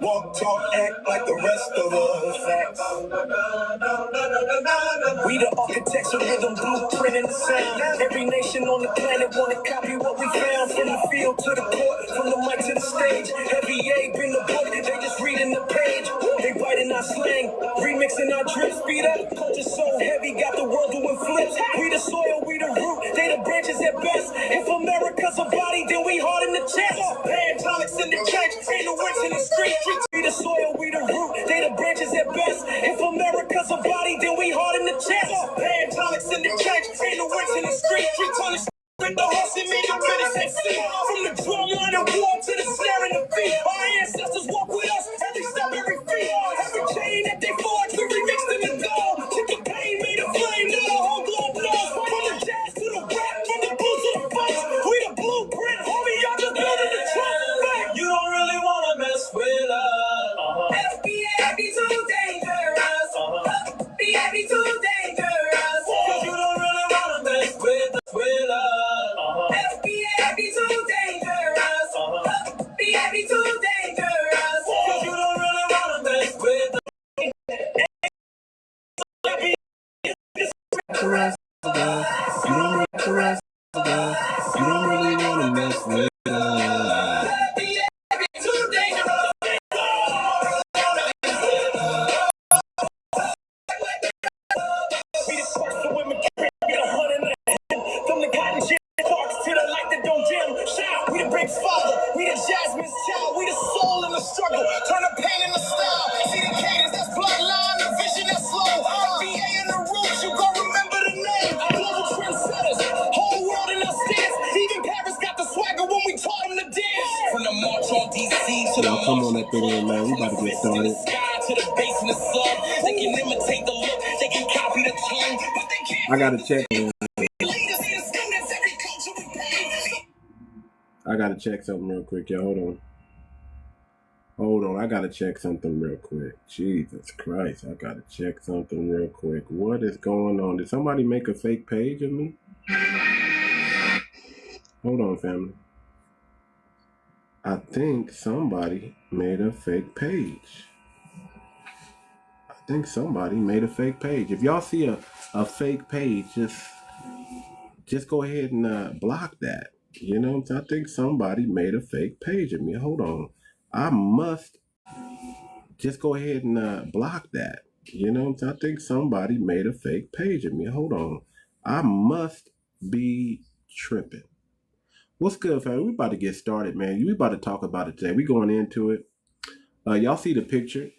Walk, talk, act like the rest of us. Facts. We the architects of rhythm, blueprint, and the sound. Every nation on the planet wanna copy what we found. From the field to the court, from the mic to the stage. Heavy A, bring the book, they just reading the page. They biting our slang, remixing our drip. Speed up, culture so heavy, got the world doing flips. We the soil, we the root, they the branches at best. If America's a body, then we hard in the chest. Pantonics in the trench, ain't no witch in the street. We the soil, we the root, they the branches at best. If America's a body, then we hard in the chest. Pantonics in the trench, ain't no witch in the street. With the horse and me, the medicine seat. From the drum line of war to the snare and the beat. Our ancestors walk with us, every step, every feet. Every chain that they forged, we remixed in the gold. Took the pain, made a flame, now the whole globe blows. From the jazz to the rap, from the blues to the funk. We the blueprint, homie, y'all just building the trunk. You don't really wanna mess with us. FBI be too dangerous. FBI be too dangerous. Cause you don't really wanna mess with us. FBI be too dangerous. FBI be too dangerous. Cause you don't really wanna mess with us. You don't really wanna mess with us. We the Briggs father, we the Jasmine's child, we the soul in the struggle, turn the pain into style. See the cadence, that's bloodline, the vision that's slow. VA in the roots, you gon' remember the name. Global trendsetters, whole world in our stance. Even Paris got the swagger when we taught them to dance. From the march on DC to the come on that video, man. We about to get started. To the base and the sub, they can imitate the look, they can copy the tone, but they can't. I gotta check, man. I gotta check something real quick, y'all. Hold on. I gotta check something real quick. Jesus Christ. I gotta check something real quick. What is going on? Did somebody make a fake page of me? Hold on, family. I think somebody made a fake page. If y'all see a fake page, just go ahead and block that. You know, I think somebody made a fake page of me. Hold on. I must just go ahead and block that. You know, I think somebody made a fake page of me. Hold on. I must be tripping. What's good, family? We about to get started, man. We about to talk about it today. We going into it. Y'all see the picture.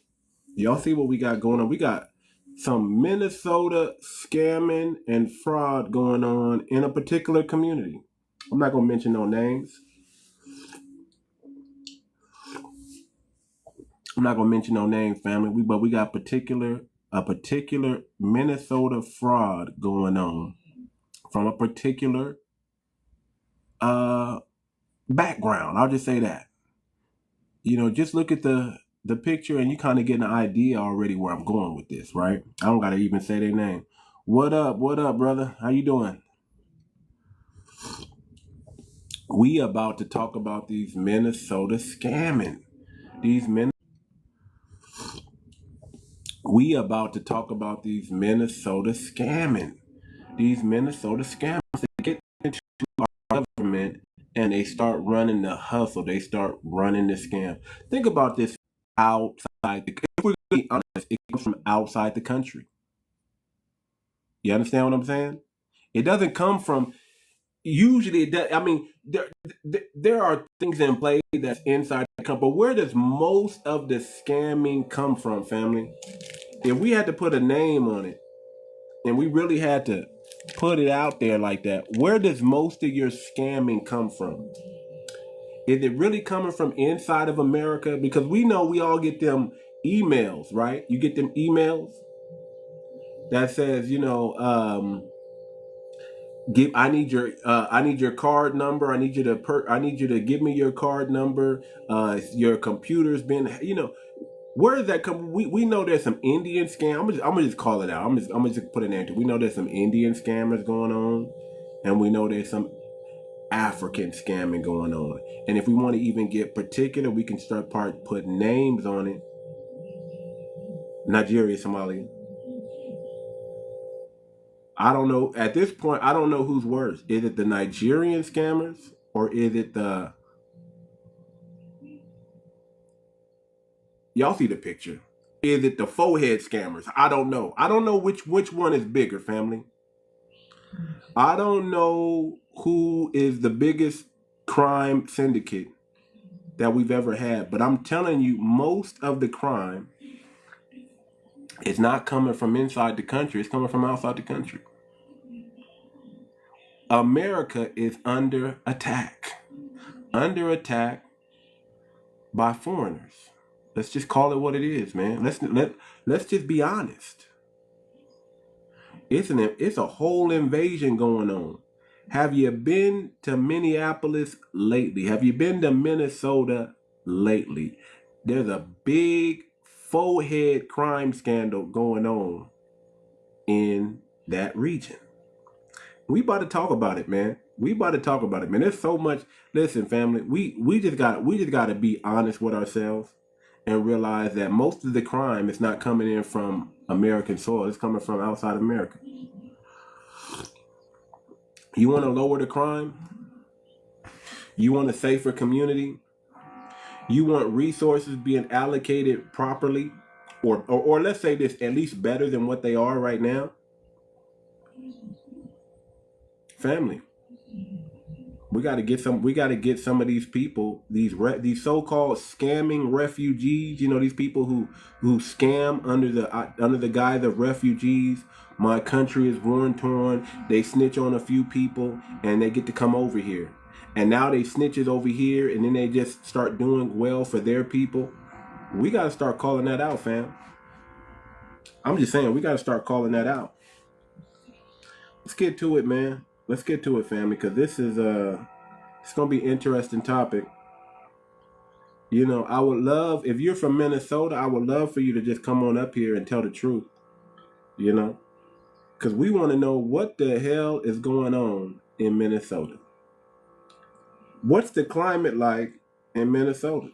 Y'all see what we got going on. We got some Minnesota scamming and fraud going on in a particular community. I'm not going to mention no names. Family. But we got a particular Minnesota fraud going on from a particular background. I'll just say that. You know, just look at the picture and you kind of get an idea already where I'm going with this, right? I don't got to even say their name. What up, brother? How you doing? We about to talk about these Minnesota scamming. We about to talk about these Minnesota scamming. These Minnesota scammers, they get into our government and they start running the hustle. They start running the scam. Think about this outside the country. If we're going to be honest, it comes from outside the country. You understand what I'm saying? It doesn't come from... Usually, I mean, there are things in play that's inside the company, but where does most of the scamming come from, family? If we had to put a name on it, and we really had to put it out there like that, where does most of your scamming come from? Is it really coming from inside of America? Because we know we all get them emails, right? You get them emails that says, you know, I need your card number. I need you to give me your card number. Your computer's been, you know, where does that come? We know there's some Indian scam. I'm gonna just call it out. I'm gonna just put an answer. We know there's some Indian scammers going on, and we know there's some African scamming going on. And if we want to even get particular, we can start putting names on it. Nigeria, Somalia. I don't know. At this point, I don't know who's worse. Is it the Nigerian scammers or is it the... Y'all see the picture. Is it the forehead scammers? I don't know. I don't know which one is bigger, family. I don't know who is the biggest crime syndicate that we've ever had. But I'm telling you, most of the crime is not coming from inside the country. It's coming from outside the country. America is under attack. Under attack by foreigners. Let's just call it what it is, man. Let's just be honest. It's a whole invasion going on. Have you been to Minneapolis lately? Have you been to Minnesota lately? There's a big forehead crime scandal going on in that region. We about to talk about it, man. We about to talk about it, man. There's so much. Listen, family, we just gotta be honest with ourselves and realize that most of the crime is not coming in from American soil. It's coming from outside America. You want to lower the crime? You want a safer community? You want resources being allocated properly? Or let's say this, at least better than what they are right now? Family, we got to get some of these people, these so-called scamming refugees, you know, these people who scam under the guise of refugees. My country is war torn. They snitch on a few people and they get to come over here. And now they snitches over here and then they just start doing well for their people. We got to start calling that out, fam. I'm just saying, we got to start calling that out. Let's get to it, man. Let's get to it, family, because this is it's gonna be an interesting topic. You know, I would love, if you're from Minnesota, I would love for you to just come on up here and tell the truth. You know, because we want to know what the hell is going on in Minnesota. What's the climate like in Minnesota?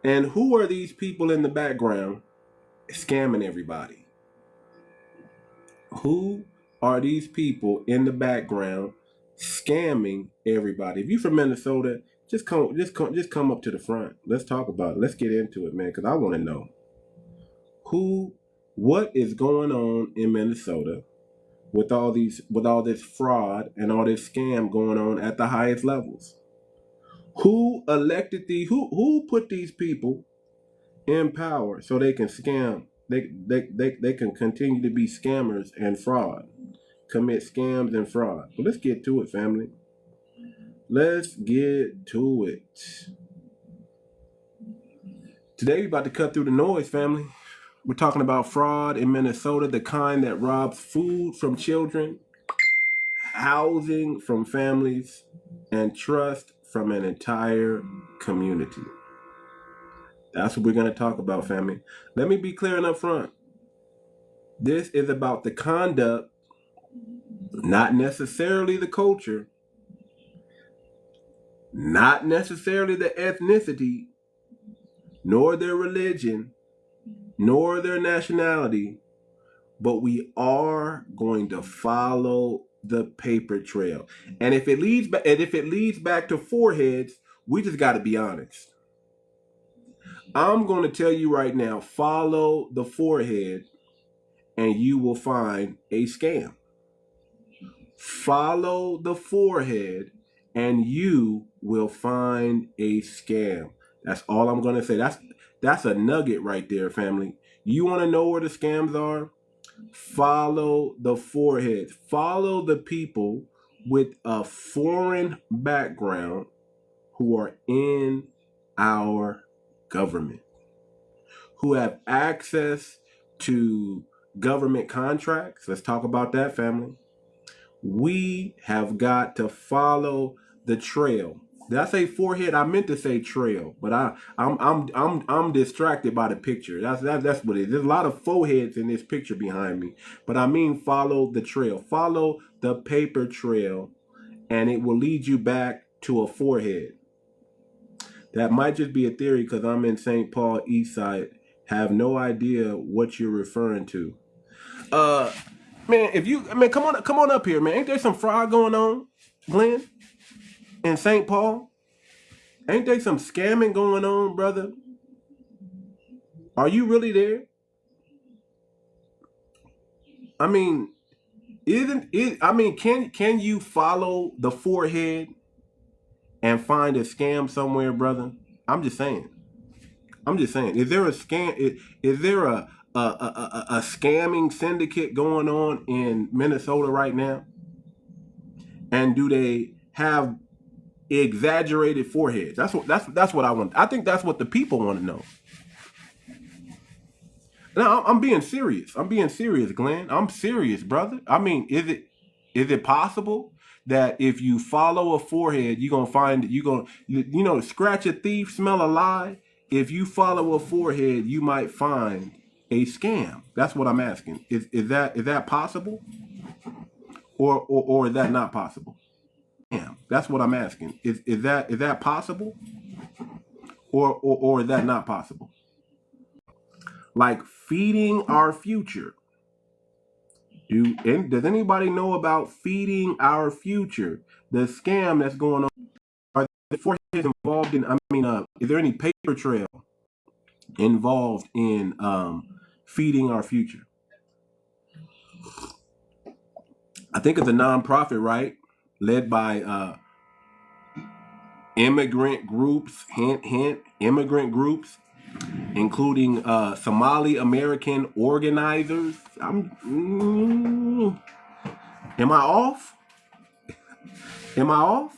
And who are these people in the background scamming everybody? Who are these people in the background scamming everybody? If you're from Minnesota, just come up to the front. Let's talk about it. Let's get into it, man, because I want to know what is going on in Minnesota with all this fraud and all this scam going on at the highest levels. Who elected who put these people in power so they can scam? They can continue to be scammers and fraud. Commit scams and fraud. But let's get to it, family. Let's get to it. Today we're about to cut through the noise, family. We're talking about fraud in Minnesota, the kind that robs food from children, housing from families, and trust from an entire community. That's what we're going to talk about, family. Let me be clear and upfront. This is about the conduct, not necessarily the culture, not necessarily the ethnicity, nor their religion, nor their nationality, but we are going to follow the paper trail. And if it leads back to foreheads, we just got to be honest. I'm going to tell you right now, follow the forehead and you will find a scam. Follow the forehead and you will find a scam. That's all I'm going to say. That's a nugget right there, family. You want to know where the scams are? Follow the foreheads. Follow the people with a foreign background who are in our government, who have access to government contracts. Let's talk about that, family. We have got to follow the trail. Did I say forehead? I meant to say trail, but I'm distracted by the picture. That's what it is. There's a lot of foreheads in this picture behind me, but I mean follow the trail. Follow the paper trail, and it will lead you back to a forehead. That might just be a theory because I'm in St. Paul East Side. Have no idea what you're referring to. Man, come on up here, man. Ain't there some fraud going on, Glenn, in St. Paul? Ain't there some scamming going on, brother? Are you really there? I mean, can you follow the forehead and find a scam somewhere, brother? I'm just saying. Is there a scam? Is there a scamming syndicate going on in Minnesota right now? And do they have exaggerated foreheads? That's what I want. I think that's what the people want to know. No, I'm being serious. I'm being serious, Glenn. I'm serious, brother. I mean, is it possible that if you follow a forehead, scratch a thief, smell a lie? If you follow a forehead, you might find a scam. That's what I'm asking. Is that possible? Or is that not possible? Yeah, that's what I'm asking. Is that possible? Or is that not possible? Like feeding our future. Does anybody know about feeding our future? The scam that's going on. Are the foreheads involved in? Is there any paper trail involved in feeding our future? I think it's a nonprofit, right? Led by immigrant groups. Hint, hint. Immigrant groups, including Somali American organizers. Am I off? Am I off?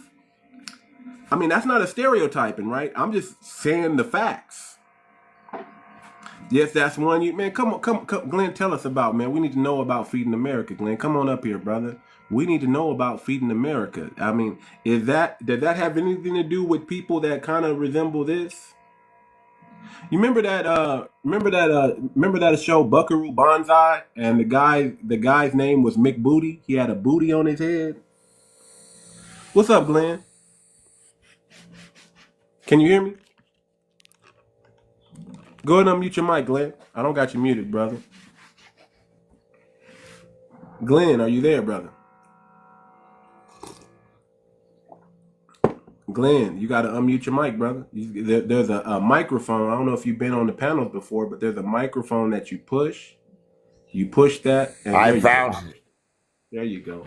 I mean, that's not a stereotyping, right? I'm just saying the facts. Yes, that's one. Come on, Glenn, tell us about, man. We need to know about Feeding America, Glenn. Come on up here, brother. We need to know about Feeding America. I mean, does that have anything to do with people that kind of resemble this? You remember that show 𝗥𝗶𝗴𝗵𝘁𝘀𝘀𝗶cie, and the guy's name was McBooty. He had a booty on his head. What's up, Glenn? Can you hear me? Go ahead and unmute your mic, Glenn. I don't got you muted, brother. Glenn, are you there, brother? Glenn, you got to unmute your mic, brother. There's a microphone. I don't know if you've been on the panels before, but there's a microphone that you push. You push that, and I found it. There you go.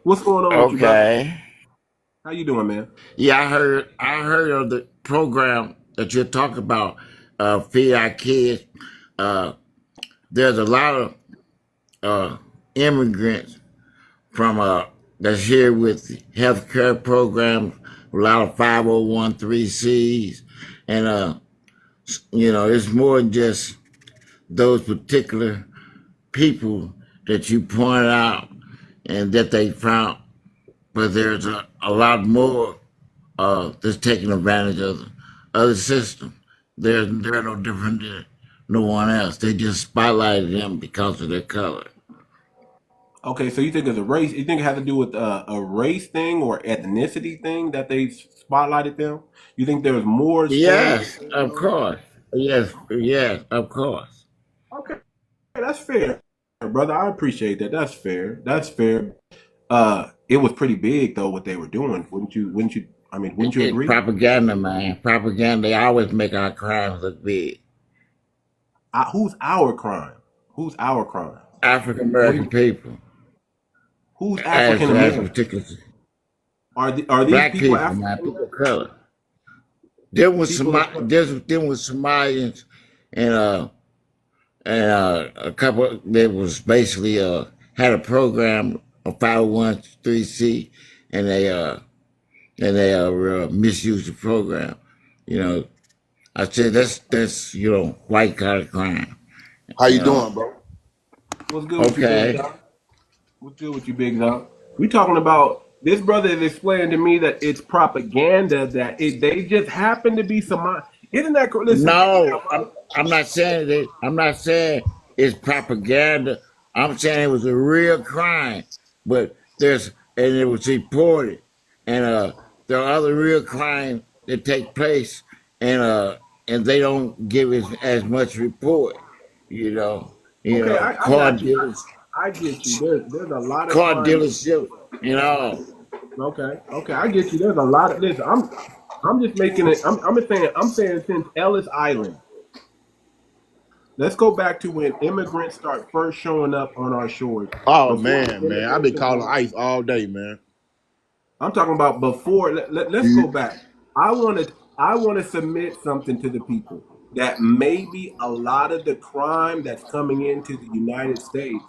What's going on with you, brother? How you doing, man? Yeah, I heard of the program that you're talking about, Feed Our Kids. There's a lot of immigrants from that's here with healthcare programs, a lot of 501(c)(3)s, and it's more than just those particular people that you pointed out and that they found, but there's a lot more that's taking advantage of the system. They're no different than no one else. They just spotlighted them because of their color. Okay, so you think it's a race? You think it has to do with a race thing or ethnicity thing that they spotlighted them? You think there's more? Yes, of course. Yes, of course. Okay, that's fair, brother. I appreciate that. That's fair. It was pretty big though what they were doing. Wouldn't you? Wouldn't you agree? Propaganda, man. Propaganda. They always make our crimes look big. Who's our crime? Who's our crime? African American people. Who's African American? Are these black people African? Man, people of color. There was Somalians and a couple that was basically had a program of 501(c)(3), and they misused the program. I said that's white collar crime. How you doing, bro? What's good with you, Big Dog? What's good with you, Big Dog? We talking about this brother is explaining to me that it's propaganda that they just happen to be some. Isn't that correct? No, I'm not saying that. I'm not saying it's propaganda. I'm saying it was a real crime, but there's and it was reported, and there are other real crimes that take place, and they don't give as much report. You know, Okay, I car got you. dealers, I get you. There's a lot of car crime. dealership. Okay, I get you. There's a lot of this. I'm just making it. I'm saying since Ellis Island. Let's go back to when immigrants start first showing up on our shores. Oh Before the man, I've been calling immigration, ICE all day, man. I'm talking about before. Let's go back. I want to submit something to the people that maybe a lot of the crime that's coming into the United States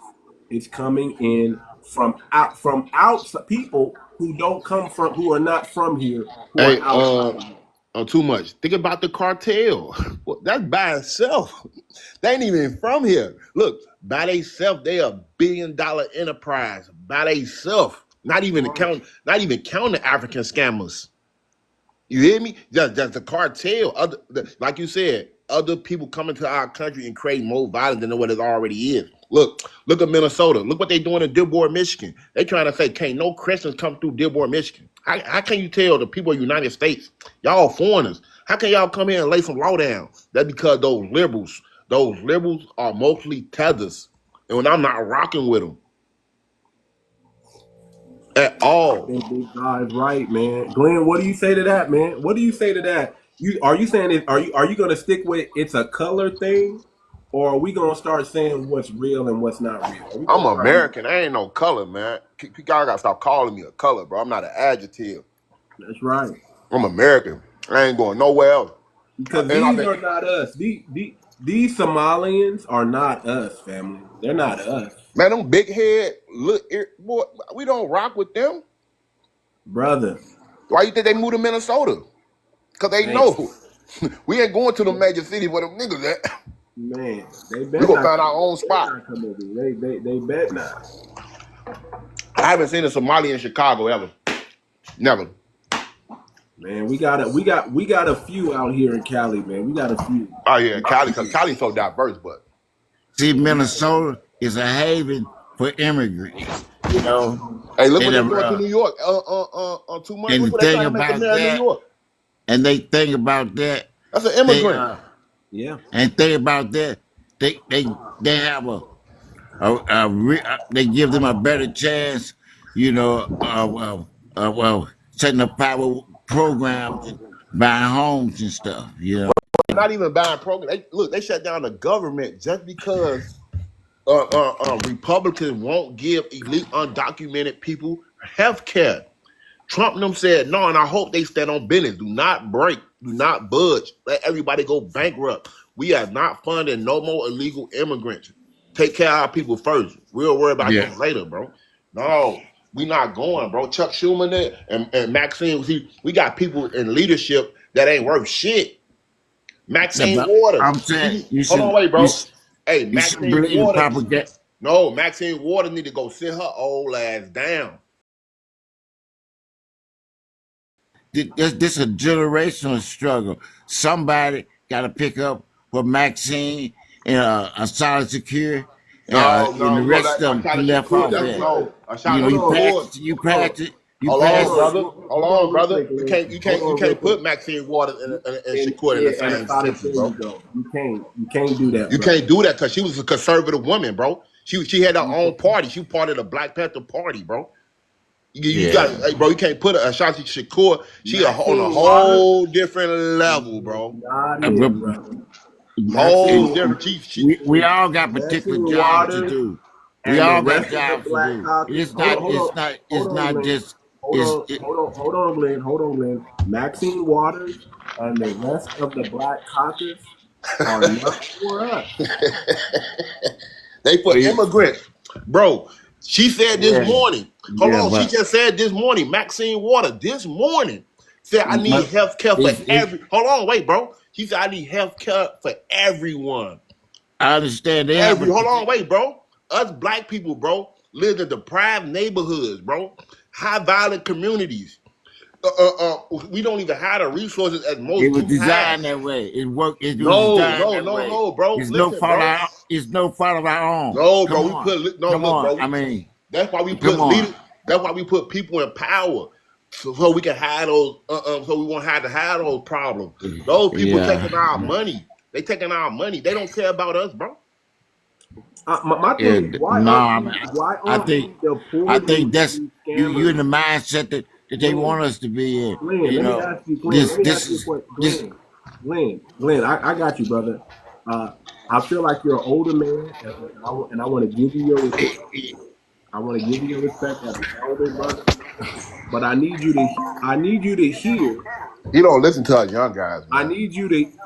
is coming in from outside people who don't come from, who are not from here, who are Hey, outside. too much. Think about the cartel. Well, that's by itself. They ain't even from here. Look, by themselves, they a $1 billion enterprise. By themselves. Not even counting the African scammers. You hear me? Just the cartel. Like you said, other people coming to our country and create more violence than what it already is. Look at Minnesota. Look what they doing in 𝗣𝗲𝗴𝗵𝘁𝘀𝗁, Michigan. They trying to say, can't no Christians come through 𝗣𝗲𝗴𝗵𝘁𝘀𝗁, Michigan? How can you tell the people of the United States, y'all foreigners, how can y'all come here and lay some law down? That's because those liberals are mostly tethers. And when I'm not rocking with them at I all. think Big Guy's right, man. Glenn, what do you say to that, man? What do you say to that? Are you saying it? Are you going to stick with it's a color thing, or are we going to start saying what's real and what's not real? Are we I'm gonna start American. I ain't no color, man. Y'all gotta stop calling me a color, bro. I'm not an adjective. That's right. I'm American. I ain't going nowhere else. Because And I these think, are not us. These Somalians are not us, family. They're not us, man, them big head, boy, we don't rock with them. brother. Why you think they moved to Minnesota? Because they Man, know we ain't going to the major cities where them niggas at. man, they We better gonna not. find our own They better spot. not come over here. They bet not. I haven't seen a Somali in Chicago ever. Never. Man, we got a few out here in Cali, man. We got a few. Oh yeah, Cali, because Cali's so diverse, but See, Minnesota is a haven for immigrants. You know, hey, look what and they doing to New York. Too much. and Look the what they thing trying to make the about mayor of New that, York. and they think about that, That's an they immigrant. Yeah. and think about that, they have they give them a better chance, setting up power programs and buying homes and stuff. Not even buying programs. They shut down the government just because Republicans won't give elite undocumented people health care. Trump and them said no, and I hope they stand on business. Do not break. Do not budge. Let everybody go bankrupt. We are not funding no more illegal immigrants. Take care of our people first. We'll worry about them later, bro. No, we not going, bro. Chuck Schumer there and Maxine. See, we got people in leadership that ain't worth shit. Maxine Waters. I'm saying Hold on, wait, bro. Hey, you should Maxine believe in Waters. propaganda. No, Maxine Waters need to go sit her old ass down. This is a generational struggle. Somebody got to pick up what Maxine and 𝗔𝗯𝘂𝘁𝘁𝗁 and the rest of them left off there. No, You passed it. Hold on, brother. Hold on, brother. You can't put Maxine Waters and Shakur in the same sentence, bro. You can't do that. You bro. can't do that because she was a conservative woman, bro. She had her own party. She was part of the Black Panther Party, bro. You got, hey, bro. You can't put 𝗔𝗯𝘂𝘂𝘁𝗁 Shakur. She on a whole different level, bro. Whole different. We all got particular jobs to do. We all got jobs to do. It's not just. Hold on, Glenn. Maxine Waters and the rest of the Black Caucus are not for us. They for immigrants, bro. She said this morning. Hold on, she just said this morning. Maxine Waters this morning said I need health care for every. Hold on, wait, bro. She said I need health care for everyone. I understand. Hold on, wait, bro. Us black people, bro, live in deprived neighborhoods, bro. High violent communities. We don't even have the resources as most. It was designed that way. It worked. No, bro. It's no fault of our own. No, bro. Bro. I mean, that's why we put leaders. That's why we put people in power, so we can hide those. So we won't have to have those problems. Those people taking our Yeah. money. They taking our money. They don't care about us, bro. My Yeah, thing is, why no, aren't I we? mean, Why I aren't think we deporting that's these you in scammers? the mindset that they Glenn, want us to be in. Glenn, You let me know, ask you, Glenn. this Let me ask this you a is question, this. Glenn. I got you, brother. I feel like you're an older man, and I want to give you your respect. I want to give you your respect as an elder, brother. But I need you to hear. He don't listen to us young guys, man.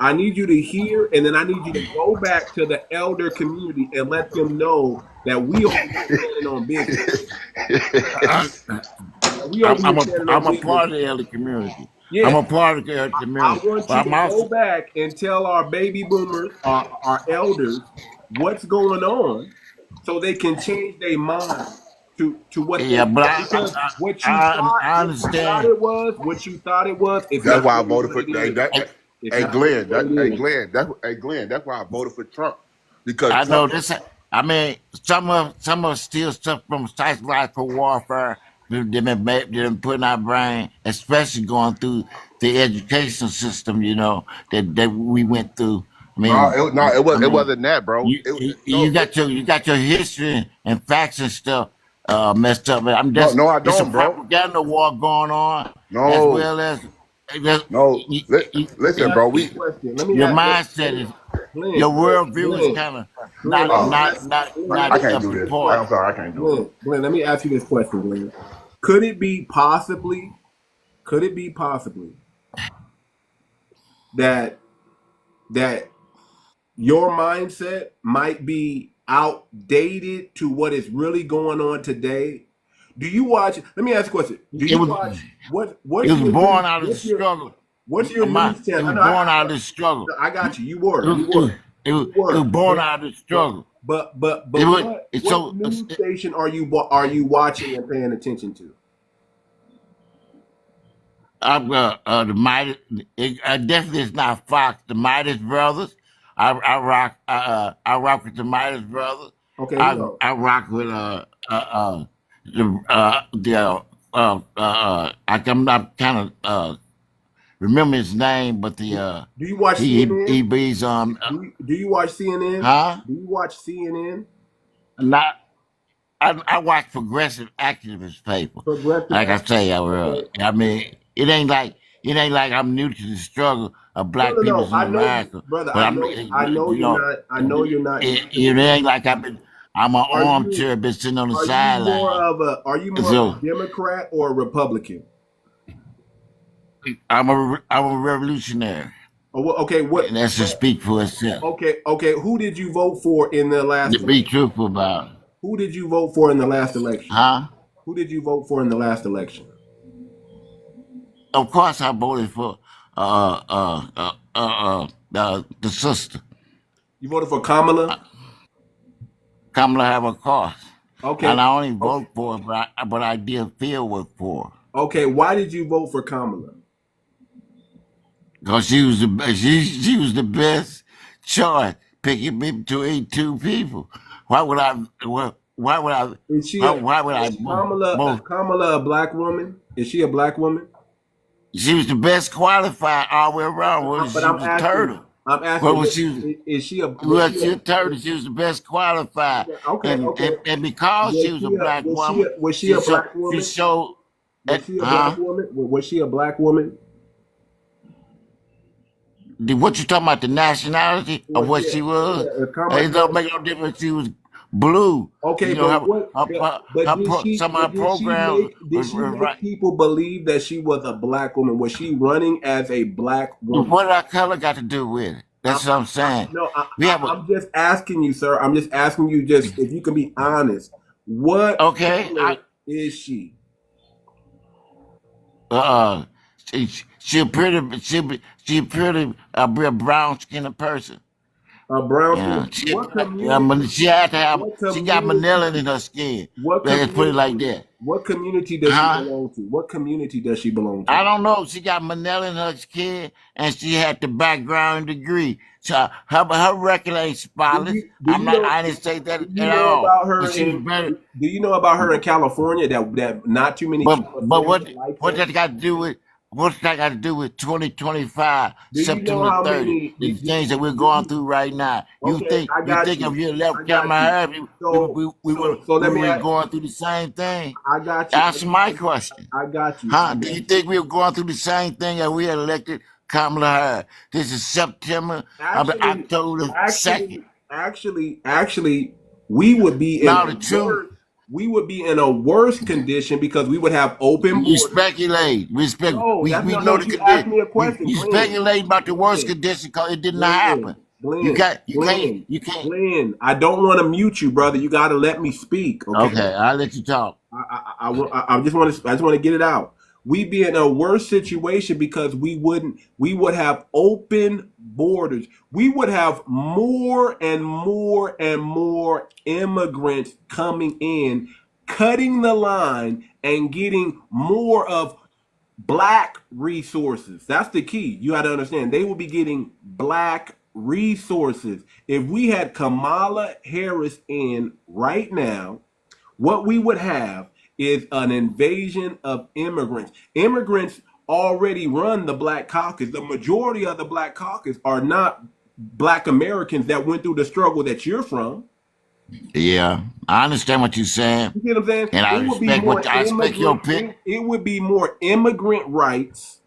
I need you to hear, and then I need you to go back to the elder community and let them know that we over here standing on business. I, That we over here standing on I'm a business. part of the elder community. I'm Yeah, a part of the elder I community, want but you I'm to go also back and tell our baby boomers, our elders, what's going on, so they can change their mind to what yeah. they, But because I understand. what you thought it was, is That's not why I really voted what for. it is. It's Hey not really Glenn, what it is. hey Glenn. That's why I voted for Trump because I Trump. know this. I mean, some of still stuff from psychological warfare. They've been put in our brain, especially going through the education system. You know that we went through. No, I it mean, wasn't that, bro. you got your history and facts and stuff messed up. I'm just No, I it's a don't, bro. propaganda war going on as No, well as just, no. Let me Listen, ask bro. you this question. your Let mindset me is Glenn, your worldview is Glenn, kind of Glenn, let me ask Glenn, I not can't up do to this. par. I'm sorry, I can't do it. Glenn, let me ask you this question, Glenn. Could it be possibly that that your mindset might be outdated to what is really going on today? Do you watch? Let me ask you a question. Do It you was watch it was born out of the struggle. what's your news It channel? was No, born out of the struggle. I got you. It was, it was, You it was were. born out of the But struggle. It was it's what so news station are you watching and paying attention to? I'm the mighty. Definitely it's not Fox. The Midas Brothers. I rock with the Midas Brothers. Okay, who else? I rock with the I'm not kind of remember his name, but the Do you watch CNN? he be's Do you watch CNN? huh? Do you watch CNN? Not I watch progressive activist people. Progressive. Like I say, Okay. I mean, it ain't like I'm new to the struggle of black No. peoples in I know you, America. brother. But I know you you're know, not. I know you're not new to it it. ain't like I'm an Are you? armchair been sitting on the sideline. Are you more of a So Democrat or a Republican? I'm a revolutionary, Or okay, and that's to speak for itself. okay. Who did you vote for in the last To be election? truthful about it, Who did you vote for in the last election? huh? Who did you vote for in the last election? Of course, I voted for the sister You voted for Kamala. Kamala have a cost. And Okay. I only Okay. vote for it, but I did field work for her. Okay. Why did you vote for Kamala? Because she was the best choice picking between two people. Why would I why would I why would I Is both Kamala a black woman? Is she a black woman? she was the best qualified all the way around. Well, But she was a turtle. I'm Well, asking, when she was is she a, well, she a turtle, she was the best qualified. okay. And because she was a black woman, Was she a black she woman? showed Was she a huh? black woman? Was she a black woman? What you talking about? The nationality of Was what she? she was? Yeah, It don't make no difference. She was blue. okay, You know, but what? some of her programs Did was she make right. people believe that she was a black woman? Was she running as a black woman? What our color got to do with it? That's what I'm saying. No, We have a I'm just asking you, sir. I'm just asking you, just if you can be honest. What okay. color is she? Uh, she pretty be a brown skinned person. A brown Yeah, skin. What but community? she had to have. What She got community? melanin in her skin. What Let's put it like community? that. What community does she Huh? belong to? What community does she belong I to? don't know. She got melanin in her skin, and she had the background degree. So her record ain't Do spotless. you do you know I didn't say that do you at know all. about But her she was in better. do you know about her in California that not too many people are But saying that likes what her? that got to do with what's that got to do with 2025 Do you know September how 30th? many The things that we're do going you through right now. okay, I You got think you. if you I left got Kamala you. Harris, So we let me were ask, going through the same thing? I got you. Answer my question. I got you. I Huh? Do got you you. think we were going through the same thing that we had elected Kamala Harris? This is September, Actually, October 2nd. actually, we would be in Now a the truth, worse. We would be in a worse condition because we would have open you borders. speculate. No, that's We no, know no. the You asked condition. me a question, You Glenn. speculate about the worst Glenn, condition because it did not Glenn, happen. Glenn, Glenn, You can't. Glenn. I don't want to mute you, brother. You got to let me speak, okay? Okay, I'll let you talk. I just want to get it out. We'd be in a worse situation because we would have open borders. We would have more and more and more immigrants coming in, cutting the line and getting more of black resources. That's the key. You got to understand. They will be getting black resources. If we had Kamala Harris in right now, what we would have is an invasion of immigrants. Immigrants already run the Black Caucus. The majority of the Black Caucus are not Black Americans that went through the struggle that you're from. Yeah, I understand what you're saying, You see what I'm saying? and It would be more I respect your immigrant. pick. It would be more immigrant rights.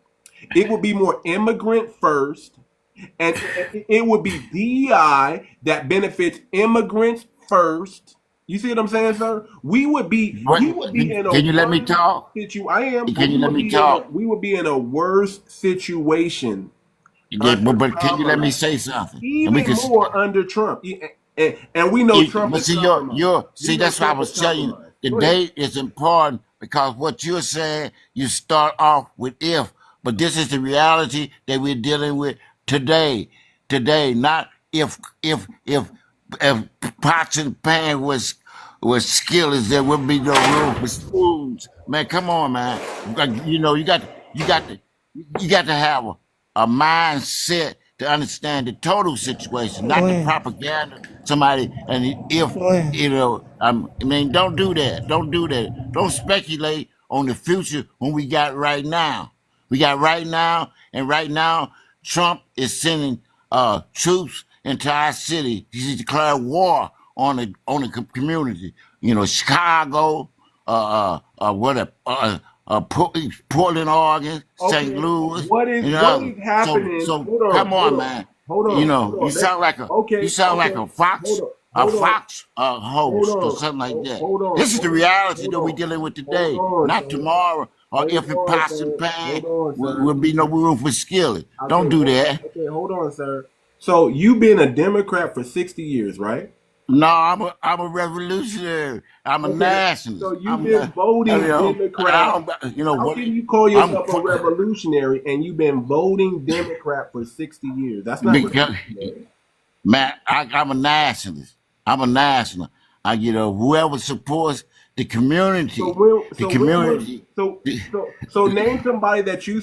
It would be more immigrant first, and it would be DEI that benefits immigrants first. You see what I'm saying, sir? We would be in a Can you let me worse talk? situation. I am, but Can you let me talk? we would be in a worse situation under But can you let me Kamala, say something? And we even can. more under Trump. And we know Trump But is see, compromised. We know that's what I Trump is was telling you. compromised. The Go ahead. date is important because what you're saying, you start off with if, but this is the reality that we're dealing with today. Today, not if pots and pan was skillets, there would be no room for spoons. Man, come on, man. You know, you got to have a mindset to understand the total situation, not the propaganda. Somebody, and if you know, I mean, don't do that. Don't do that. Don't speculate on the future when we got right now. We got right now, and right now, Trump is sending troops into our city. He's declared war on the community. You know, Chicago, Portland, Oregon, St. Okay. Louis. What You is know, happening? so Hold on, come on, hold on, man. hold You on, know, hold on. you Okay, sound like okay. a Hold on, fox hold host or on, something like that. hold on, This is the reality hold that we're on, dealing with hold today, on, not sir. tomorrow. Or Hold if it on, pots and sir. pan, Hold on, will sir. be no room for skillet. Don't do that. Okay, hold on, sir. So you've been a Democrat for 60 years, right? No, I'm a revolutionary. I'm a Okay. nationalist. So you've been voting You know, Democrat. you know How what? can you call I'm yourself a revolutionary and you've been voting Democrat for 60 years? That's not because revolutionary. man, I'm a nationalist. I'm a national. You know, whoever supports the So community, when the so when was community. so name somebody that you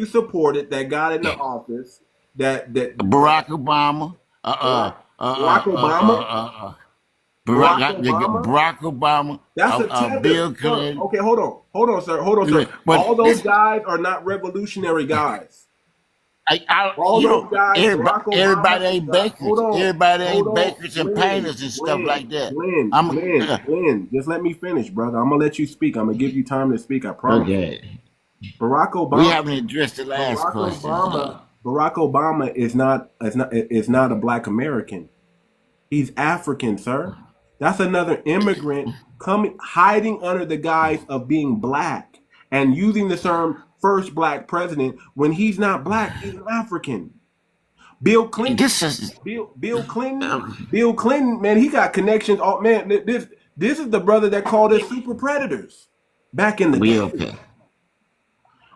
supported that got in the office that Barack Obama, Barack, Barack Obama, Barack Obama. Barack Obama, That's a tether. Bill Sir, Clinton. okay, hold on, sir. But All those this, guys are not revolutionary guys. All you those know, guys, Barack Obama. everybody ain't Hold bakers. on, Everybody hold ain't on, bakers and painters and stuff like that. Glenn. Just let me finish, brother. I'm gonna let you speak. I'm gonna give you time to speak. I promise. Okay. Barack We Obama. haven't addressed the last Barack question. Obama. Barack Obama is not a black American. He's African, sir. That's another immigrant coming hiding under the guise of being black and using the term first black president when he's not black, he's an African. Bill Clinton, This is Bill Clinton, man, he got connections. Oh man, this is the brother that called us super predators back in the we day. okay.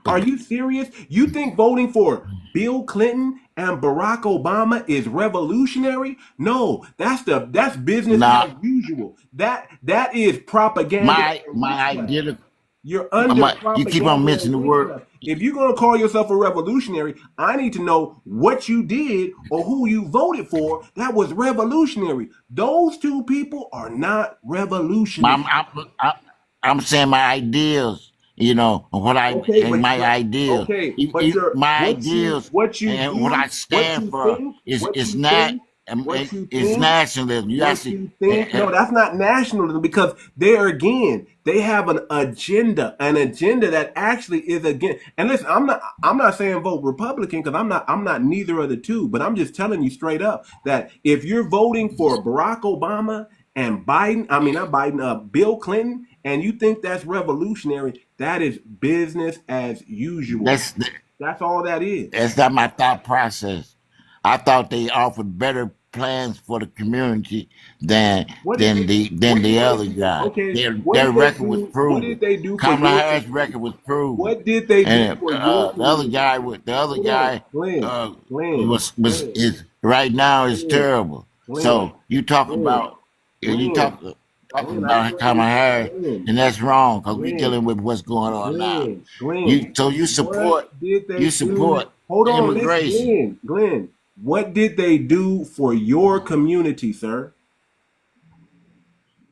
Are you serious? You think voting for Bill Clinton and Barack Obama is revolutionary? No, that's business Now, as usual. That is propaganda my and my witchcraft. idea, You're under you keep on propaganda and mentioning the word. witchcraft. If you're going to call yourself a revolutionary, I need to know what you did or who you voted for that was revolutionary. Those two people are not I'm, revolutionary. I'm, I'm, I'm saying my ideas, you know, what I Okay, and but my ideas, my ideas, what you and what I do, what stand you for think, is not what you it's think, nationalism. You what actually, you think. No, that's not nationalism because they have an agenda that actually is against. And listen, I'm not saying vote Republican because I'm not neither of the two, but I'm just telling you straight up that if you're voting for Barack Obama and Biden, I mean not Biden, Bill Clinton, and you think that's revolutionary, that is business as usual. that's That's all that is. That's not my thought process. I thought they offered better plans for the community than What did they than what the did they other do? guy. Okay, Their record was what proven. did they do for Kamala your Harris' community? record was proven, What did they do and for your community? the other Hold on, guy Glenn, Glenn, was Glenn, is right now is Glenn, terrible. Glenn, So you talk Glenn, about you Glenn, talking Glenn, I just about want you Kamala to Harris, Glenn, and that's wrong because we're Glenn, dealing with what's going on now. Glenn. You What support did they do? Hold on, listen, immigration. Glenn. What did they do for your community, sir?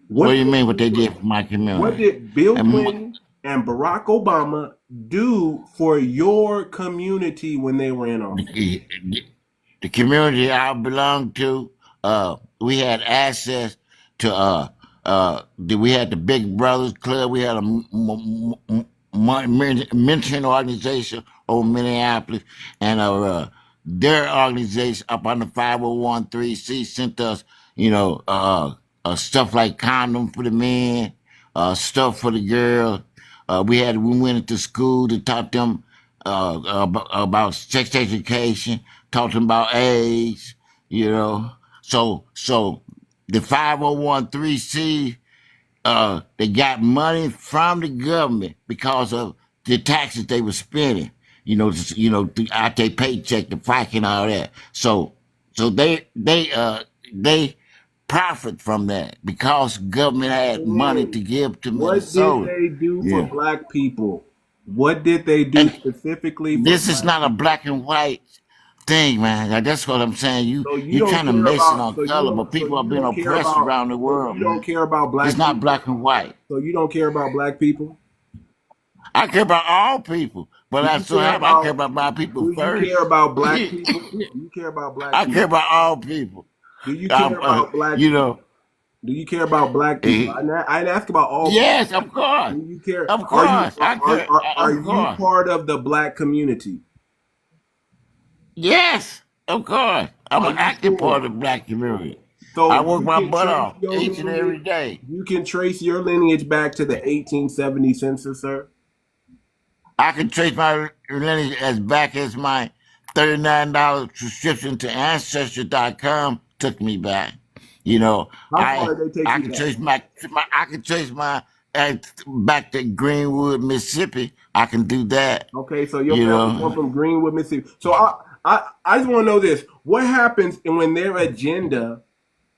What What do you did they mean what do they for did for my What community? did Bill And Clinton and Barack Obama do for your community when they were in office? the, the community I belong to, we had access to we had the Big Brothers Club. We had a mentoring organization over Minneapolis, and their organization up on the 501(c)(3) sent us, you know, stuff like condoms for the men, stuff for the girls. We went into school to taught them about sex education, taught them about AIDS, you know. So the 501(c)(3) they got money from the government because of the taxes they were spending. Out their paycheck, the FICA and all that. So they profit from that because government had money to Glenn, give to what did Minnesota. they do for Yeah. black people? What did they do And specifically for this is black not a people? black and white thing, man. Like, that's what I'm saying. So you You don't trying to care base it about on color, but so people are you being don't care oppressed about around the so world, you don't man. care about It's black not people. black and white. So you don't care about black people. I care about all people, but Do I you so care happen I care about about my people Do you care first. about black people? Do you care about black I care people? about all people. Do you care about black You people? know, Do you care about black people? eh, I didn't ask about all people. yes, of course, Do you care? of course, I care, Are of you course, part of the black community? yes, of course. I'm Are an you active sure? part of the black community. I So work you my can butt trace off your each and every lineage. day. You can trace your lineage back to the 1870 census, sir. I can trace my lineage as back as my $39 subscription to Ancestry.com took me back. You know, How far did they take I you can back? trace I can trace my back to Greenwood, Mississippi. I can do that. Okay, so your You family come know, from Greenwood, Mississippi. So I just want to know this: what happens when their agenda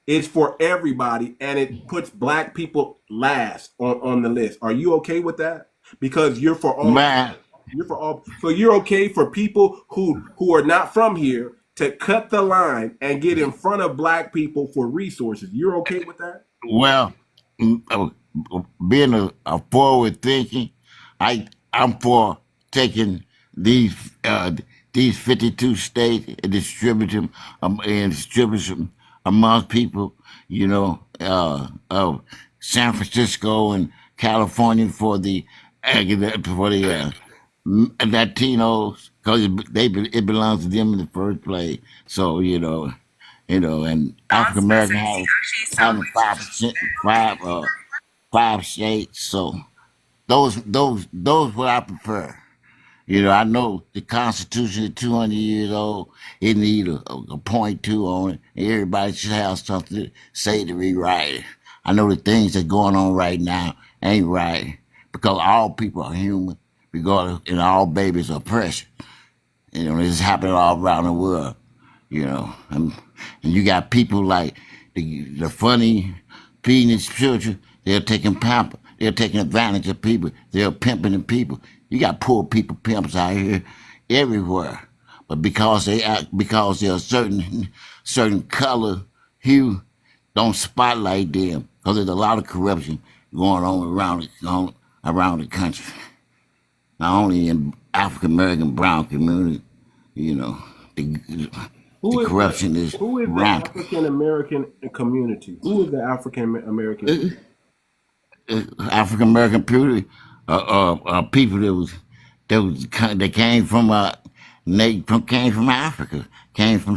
is for everybody and it puts black people last on the list? Are you okay with that? Because you're for all man. people. You're for all. So you're okay for people who are not from here to cut the line and get in front of black people for resources. You're okay with that? Well, being a forward thinking, I'm for taking these uh, these 52 states and distribute them amongst people. You know, San Francisco and California for the Latinos because it belongs to them in the first place. So and African American having 5%, five states. So those what I prefer. I know the Constitution is 200 years old. It need a point two on it. And everybody should have something to say to rewrite it. I know the things that's going on right now ain't right because all people are human, regardless, and all babies are precious. It's happening all around the world. you know. And you got people like the funny feeding his children. They're taking advantage of people. They're pimping the people. You got poor people pimps out here everywhere, but because they're a certain color hue, don't spotlight them because there's a lot of corruption going on around the country. Not only in African American brown community, you know, the corruption is who is the rampant. African American community? Who is the African American? African American community, people that came from Africa, came from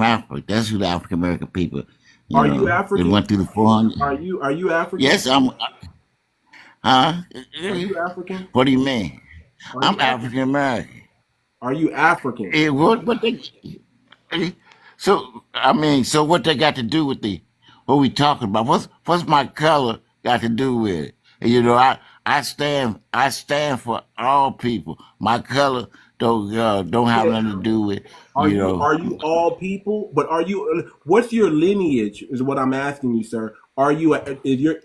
Africa. That's who the African American people. Are you African? They went through the 400. Are you African? Yes, I'm. Are you African? What do you mean? Are I'm you African American. Are you African? What they? So what they got to do with what we talking about? What's my color got to do with it? You know, I stand for all people. My color don't have nothing to do with Are you all people? But what's your lineage? Is what I'm asking you, sir. Are you is your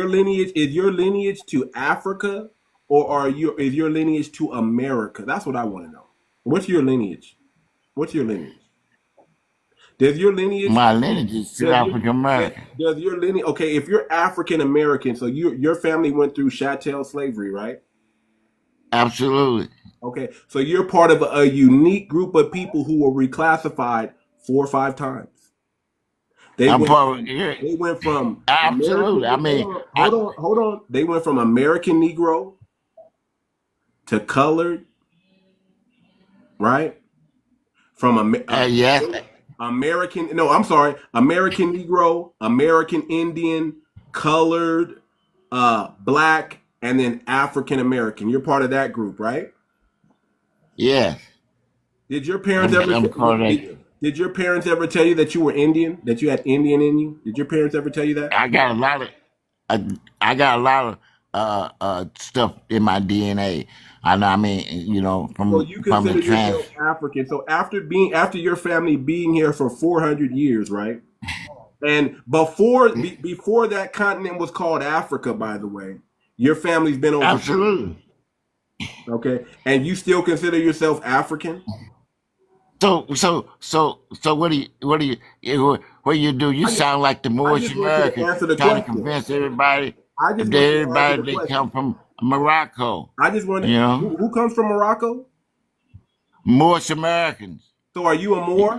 lineage to Africa, or is your lineage to America? That's what I want to know. What's your lineage? Does your lineage? My lineage is to African American. Does your lineage? Okay, if you're African American, so your family went through chattel slavery, right? Absolutely. Okay, so you're part of a unique group of people who were reclassified 4 or 5 times. They went from absolutely. hold on. They went from American Negro to colored, right? From yes. American Negro, American Indian, colored, black, and then African American. You're part of that group, right? Yes. Did your parents Did your parents ever tell you that you were Indian? That you had Indian in you? Did your parents ever tell you that? I got a lot of stuff in my DNA. I mean, you know, from the yourself African. So after your family being here for 400 years, right? And before that continent was called Africa, by the way, your family's been over. Absolutely. Okay, and you still consider yourself African? So what do you do? You sound like the Moorish American trying to convince everybody they come from Morocco. I just wonder, who comes from Morocco? Moorish Americans. So are you a Moor?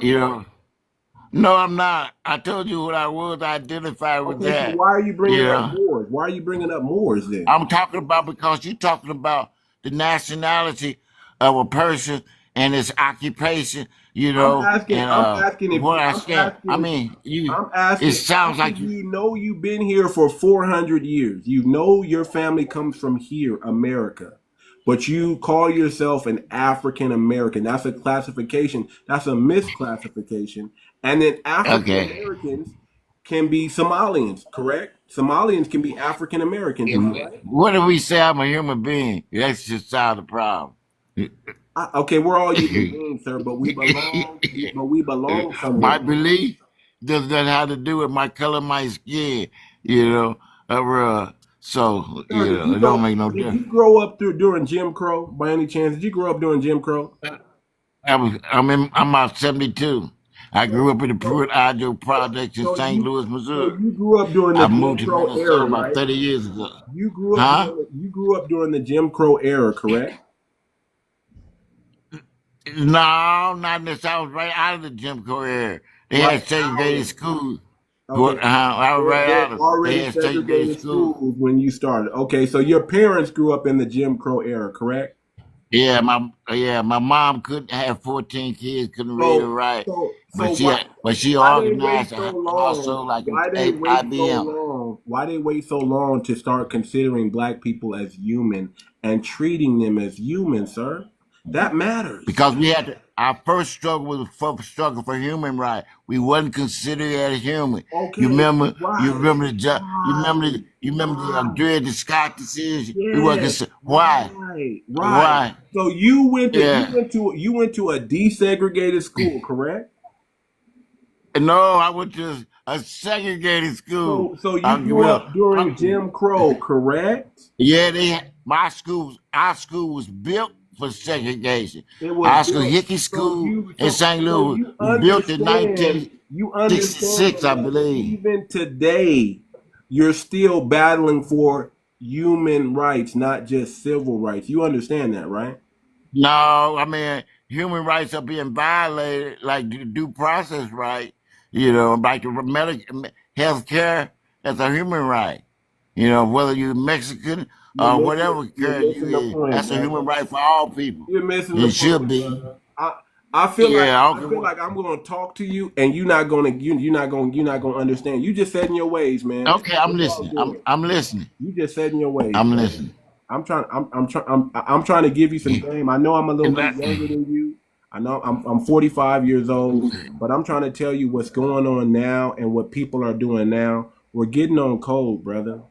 No, I'm not. I told you what I was. I identified with that. So why are you bringing up Moors? Why are you bringing up Moors then? I'm talking about because you're talking about the nationality of a person and his occupation, I'm asking if what I said. I mean, it sounds like you've been here for 400 years. You know your family comes from here, America, but you call yourself an African American. That's a classification. That's a misclassification. And then African Americans can be Somalians, correct? Somalians can be African Americans. Right? What if we say I'm a human being? That's just solve the problem. Okay, we're all human beings, sir, but we belong somewhere. My belief doesn't have to do with my color of my skin, so it don't make no difference. Did you grow up during Jim Crow by any chance? Did you grow up during Jim Crow? I'm about 72. I grew up in the Pruitt Audio Projects in St. Louis, Missouri. So you grew up during the Jim Crow era, about 30 years ago. You grew up during the Jim Crow era, correct? No, not this. I was right out of the Jim Crow era. They had segregated schools. Okay. I was right out of it. They had segregated schools when you started. Okay, so your parents grew up in the Jim Crow era, correct? Yeah, my mom couldn't have 14 kids, couldn't read or write. But she organized also like IBM. Why they wait so long to start considering black people as human and treating them as human, sir? That matters. Because we had to, our first struggle was the struggle for human rights. We wasn't considered as human. Okay, You remember? right, You remember the right, you remember the right. 𝗔𝗶𝗴𝗵𝘁𝘀𝘁 decision? We wasn't Yes, considered. Why? right. Why? So you went Yeah. to a desegregated school, correct? No, I went to a segregated school. So you grew up during Jim Crow, correct? Yeah, our school was built for segregation. It was Our school, built. Hickey School in St. Louis, you was built in understand. You understand 1966, I that believe. even today, you're still battling for human rights, not just civil rights. You understand that, right? No, I mean, human rights are being violated, like due process right. Like the health care, that's a human right. Whether you're Mexican or whatever care you is, that's a human right for all people. You're missing the It point. should be. I feel Yeah, like I'm going to talk to you, and you're not going to understand. You just set in your ways, man. Okay, I'm It's all listening. good. I'm listening. You just set in your ways. I'm listening. I'm trying to give you some game. I know I'm a little bit younger than you. I know I'm 45 years old, but I'm trying to tell you what's going on now and what people are doing now. We're getting on code, brother,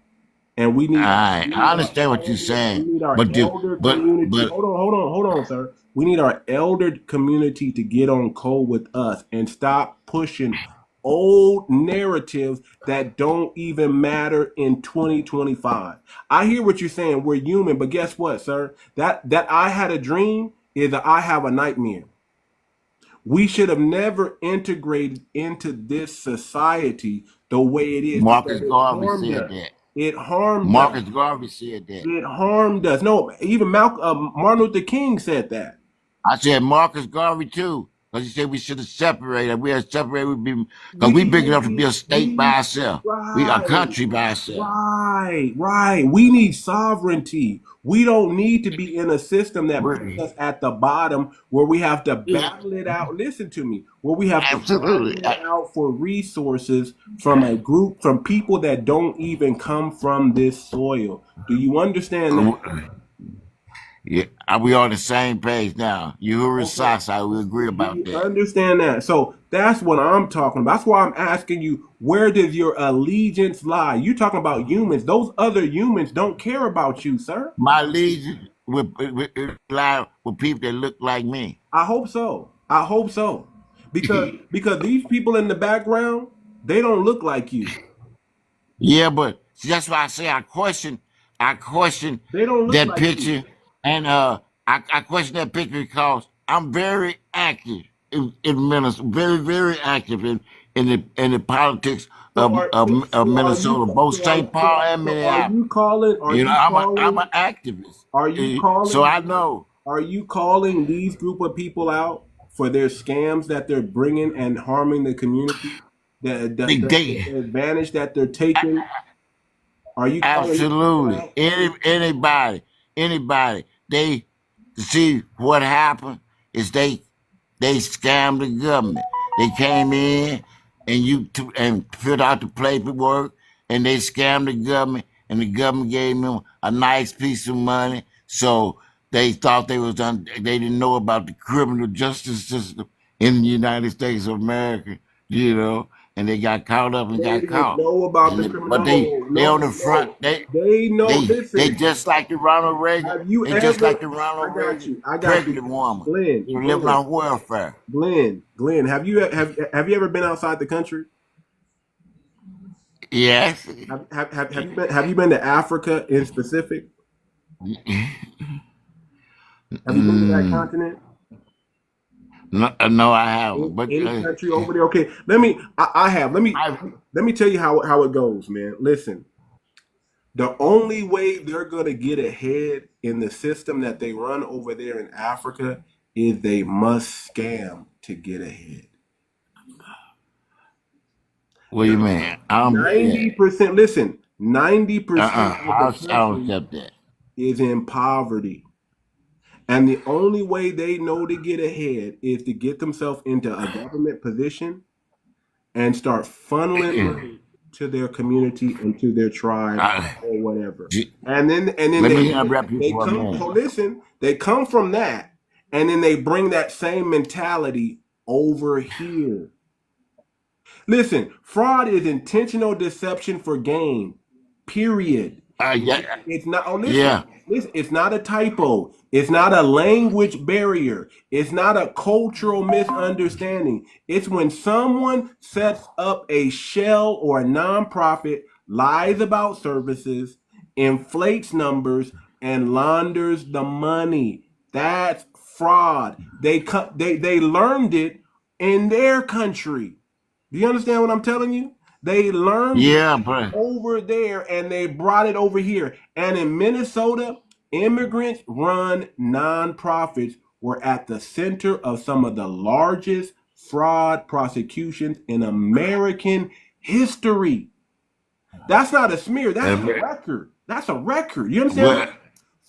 and we need. I understand what you're saying, We need our but elder community. Hold on, sir. We need our elder community to get on code with us and stop pushing old narratives that don't even matter in 2025. I hear what you're saying. We're human, but guess what, sir? That I had a dream is that I have a nightmare. We should have never integrated into this society the way it is. Marcus It Garvey harmed said us. that. It harmed us. Marcus Garvey said that. It harmed us. No, even Martin Luther King said that. I said Marcus Garvey too, because he said we should have separated. We had separated, because we big enough to be a state by ourselves. We a country by ourselves. Right. We need sovereignty. We don't need to be in a system that puts us at the bottom where we have to battle it out. Listen to me. Where we have to battle it out for resources from people that don't even come from this soil. Do you understand that? Yeah, we on the same page now. 𝗔𝗶𝗴𝗵𝘁𝘀𝘁, we agree about You that. understand that? So that's what I'm talking about. That's why I'm asking you, where does your allegiance lie? You talking about humans. Those other humans don't care about you, sir. My allegiance with people that look like me. I hope so. Because these people in the background, they don't look like you. Yeah, but see, that's why I say I question They don't look that like picture, you. and I question that picture because I'm very active in Minnesota, very very active in the politics of Minnesota, both St. Paul and Minneapolis. I'm an activist. Are you calling? So I know. Are you calling these group of people out for their scams that they're bringing and harming the community? The advantage that they're taking? Are you absolutely anybody? They see what happened is they scammed the government. They came in and filled out the paperwork, and they scammed the government, and the government gave them a nice piece of money. So they thought they didn't know about the criminal justice system in the United States of America, and they got caught up and got caught. Know about the criminal. But they on the front. They know. They just like the Ronald Reagan. Just like the Ronald Reagan pregnant woman. Glenn, you're living on welfare. Glenn, have you ever been outside the country? Yes. Have you been to Africa in specific? Have you been to that continent? No, I haven't. But any country over there. Okay, I have. Let me tell you how it goes, man. Listen, the only way they're gonna get ahead in the system that they run over there in Africa is they must scam to get ahead. What do you mean? 90%. Listen, 90% of the country is in poverty. And the only way they know to get ahead is to get themselves into a government position and start funneling money to their community and to their tribe or whatever. And then they come from that, And then they bring that same mentality over here. Listen, fraud is intentional deception for gain. Period. Yeah, It's not, oh, yeah, listen, it's not a typo. It's not a language barrier. It's not a cultural misunderstanding. It's when someone sets up a shell or a nonprofit, lies about services, inflates numbers, and launders the money. That's fraud. They learned it in their country. Do you understand what I'm telling you? They learned it yeah, but over there and they brought it over here. And in Minnesota, immigrants run nonprofits were at the center of some of the largest fraud prosecutions in American history. That's not a smear, that's a record. That's a record. You understand? but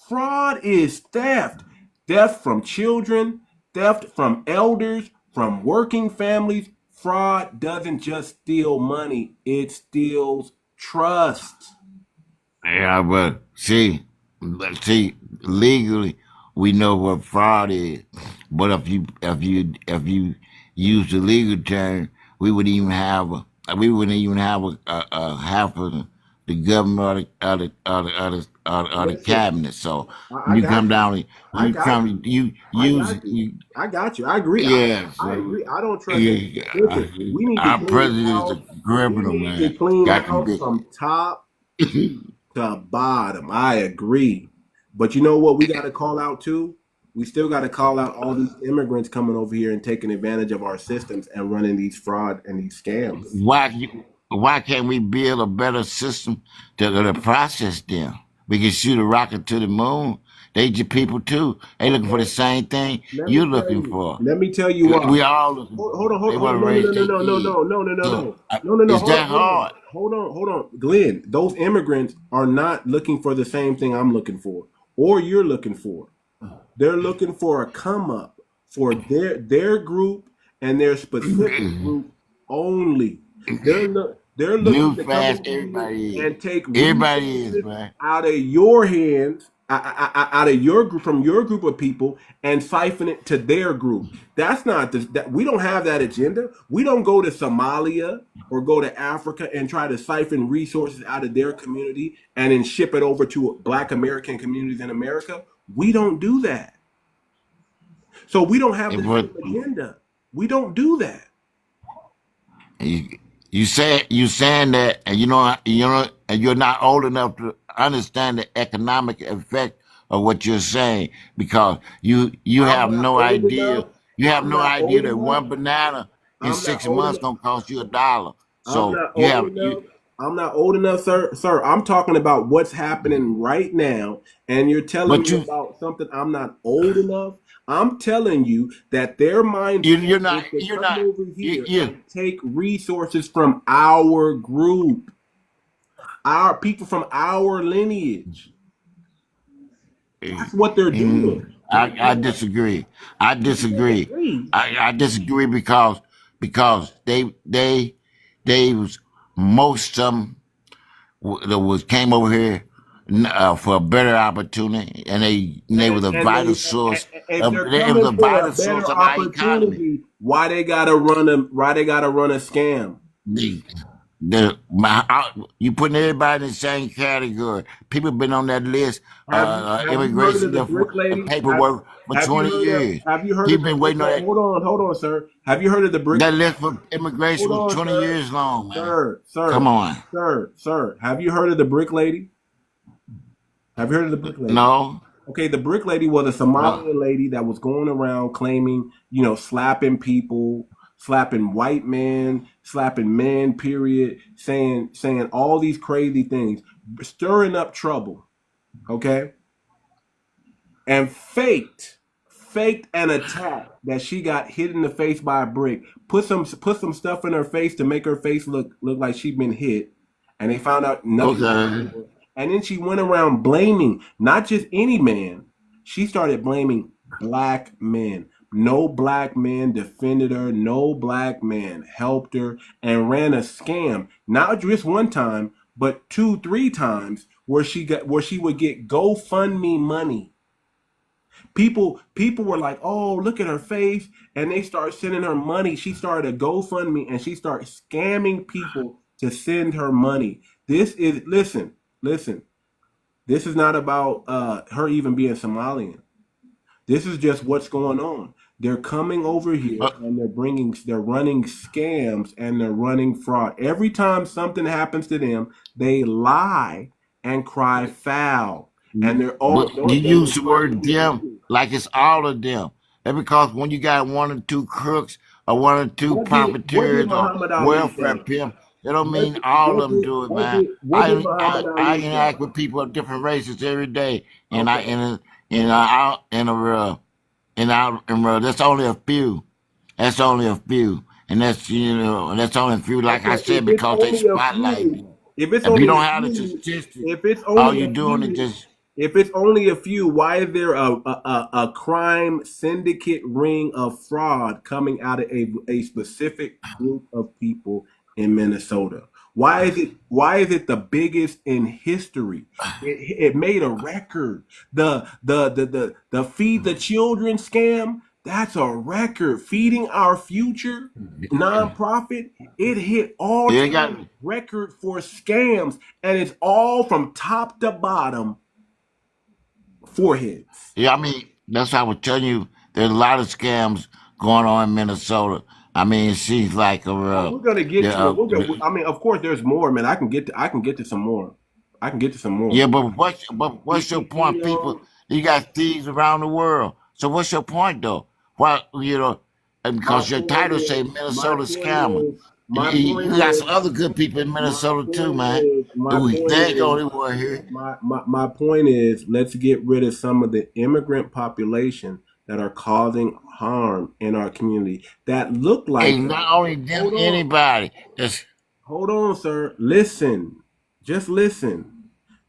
Fraud is theft. Theft from children, theft from elders, from working families. Fraud doesn't just steal money, it steals trust. yeah, but see, legally we know what fraud is. But if you use the legal term, we wouldn't even have a half of the government or the Listen, cabinet. So I when you got come you. down, when I you got come, you I use got you. you. I got you. I agree. Yeah, I so agree. I don't trust it. yeah, Listen, we need to our clean the president is house. a We criminal, need to man. clean the Got house convicted. from top to bottom. I agree. But you know what we got to call out too? We still got to call out all these immigrants coming over here and taking advantage of our systems and running these fraud and these scams. Why can't we build a better system to process them? We can shoot a rocket to the moon. They just people too. They looking for the Okay, same thing let me you're tell looking you. for. Let me tell you why. We all looking Hold for on, it. They hold want on. to No, no, raise no, no, their no, no, kids. no, no, no, no, So no. No, no, no. it's that hard. Hold on. Glenn, those immigrants are not looking for the same thing I'm looking for or you're looking for. They're looking for a come up for their group and their specific group only. They're looking New to come fast, over here everybody is. and take Everybody is, resources man. out of your hands, out of your group, from your group of people, and siphon it to their group. That's not that we don't have that agenda. We don't go to Somalia or go to Africa and try to siphon resources out of their community and then ship it over to Black American communities in America. We don't do that. So we don't have the But same agenda. We don't do that. you, you saying that, and and you're not old enough to understand the economic effect of what you're saying because you I'm have not no old idea. enough. You have I'm no not old idea that enough. one banana in I'm not six old months enough. gonna cost you $1. I'm So not old enough. I'm not old enough, sir. Sir, I'm talking about what's happening right now, and you're telling but me about something I'm not old enough. I'm telling you that their mindset you're not is to you're come not over you, here you and take resources from our group, our people from our lineage. That's what they're doing. I disagree. I You disagree. disagree. I disagree because they was most of them that was came over here for a better opportunity, and they was a And vital they, source if of they're it was coming a for a vital source better of our economy. opportunity, why they gotta run a scam? The, you putting everybody in the same category. People been on that list, Have you heard of immigration the brick lady? paperwork for Have you 20 heard of years. the People been brick waiting on lady? Hold on, sir. Have you heard of the brick that lady? list for immigration Hold was on, 20 sir. years long, man. Sir, Come sir, on. sir. Have you heard of the brick lady? Have you heard of the brick lady? No, Okay, the brick lady was a no. Somalian lady that was going around claiming, slapping people, slapping white men, slapping men, period, saying all these crazy things, stirring up trouble, okay? And faked an attack that she got hit in the face by a brick. Put some stuff in her face to make her face look like she'd been hit, and they found out nothing Okay. happened to her. And then she went around blaming not just any man. She started blaming black men. No black man defended her. No black man helped her, and ran a scam. Not just one time, but two, three times, where she would get GoFundMe money People were like, "Oh, look at her face," and they start sending her money. She started a GoFundMe, and she started scamming people to send her money. This is listen. This is not about her even being Somalian. This is just what's going on. They're coming over here Uh, and they're running scams and they're running fraud. Every time something happens to them, they lie and cry foul. And they're all but you those use the are word them like it's all of them. And because when you got one or two crooks or one or two what did profiteers or Muhammad Ali welfare say? pimps, it don't mean all of them do it, man. What did Muhammad I Ali say? interact with people of different races every day, and I Okay. and I and that's only a few. That's only a few, and that's only a few. Like I Okay, said, because they spotlight me. If you don't have the statistics, if it's all only you a doing is few, just if it's only a few, why is there a crime syndicate ring of fraud coming out of a specific group of people in Minnesota? Why is it the biggest in history? It made a record. The feed the children scam, that's a record. Feeding Our Future nonprofit, it hit all you got. time record for scams, and it's all from top to bottom foreheads. Yeah, I mean, that's what I was telling you. There's a lot of scams going on in Minnesota. I mean, it seems like Oh, we're gonna get the, to it. I mean, of course, there's more, man. I can get to some more. I can get to some more. yeah, but what's your point, people? You got thieves around the world. So what's your point, though? Why and My because your point title say is, my Minnesota point scammer. is, my You point got is, some other good people in my Minnesota too, point man. is, my point They ain't is, going anywhere here. my point is, let's get rid of some of the immigrant population that are causing harm in our community that look like Ain't us. not only them, Hold on. anybody. That's Hold on, sir. Listen. Just listen.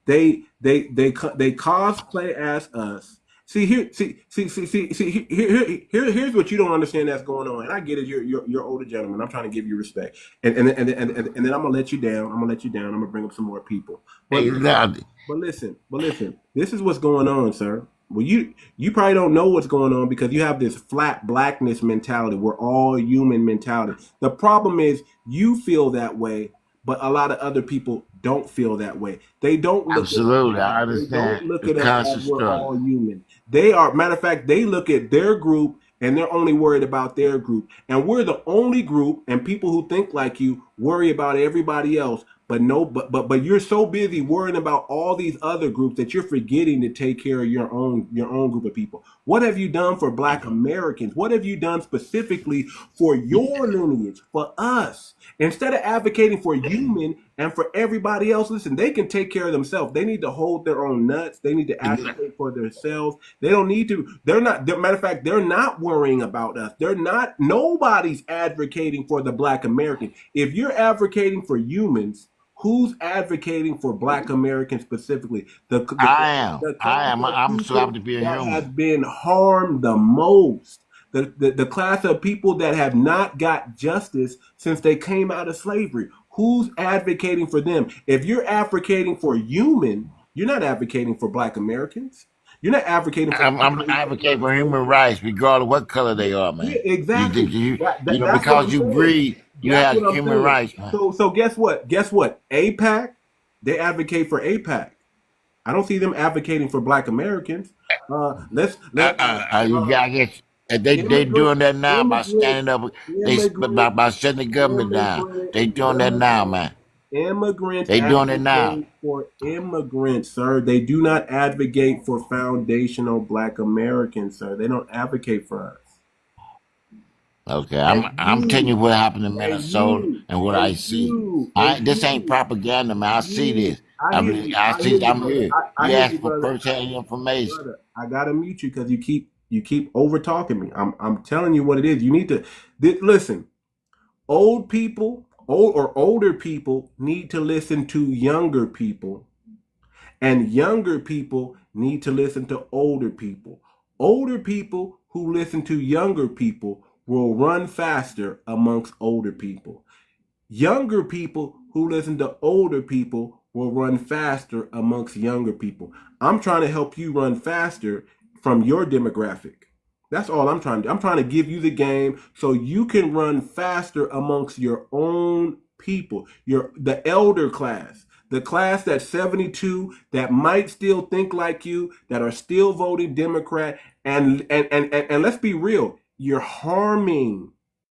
They cosplay as us. Here's what you don't understand that's going on. And I get it. You're older gentleman. I'm trying to give you respect. And then I'm gonna let you down. I'm gonna let you down. I'm gonna bring up some more people. But hey, listen, now, but listen. This is what's going on, sir. Well, you probably don't know what's going on because you have this flat blackness mentality. We're all human mentality. The problem is you feel that way, but a lot of other people don't feel that way. They don't look at absolutely, I they don't understand. look It's at us as constant we're struggle. all human. They are, matter of fact, they look at their group and they're only worried about their group. And we're the only group, and people who think like you worry about everybody else. But no, but you're so busy worrying about all these other groups that you're forgetting to take care of your own group of people. What have you done for Black Americans? What have you done specifically for your lineage, for us? Instead of advocating for human and for everybody else, listen, they can take care of themselves. They need to hold their own nuts. They need to advocate for themselves. They don't need to. They're not. Matter of fact, they're not worrying about us. They're not. Nobody's advocating for the Black American. If you're advocating for humans, who's advocating for Black Americans specifically? I am. The I class am. of I'm so happy people to be a that has human. been harmed the most. The class of people that have not got justice since they came out of slavery. Who's advocating for them? If you're advocating for human, you're not advocating for Black Americans. You're not advocating for I'm anybody that advocating wants for to human slavery. rights, regardless of what color they are, Yeah, man. exactly. That's what Because I'm you saying. breed, you That's have what I'm human saying. rights, man. So guess what? Guess what? APAC, they advocate for APAC. I don't see them advocating for Black Americans. Let's let You got to get. And they immigrant doing that now by immigrant standing up. immigrant By shutting the government down. immigrant They doing that now, immigrant man. immigrants They doing it now. advocate for immigrants, sir. They do not advocate for foundational Black Americans, sir. They don't advocate for us. Okay, And I'm telling you you what happened in and Minnesota you and what and I see. you and This ain't you propaganda, man. I see you. this. I hear you. I I hear see. you, I'm brother. here. I You hear asked you, for brother. first-hand information. Brother, I gotta mute you because you keep over talking me. I'm telling you what it is. You need to listen. Old people, older people need to listen to younger people, and younger people need to listen to older people. Older people who listen to younger people will run faster amongst older people. Younger people who listen to older people will run faster amongst younger people. I'm trying to help you run faster from your demographic. That's all I'm trying to do. I'm trying to give you the game so you can run faster amongst your own people, the elder class, the class that's 72 that might still think like you, that are still voting Democrat. And let's be real, you're harming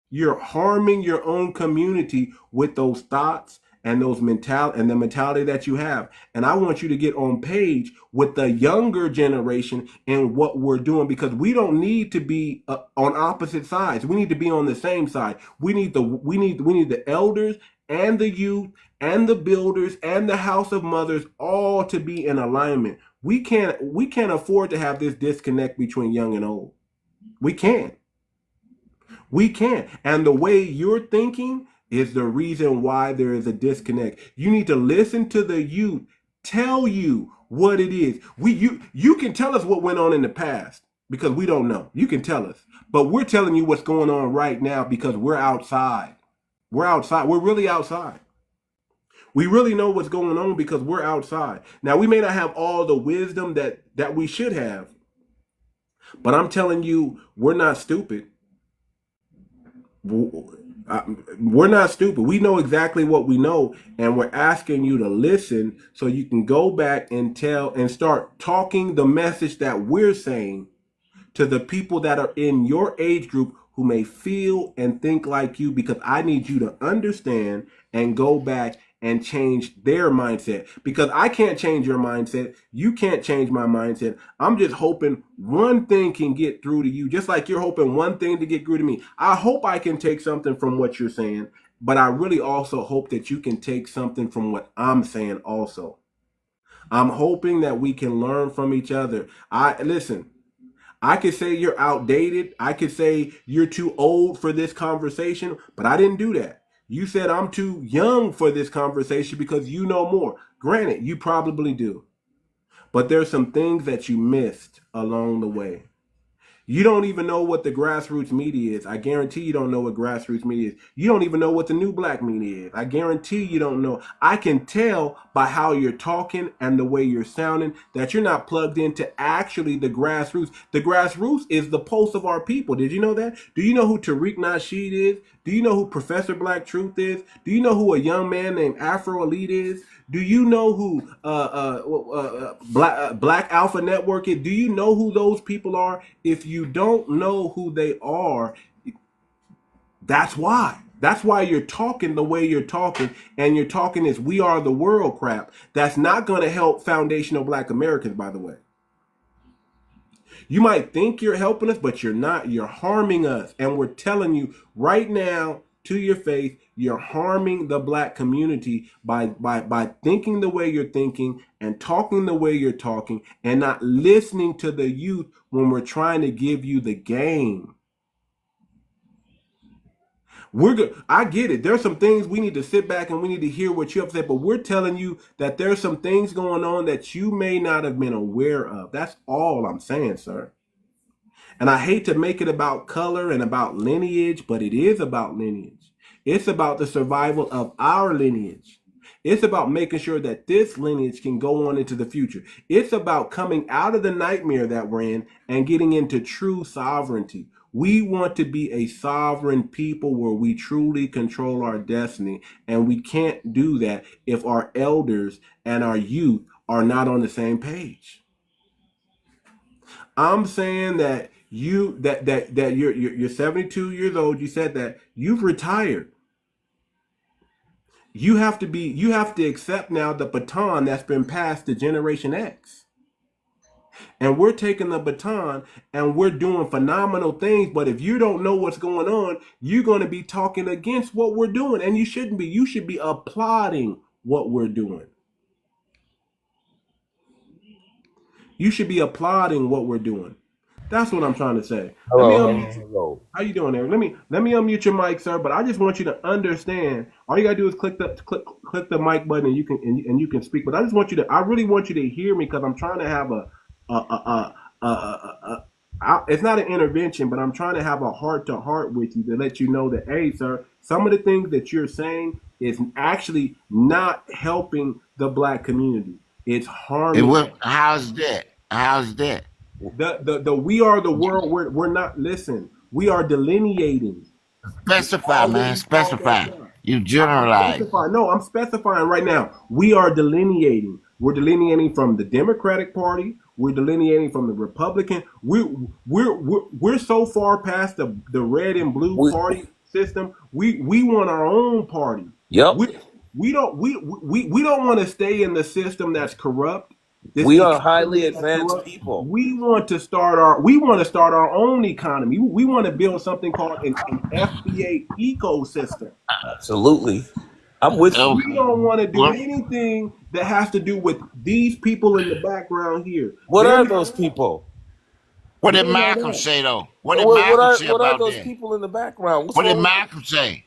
your own community with those thoughts and the mentality that you have. And I want you to get on page with the younger generation in what we're doing, because we don't need to be on opposite sides. We need to be on the same side. We need the elders and the youth and the builders and the house of mothers all to be in alignment. We can't afford to have this disconnect between young and old. We can't. And the way you're thinking is the reason why there is a disconnect. You need to listen to the youth tell you what it is. You can tell us what went on in the past because we don't know. You can tell us. But we're telling you what's going on right now because we're outside. We're outside. We're really outside. We really know what's going on because we're outside. Now, we may not have all the wisdom that we should have, but I'm telling you, we're not stupid. We're not stupid. We know exactly what we know, and we're asking you to listen so you can go back and tell and start talking the message that we're saying to the people that are in your age group who may feel and think like you, because I need you to understand and go back and change their mindset, because I can't change your mindset. You can't change my mindset. I'm just hoping one thing can get through to you, just like you're hoping one thing to get through to me. I hope I can take something from what you're saying, but I really also hope that you can take something from what I'm saying also. I'm hoping that we can learn from each other. Listen, I could say you're outdated. I could say you're too old for this conversation, but I didn't do that. You said I'm too young for this conversation because you know more. Granted, you probably do. But there's some things that you missed along the way. You don't even know what the grassroots media is. I guarantee you don't know what grassroots media is. You don't even know what the new black media is. I guarantee you don't know. I can tell by how you're talking and the way you're sounding that you're not plugged into actually the grassroots. The grassroots is the pulse of our people. Did you know that? Do you know who 𝗔𝗯𝘂𝘁𝘂𝘁 is? Do you know who Professor Black Truth is? Do you know who a young man named Afro Elite is? Do you know who Black Alpha Network is? Do you know who those people are? If you don't know who they are, that's why. That's why you're talking the way you're talking, and you're talking this "we are the world" crap. That's not going to help foundational Black Americans, by the way. You might think you're helping us, but you're not. You're harming us. And we're telling you right now to your face, you're harming the Black community by thinking the way you're thinking and talking the way you're talking and not listening to the youth when we're trying to give you the game. We're good. I get it. There's some things we need to sit back and we need to hear what you have to say, but we're telling you that there's some things going on that you may not have been aware of. That's all I'm saying, sir. And I hate to make it about color and about lineage, but it is about lineage. It's about the survival of our lineage. It's about making sure that this lineage can go on into the future. It's about coming out of the nightmare that we're in and getting into true sovereignty. We want to be a sovereign people where we truly control our destiny. And we can't do that if our elders and our youth are not on the same page. I'm saying that you're 72 years old. You said that you've retired. You have to accept now the baton that's been passed to Generation X. And we're taking the baton and we're doing phenomenal things. But if you don't know what's going on, you're going to be talking against what we're doing. And you shouldn't be. You should be applauding what we're doing. You should be applauding what we're doing. That's what I'm trying to say. Hello. How you doing there? Let me unmute your mic, sir. But I just want you to understand. All you gotta do is click the mic button, and you can speak. But I really want you to hear me, because I'm trying to have it's not an intervention, but I'm trying to have a heart to heart with you to let you know that, hey, sir, some of the things that you're saying is actually not helping the Black community. It's harming. How's that? How's that? The we are the world. We're not. Listen, we are delineating. Specify, man. Specify. You generalize. No, I'm specifying right now. We are delineating. We're delineating from the Democratic Party. We're delineating from the Republican. We're so far past the red and blue party system. We want our own party. Yep. We don't want to stay in the system that's corrupt. We are highly advanced people. We want to start our own economy. We want to build something called an FBA ecosystem. Absolutely. I'm with you. We don't want to do anything that has to do with these people in the background here. What are those people? What did Malcolm say though? What did What Malcolm say are about those that? people in the background? What did Malcolm say?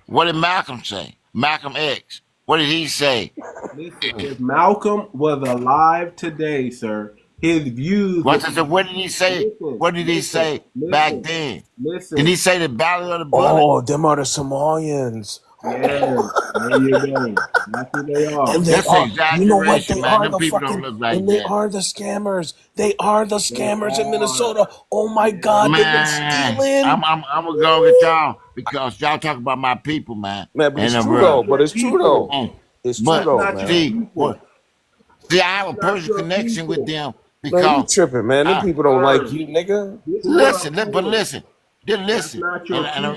What did Malcolm say? Malcolm X. What did he say? Listen, if Malcolm was alive today, sir, his views. What did he say? What did he say back then? Did he say the Battle of the Bullet? Oh, them are the Somalians. Yeah, there you go. That's what they are. And That's you know what? They exaggeration, are man. the Them people fucking, don't look like and they that. are the scammers. They are the scammers in Minnesota. Oh my God, they've been Man, stealing. I'm gonna go get y'all because y'all talk about my people, man. Man, but it's And, true though. But it's true though. It's true But though, not man. see, I have a personal connection with them Man, you because tripping, man. Them people don't like you, nigga. listen, listen. Listen,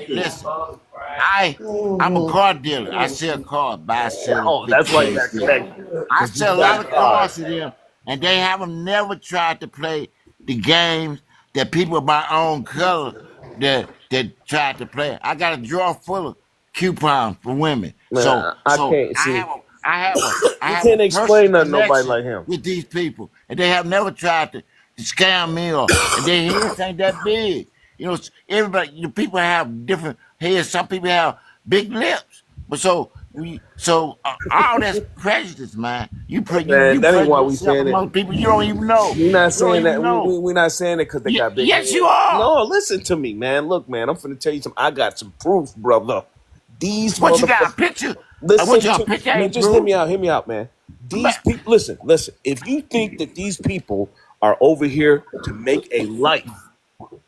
listen. I'm a car dealer. I sell cars, buy, sell. Oh, that's why you got connected. I sell a lot of cars to them, and they haven't never tried to play the games that people of my own color that tried to play. I got a drawer full of coupons for women. Man, I can't see. I have You can't explain nothing to nobody like him. with these people, and they have never tried to scam me or and their heads ain't that big. You know, everybody, people have different heads. Some people have big lips, but all that's prejudice, man. Man, that ain't why we saying it. People you don't even know. We're not saying that. We're not saying it because they got big. Yes, you are. No, listen to me, man. Look, man, I'm finna tell you something. I got some proof, brother. These What you got a picture? Listen What you got a to picture? man, just hear me out, man. These people, listen. If you think that these people are over here to make a life,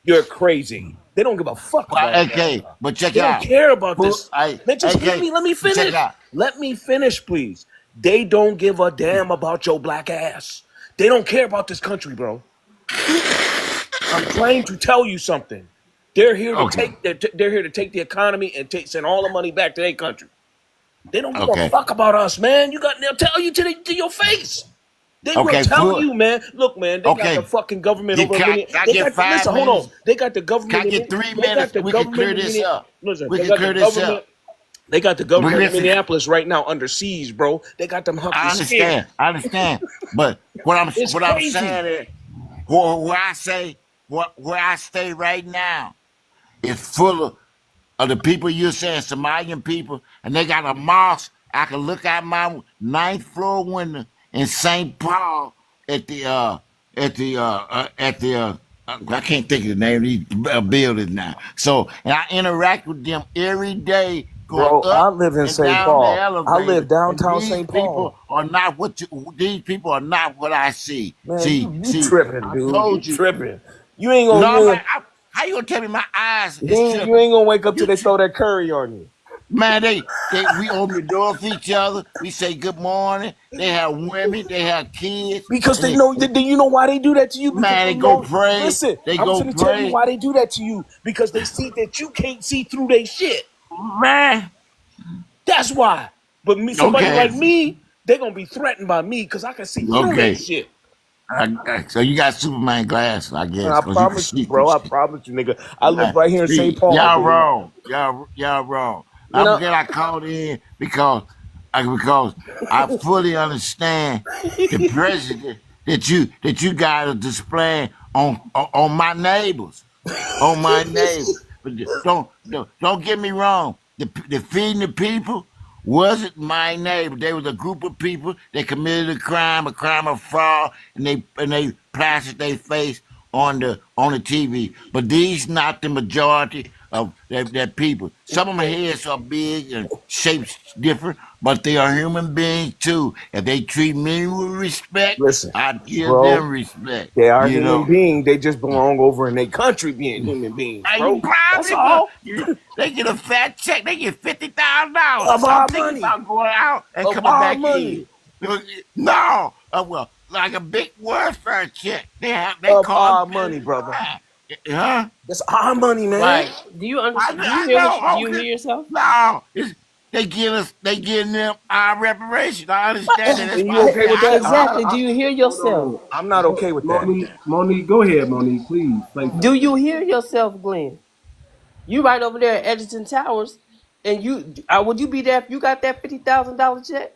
you're crazy. They don't give a fuck about it. Okay, but check They it out. don't care about this. Man, just let me check finish. it out. Let me finish, please. They don't give a damn about your black ass. They don't care about this country, bro. I'm trying to tell you something. They're here to they're here to take the economy and send all the money back to their country. They don't give a fuck about us, man. They'll tell you to your face. They will tell you, man. Look, man, they got the fucking government over a minute. Hold on. They got the government. Can I get 3 minutes? We can clear this up. Listen, we can clear this up. They got the government of Minneapolis right now under siege, bro. They got them I understand. But what I'm saying is, where I stay right now is full of the people you're saying, Somalian people, and they got a mosque. I can look out my 9th floor window in St. Paul at the I can't think of the name of these buildings now. So, and I interact with them every day. Bro, I live in St. Paul. I live downtown St. Paul. These people are not what I see. Man, see, you tripping, dude. Told you tripping. You ain't gonna. No, man, how you gonna tell me my eyes? You ain't gonna wake up till they throw that curry on you. Man, we open the door for each other. We say good morning. They have women. They have kids. Because they know. You know why they do that to you? Because man, they go pray. Listen, I'm gonna tell you why they do that to you. Because they see that you can't see through their shit. Man, that's why. But somebody like me, they're gonna be threatened by me because I can see through that shit. So you got Superman glasses, I guess. I promise you, bro. I promise you, nigga. I live right here in St. Paul. Y'all wrong. Y'all wrong. I'm glad I called in because I fully understand the president that you guys are displaying on my neighbors, on my neighbors. But don't get me wrong. The feeding the people wasn't my neighbor. They was a group of people that committed a crime of fraud, and they plastered their face on the TV. But these not the majority of that people. Some of my heads are big and shapes different, but they are human beings too. If they treat me with respect, Listen, I give bro, them respect. they are You human know. beings. They just belong over in their country being human beings, Are you bro. That's probably all. they get a fat check. They get $50,000. Of I'm our thinking money. about going out and Of coming our back in. money. No, well, like a big welfare check. They Of call our it money, brother. huh? That's our money, man. Right. Do you understand? Do you I hear know. do you Okay. hear yourself? No, they getting them our reparation. I understand that. That's And why you I okay say with that? Exactly. Do you hear Hold yourself? on. I'm not okay with that. Monique, go ahead, Monique. Please say Do something. you hear yourself, Glenn? You right over there at Edgerton Towers, and you would you be there if you got that $50,000 check?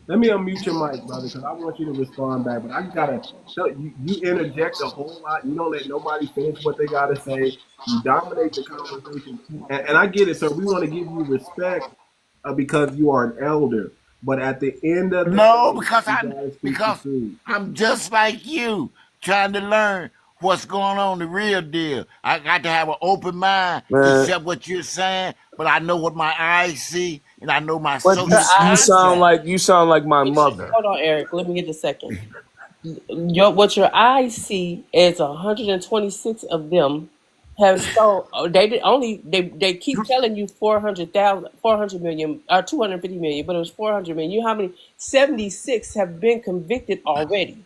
Let me unmute your mic, brother, because I want you to respond back. But I gotta tell you, you interject a whole lot. You don't let nobody finish what they gotta say. You dominate the conversation, and I get it, sir. We want to give you respect because you are an elder. But at the end of the No, day, you gotta speak the truth. I'm just like you, trying to learn what's going on, the real deal. I got to have an open mind to Man, accept what you're saying, but I know what my eyes see and I know my but Your social you eyes. sound contract. like my mother. Hold on, Eric. Let me get a second. What your eyes see is 126 of them have stole. They keep telling you 400 million or 250 million, but it was 400 million. You know how many? 76 have been convicted already.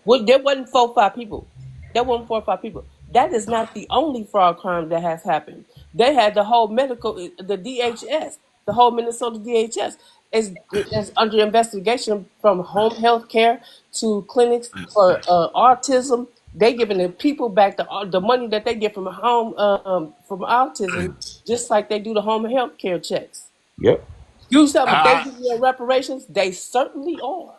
Well, there wasn't 4 or 5 people. There wasn't 4 or 5 people. That is not the only fraud crime that has happened. They had the whole the DHS, the whole Minnesota DHS is under investigation from home health care to clinics for autism. They giving the people back the money that they get from home from autism, just like they do the home health care checks. Yep. You said if they Uh, give you reparations, they certainly are.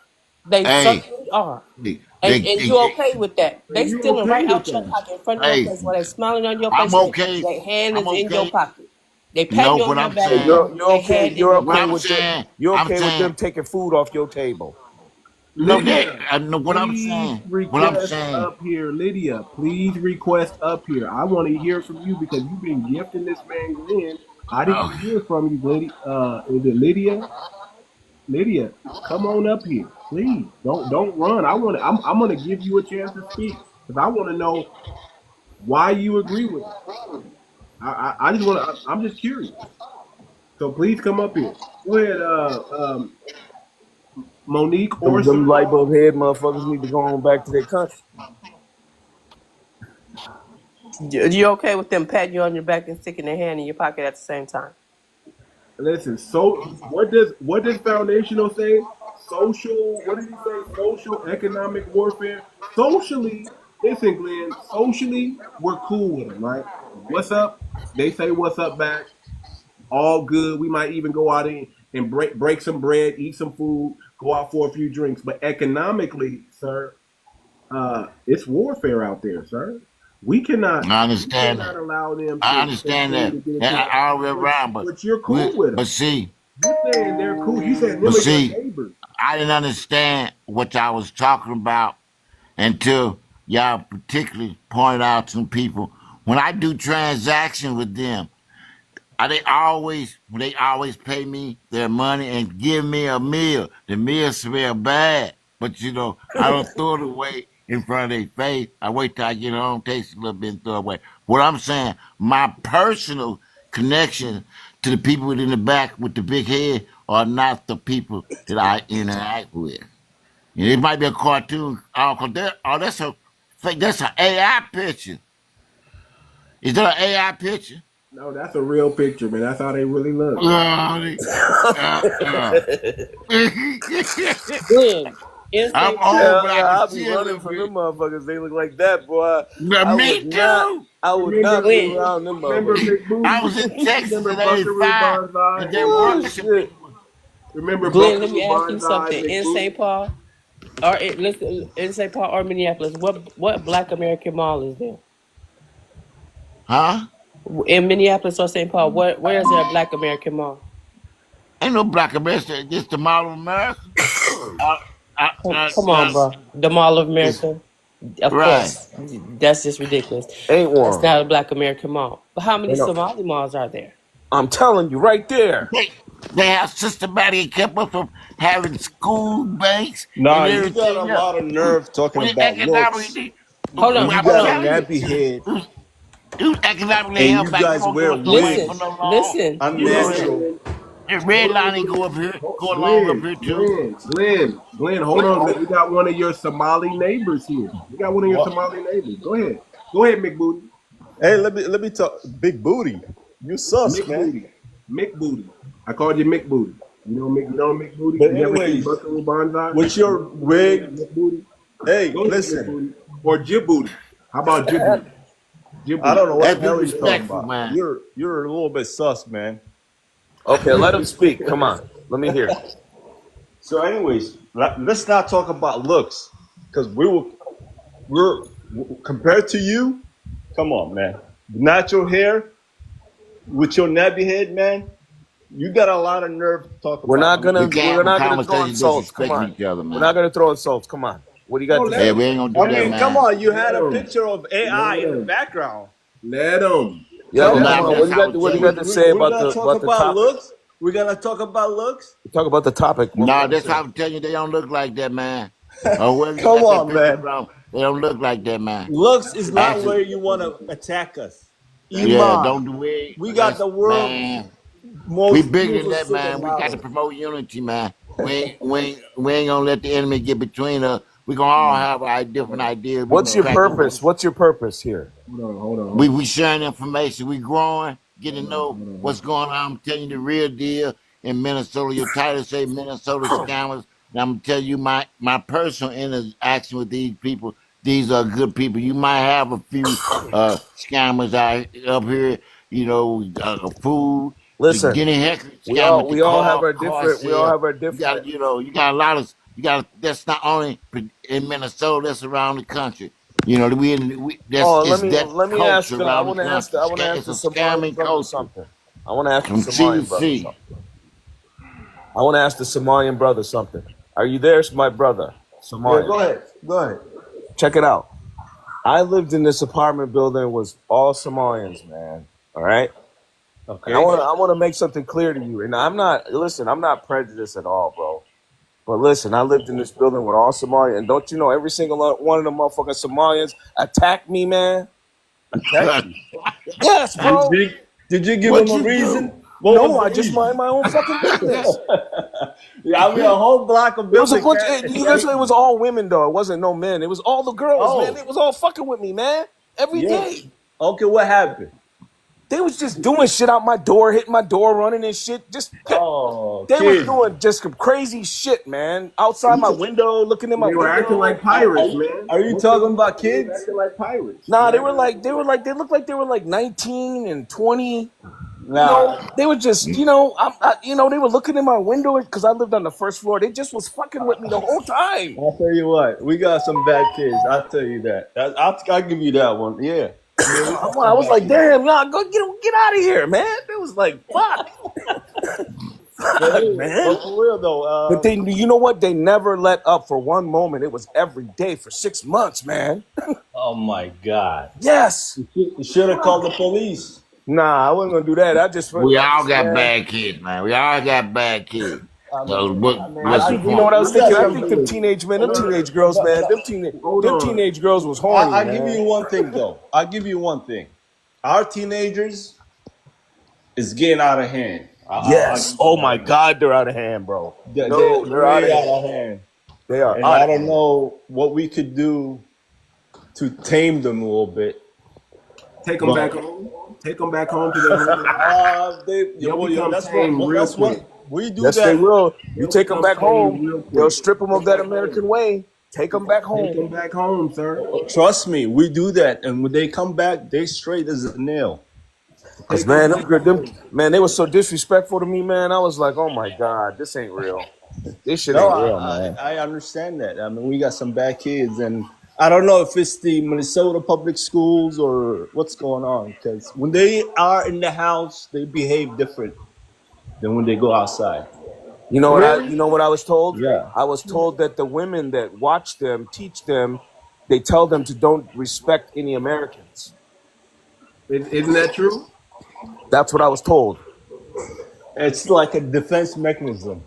They hey, certainly are. they, And you they, okay with that? They And you stealing okay right with out your that? pocket in front of your hey, face while they smiling on your I'm face. okay. Their hand I'm is in your okay. pocket. They pat No, you on what your I'm back. So saying, Their hand in your what I'm pocket. saying, you're I'm okay with saying, them taking food off your table. no, Lydia, I know please what I'm request saying. up here. Lydia, please request up here. I want to hear from you because you've been gifting this man Glenn. I didn't Okay. hear from you, Lydia. Is it Lydia? Lydia, come on up here, please. Don't run. I'm gonna give you a chance to speak because I want to know why you agree with it. I just want to. I'm just curious. So please come up here. Go ahead, Monique or Them light Simone. bulb head motherfuckers need to go on back to their country. You okay with them patting you on your back and sticking their hand in your pocket at the same time? Listen, so what does foundational say? Social, what did he say? Social economic warfare. Socially, listen, Glenn. Socially, we're cool with them, right? What's up? They say what's up back. All good. We might even go out and break some bread, eat some food, go out for a few drinks. But economically, sir, it's warfare out there, sir. We cannot I we understand cannot that. allow them I to understand continue that. to get And into I all the way but, around, but you're cool with them. but see, You're saying they're cool. You said them are your see, neighbors. I didn't understand what y'all was talking about until y'all particularly pointed out some people. When I do transactions with them, they always pay me their money and give me a meal. The meal smell bad, but I don't throw it away in front of their face. I wait till I get home, taste a little bit, and throw it away. What I'm saying, my personal connection to the people in the back with the big head are not the people that I interact with. And it might be a cartoon. That's a fake. That's an AI picture. Is that an AI picture? No, that's a real picture, man. That's how they really look. Uh, uh. Glenn, I'm instinct. old, but Hell I yeah, can I'll be see a running little from them bit. motherfuckers. They look like that, boy. Me too. I would Remember, not be Glenn, around them remember motherfuckers. Big I Booty? was in Texas Remember in Buckaroo '85, and Banzai? they Oh worshiping shit. people. Remember Glenn, let me Buckaroo ask you Banzai, something. Big In Booty? St. Paul, in St. Paul or Minneapolis, what Black American mall is there? Huh? In Minneapolis or St. Paul, where is there a Black American mall? Ain't no black America, just the model of America. Come on, bro. The Mall of America. Of right. course. That's just ridiculous. Ain't That's one. not a black American mall. But how many Ain't no, Somali malls are there? I'm telling you right there. They have systematically kept us from having school banks Nah, and you got a everything else. lot of nerve talking We about looks, economically, Hold and on, you I'm hold got a on. telling you, nappy head, you economically and help you back. We guys won't give wear us no money Listen, for wigs. no long. listen. You know Unnatural. the red Hold on, line ain't go up here, go along up Glenn, here too. Glenn, hold on. We got one of your Somali neighbors here. We got one of your What? Somali neighbors. Go ahead, McBooty. Hey, let me talk. Big booty. You sus, man. McBooty. I called you McBooty. You know McBooty. But You never seen anyways, Buckaroo Banzai? with your wig, McBooty. hey, Go ahead, listen. McBooty. Or Djibouti. How about Djibouti? I don't know what Let's the be hell you're talking respectful, about. man. You're a little bit sus, man. Okay, let him speak. Come on. Let me hear. So, anyways, let's not talk about looks, because we're compared to you. Come on, man. Natural hair with your nappy head, man. You got a lot of nerve to talk We're about. not gonna We can't have a throw conversation insults. Come disrespecting on. each other, We're man. not gonna throw insults. Come on. What do you got to let Hey, say? we ain't gonna do I that, mean, man. come on. You had Let a 'em. picture of AI Let in the 'em. background. Let them. Yeah, Come come Nah, on. on. that's What our do you got team. to say We're about gonna talk the about topic? looks. We're gonna talk about looks. Talk about the topic. What Nah, you got to that's say? how I'm telling you. They don't look like that, man. Or where you Come got that on, picture man. from? They don't look like that, man. Looks is not Actually, where you want to attack us. yeah, Iman. don't do it. We got That's the world's man. We most bigger than beautiful that, man. We got to supermodel. promote unity, man. We ain't gonna let the enemy get between us. We gonna all have our different ideas. We What's can your crack them. purpose? What's your purpose here? We sharing information. We growing, getting to know what's going on. I'm telling you the real deal in Minnesota. Your title say Minnesota scammers. And I'm gonna tell you my personal interaction with these people. These are good people. You might have a few scammers out up here. Food, the Listen, guinea heck scam with the we all have our car different. We all sale. have our You got different. you got a lot of that's not only in Minnesota. That's around the country. Oh, It's that let me ask. culture I around the want to ask. country. I want to ask It's a the Somalian scamming brother culture something. I want to ask the from Somalian brother CDC. something. I want to ask the Somalian brother something. Are you there, my brother? Yeah, Somalian. go ahead. Go ahead. Check it out. I lived in this apartment building was all Somalians, man. All right. And Okay. I want to make something clear to you. And I'm not prejudiced at all, bro. But listen, I lived in this building with all Somalians. And don't you know every single one of the motherfucking Somalians attacked me, man? Attack you. Yes, Did, bro. did, did you give him What a you do? reason? What was No, the I just reason? mind my own fucking business. Yeah, I mean, a whole block of It was a building bunch. can't You attack guys know it was you. all women though. It wasn't no men. It was all the girls, man. Oh, They was all fucking with me, man. Every yeah. day. Okay, what happened? They was just doing shit out my door, hitting my door, running and shit. Oh, They was kids. doing just some crazy shit, man. Outside my window, looking in my They were acting window. like pirates, man. Are you talking about kids? Acting like pirates. Nah, they looked like they were like 19 and 20. Nah, They were just, they were looking in my window because I lived on the first floor. They just was fucking with me the whole time. I'll tell you what. We got some bad kids. I'll tell you that. I'll give you that one. Yeah. Yeah, we got I some was bad like, kids. damn, nah, go get out of here, man. It was like, fuck, But hey, man. but for real though, But you know what? They never let up for one moment. It was every day for 6 months, man. oh my God. Yes. You should have called the police. Nah, I wasn't gonna do that. We all got man. bad kids, man. We all got bad kids. I So mean, what's the You know what I point? was we got thinking? I some. think them teenage men, them teenage girls, man, them teenage girls was horny, I'll give man. you one thing though. I'll give you one thing. Our teenagers is getting out of hand. Yes. Oh my God, they're out of hand, bro. They're They're out of way hand. out of hand. They are And out I of don't hand. know what we could do to tame them a little bit. Take them back home. Take them back home to their home. They'll become tame real quick. We do Yes, they that. will. You They'll take them become back tame home, real they'll quick. strip them of that American way. Take them back Take home. them back home, sir. Trust me, we do that. And when they come back, they straight as a nail. Cause Take man, them back home. they were so disrespectful to me, man. I was like, oh my God, this ain't real. This shit No, ain't real, man. I understand that. I mean, we got some bad kids, and I don't know if it's the Minnesota public schools or what's going on. Because when they are in the house, they behave different than when they go outside. You know what Really? you know what I was told? Yeah. I was told that the women that watch them, teach them, they tell them to don't respect any Americans. Isn't that true? That's what I was told. It's like a defense mechanism.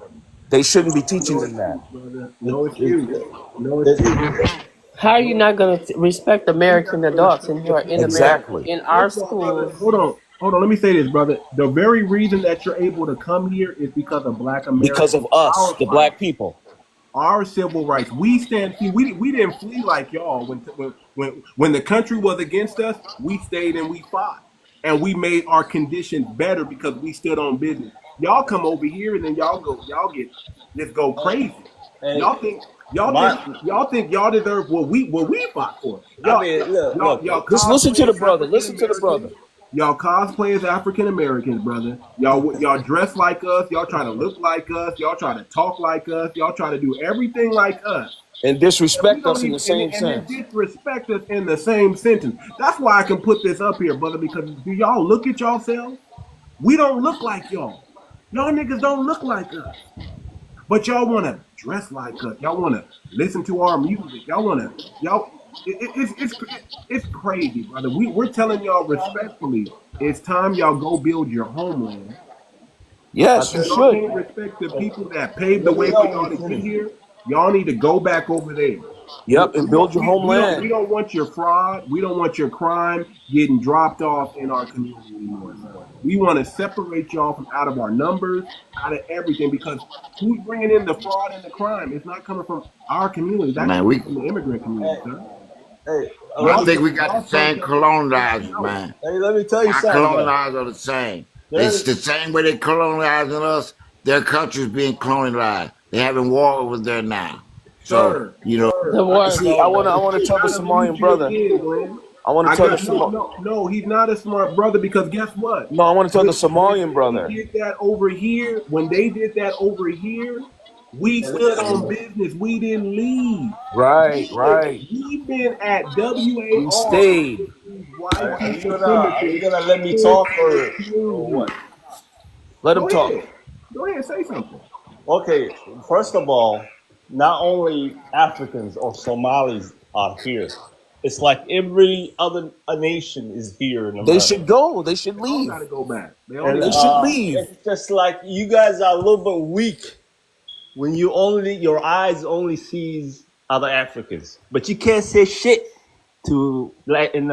They shouldn't be teaching No them that. excuse, brother. It, No it, excuse. No excuse. it, How are you not going to respect American adults and you are in America? Exactly. In our First of all, brother, schools, hold on. Let me say this, brother. The very reason that you're able to come here is because of Black Because Americans. of us, Our the fight, black people. our civil rights. We stand. See, we didn't flee like y'all when the country was against us. We stayed and we fought, and we made our conditions better because we stood on business. Y'all come over here and then y'all get just go crazy. and Y'all think my, y'all deserve what we fought for. I mean, look. Just listen to cosplay the as brother. Listen to the brother. African-Americans. Y'all cosplay as African Americans, brother. Y'all dress like us. Y'all try to look like us. Y'all try to talk like us. Y'all try to do everything like us. And We disrespect don't us in even the same and then sense. disrespect us in the same sentence. That's why I can put this up here, brother. Because do y'all look at yourselves? We don't look like y'all. Y'all niggas don't look like us. But y'all want to dress like us. Y'all want to listen to our music. It's crazy, brother. We're telling y'all respectfully, it's time y'all go build your homeland. Yes, you Y'all should. can't respect the people that paved the Let me way for know y'all when to you get finish. here. Y'all need to go back over there. Yep, and build your We homeland. don't want your fraud. We don't want your crime getting dropped off in our community anymore. Son. We want to separate y'all from out of our numbers, out of everything, because who's bringing in the fraud and the crime? It's not coming from our community. It's actually Man, coming from the immigrant community, Hey, sir. hey, I let me think we got the Y'all trying same to push colonizers, out. man. let me tell you Our something though. colonizers are the same. Let It's me, the same way they colonizing us. Their country's being colonized. They're having war over there now. So, Sir, you know, the war. See, I wanna tell the gotta mute Somalian you brother. again, Glenn. I want to I tell the got no. He's not a smart brother because guess what? No, I want to tell the When Somalian they brother. did that over here, we stood on business. We didn't leave. Right. We've been at We WAR, stayed. white are you people gonna premises let me since talk or exclusion. what? Let him Go talk. ahead. Go ahead, say something. Okay, first of all, not only Africans or Somalis are here. It's like every other nation is here in They America. should go. They should They all leave. gotta go back. They all And need They to should go back. leave. it's just like you guys are a little bit weak when your eyes only sees other Africans, but you can't say shit to Latin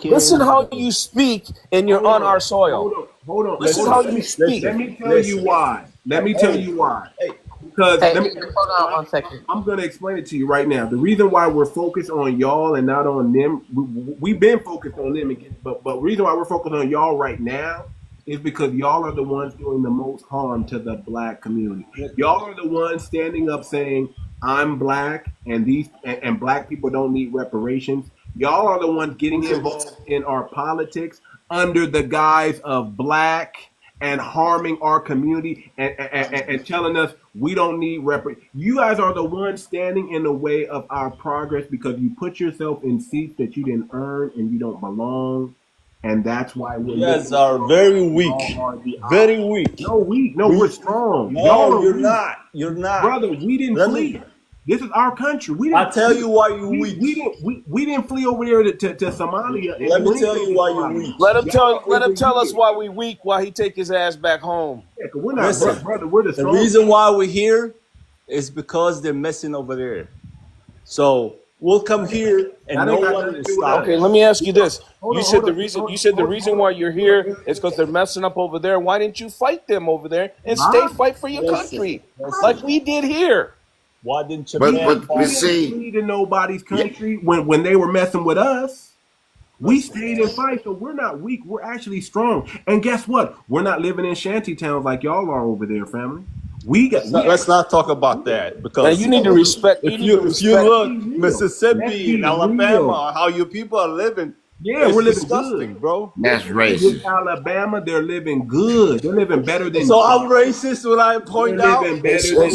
Listen Americans. how you speak, and you're Hold on our on. soil. Hold Listen on. how Listen, you speak. Let me tell you listen. why. Hey, hey, Because Hey, let me. hold on one second. I'm gonna explain it to you right now. The reason why we're focused on y'all and not on them, we've been focused on them, but the reason why we're focused on y'all right now is because y'all are the ones doing the most harm to the black community. Y'all are the ones standing up saying, "I'm black," and and black people don't need reparations. Y'all are the ones getting involved in our politics under the guise of black and harming our community and telling us we don't need You guys are the ones standing in the way of our progress because you put yourself in seats that you didn't earn and you don't belong. And that's why we're you guys looking are very for y'all weak, are the very opposite. weak. No, weak. No, we're We, strong. Y'all no, are you're weak. not. You're not. Brother, we didn't Let me. flee. This is our country. I tell you why you're weak. We didn't flee over there to Somalia and Let do me tell anything you in why you're Somalia. weak. Y'all are Let over him tell us here. why we weak, why he take his ass back home. Yeah, 'cause we're not, Listen, brother. We're the the strong. reason why we're here is because they're messing over there. So we'll come here and That no ain't got one nothing to will do with stop us. Okay, us. let me ask you this. Hold You on, said hold the on, reason hold, you said the hold, reason hold why on, you're hold here on. is because they're messing up over there. Why didn't you fight them over there and stay Huh? fight for your Listen, country like listen. we did here? Why didn't your but man but We we fight? didn't see, flee to nobody's yeah, country when they were messing with us. We Listen, stayed and fight, so we're not weak. We're actually strong. And guess what? We're not living in shanty towns like y'all are over there, family. We let's actually not talk about that Man, you because need to respect. You need to if you respect. let's be look real. Let's Mississippi and be real. Alabama, how your people are living, Yeah, it's we're living good. disgusting, bro. What's that's happening with racist. Alabama? They're living good. They're living better than So I'm Georgia. racist when I They're point out. living Hey, better than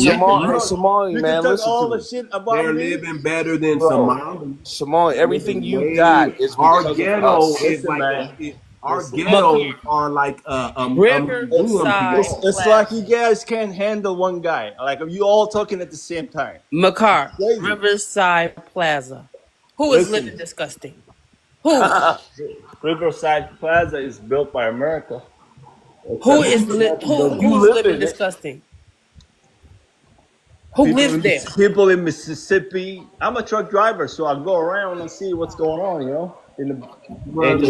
Hey, Look, Mississippi. Somali, you can man, talk listen to all the me, shit about They're me, living better than bro. Somali. Somali, They're everything living you way. got is Our because of ghetto us. is listen, like man. our Listen. ghettos are like a museum Riverside piece. It's like Plaza. you guys can't handle one guy. Like you all talking at the same time. Makar, Crazy. Riverside Plaza. Who is living Listen, disgusting? Who? Riverside Plaza is built by America. Who is You who's live living in it. disgusting? Who lives there? People in Mississippi. I'm a truck driver, so I go around and see what's going on. You know, Brother,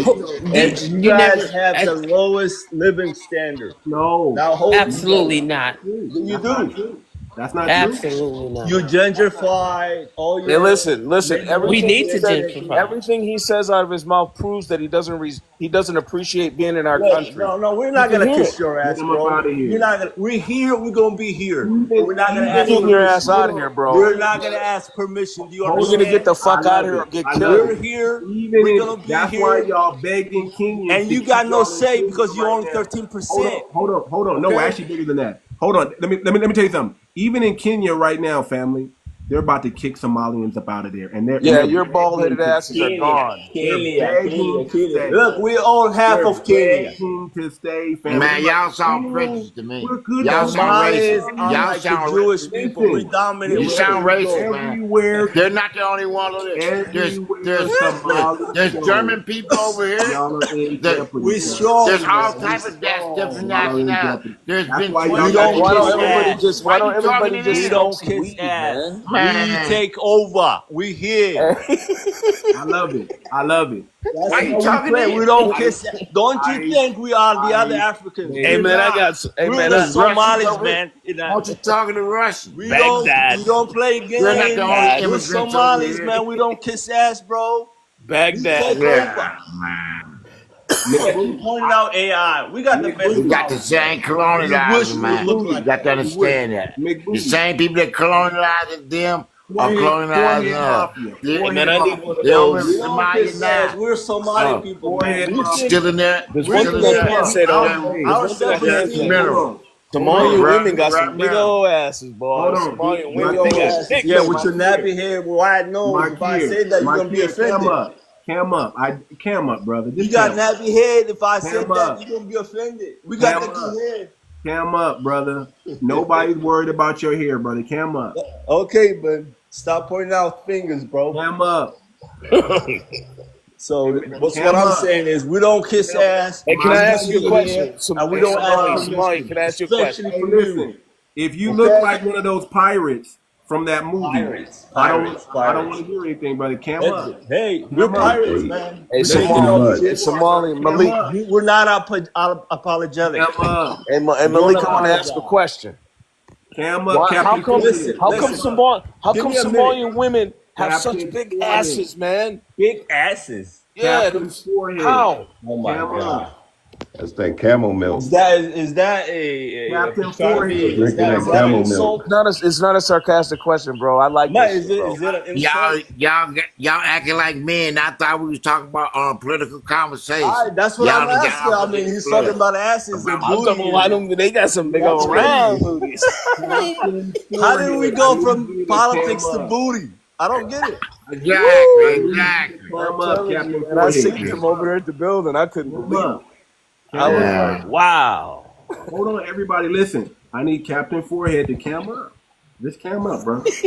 and you You guys never have the lowest living standard. no, Now, hold absolutely not. You that's not do. true. That's not true. Absolutely not. You gentrify all your. Hey, listen. We Everything need he to says, gentrify. everything he says out of his mouth proves that he doesn't appreciate being in our country. No, we're not You can gonna hear kiss it. your ass, Get 'em up bro. outta here. You're not gonna. We're here. We're gonna be here. But we're not gonna ask. Get your ass permission. out of here, bro. We're not gonna ask permission. Do you We're understand? gonna get the fuck out of here or get I killed. love We're it. here. Even We're if gonna be that's why here. y'all begging Kenyans, And to you keep got no y'all in say Kenya because you right own now. 13%. Hold on. No, we're Okay? actually bigger than that. Hold on. Let me tell you something. Even in Kenya right now, family, they're about to kick Somalians up out of there, and they're Your bald-headed asses are gone. begging to stay. Look, we own half They're of Kenya. begging to stay, family. Man, y'all sound Ooh, prejudiced to me. we're good. Y'all sound Somalis racist. are Y'all like the sound Jewish racist. people. We dominate You sound wherever we racist, go. man. Everywhere, They're not the only one. There's German people over here. y'all are in There- jeopardy. We strong. There's all man. types of different Y'all are in nationalities. jeopardy. There's That's been why 20 y'all don't Why kiss don't everybody ass. just Why why don't you talking everybody in just We English? don't smoke some kiss weed, ass. man? We Man. take over. We here. I love it. I love it. That's Why you how we talking play. in? We don't kiss ass. Don't you I- think we are the other I- Africans? Hey, We're man, I not. got. Hey, We're man, the that's Somalis, over here. man. Why don't you talking to Russian? We Baghdad. don't play games. You're not the only We're immigrants over Somalis, here. man. We don't kiss ass, bro. We Baghdad. take Yeah, over. man. Look, you pointed out AI. We got the best. We got the knowledge. same We colonizers, wish we man. looked You like got to that. understand that. The McBooty. same people that colonizing them are colonizing Forehead us. mafia. They man, I think they over in We don't Somalia kiss ass. now. We're Somali people, Forehead man. We mafia. think Still in there. There's we one Still in thing I think there. can say our, though. Hey, our There's one thing I can self-esteem. say. mineral. Somalian Right- women got right some big now. old asses, boy. Hold on. Somalian My women thing got is- thick. Yeah, baby. with your nappy hair, wide nose. If I say that, you're gonna be offended. Cam up. Cam up, brother. You Just got cam up. nappy head. If I said Cam that, up. you're gonna be offended. We got Cam the up. good hair. Cam up, brother. Nobody's worried about your hair, brother. Cam up. Okay, but stop pointing out fingers, bro. Cam up. So what Cam I'm up. saying is, we don't kiss ass. Hey, can I ask you a question? And we don't ask Somali, can I ask you a question? especially Hey, from listen. you. If you Okay. look like one of those pirates from that movie, Pirates. I don't want to hear anything, brother. Cam up. Hey, we're Come on. pirates, man. Hey, We Somali, taking off hey, shit. Somali, Malik. Cam up. We're not apologetic. Cam up. Hey, Malik, I want to ask a question. Cam up. Why, Captain how come? Forehead. How come Give me a Somalian women have Captain such big Forehead. asses, man? Big asses. Yeah. Captain Forehead. How? Oh my Cam god. up. That's that camel milk. Is that a Captain trying to Forehead. be- Drinking that that camel an insult? It's not a sarcastic question, bro. I like Mike, this. is it Bro. is it an Y'all, insult? y'all acting like men. I thought we was talking about political conversation. That's what Y'all I'm done got asking. off I mean, this he's flood. talking about asses and I'm talking booty. about them. They got some big old round booties. How did we go from politics to booty? I don't get it. Exactly. Cam up, Captain And I seen Forehead. them over there at the building. I couldn't Cam believe it. up. I was Yeah. like, wow. Hold on, everybody. Listen. I need Captain Forehead to cam up. Just cam up, bro. Just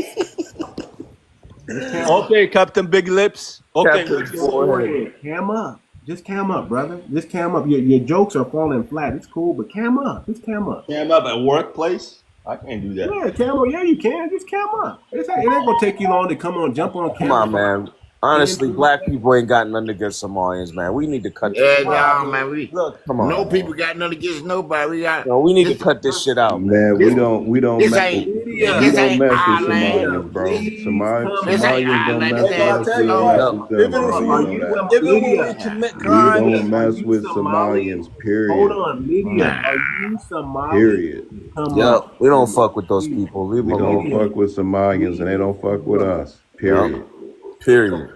cam up. Okay, Captain Big Lips. Okay, Captain Captain Forehead. Cam up. Just cam up, brother. Just cam up. Your jokes are falling flat. It's cool, but cam up. Just cam up. cam up at workplace. I can't do that. Yeah, cam up. Yeah, you can. Just cam up. It ain't gonna take you long to jump on Come camera. on, man. Honestly, black people ain't got nothing against Somalians, man. We need to cut Yeah, this out. y'all, man. We Come on. no people got nothing against nobody. We got. No, we need to cut this shit out, man. Man, we don't This mess ain't. with, Yeah. we This don't ain't mess with Ireland. Somalians, bro. This ain't Somalians don't Ireland. mess with Hey, us. tell We you don't what, mess with them, even bro. if You we- know that. Even when we commit We crimes, don't mess with Somali? Somalians, period. Hold on, Lydia. Are you Somali? Period. Come Yo, on. we don't fuck with those people. Leave We them don't alone. fuck with Somalians and they don't fuck with us, period. Period.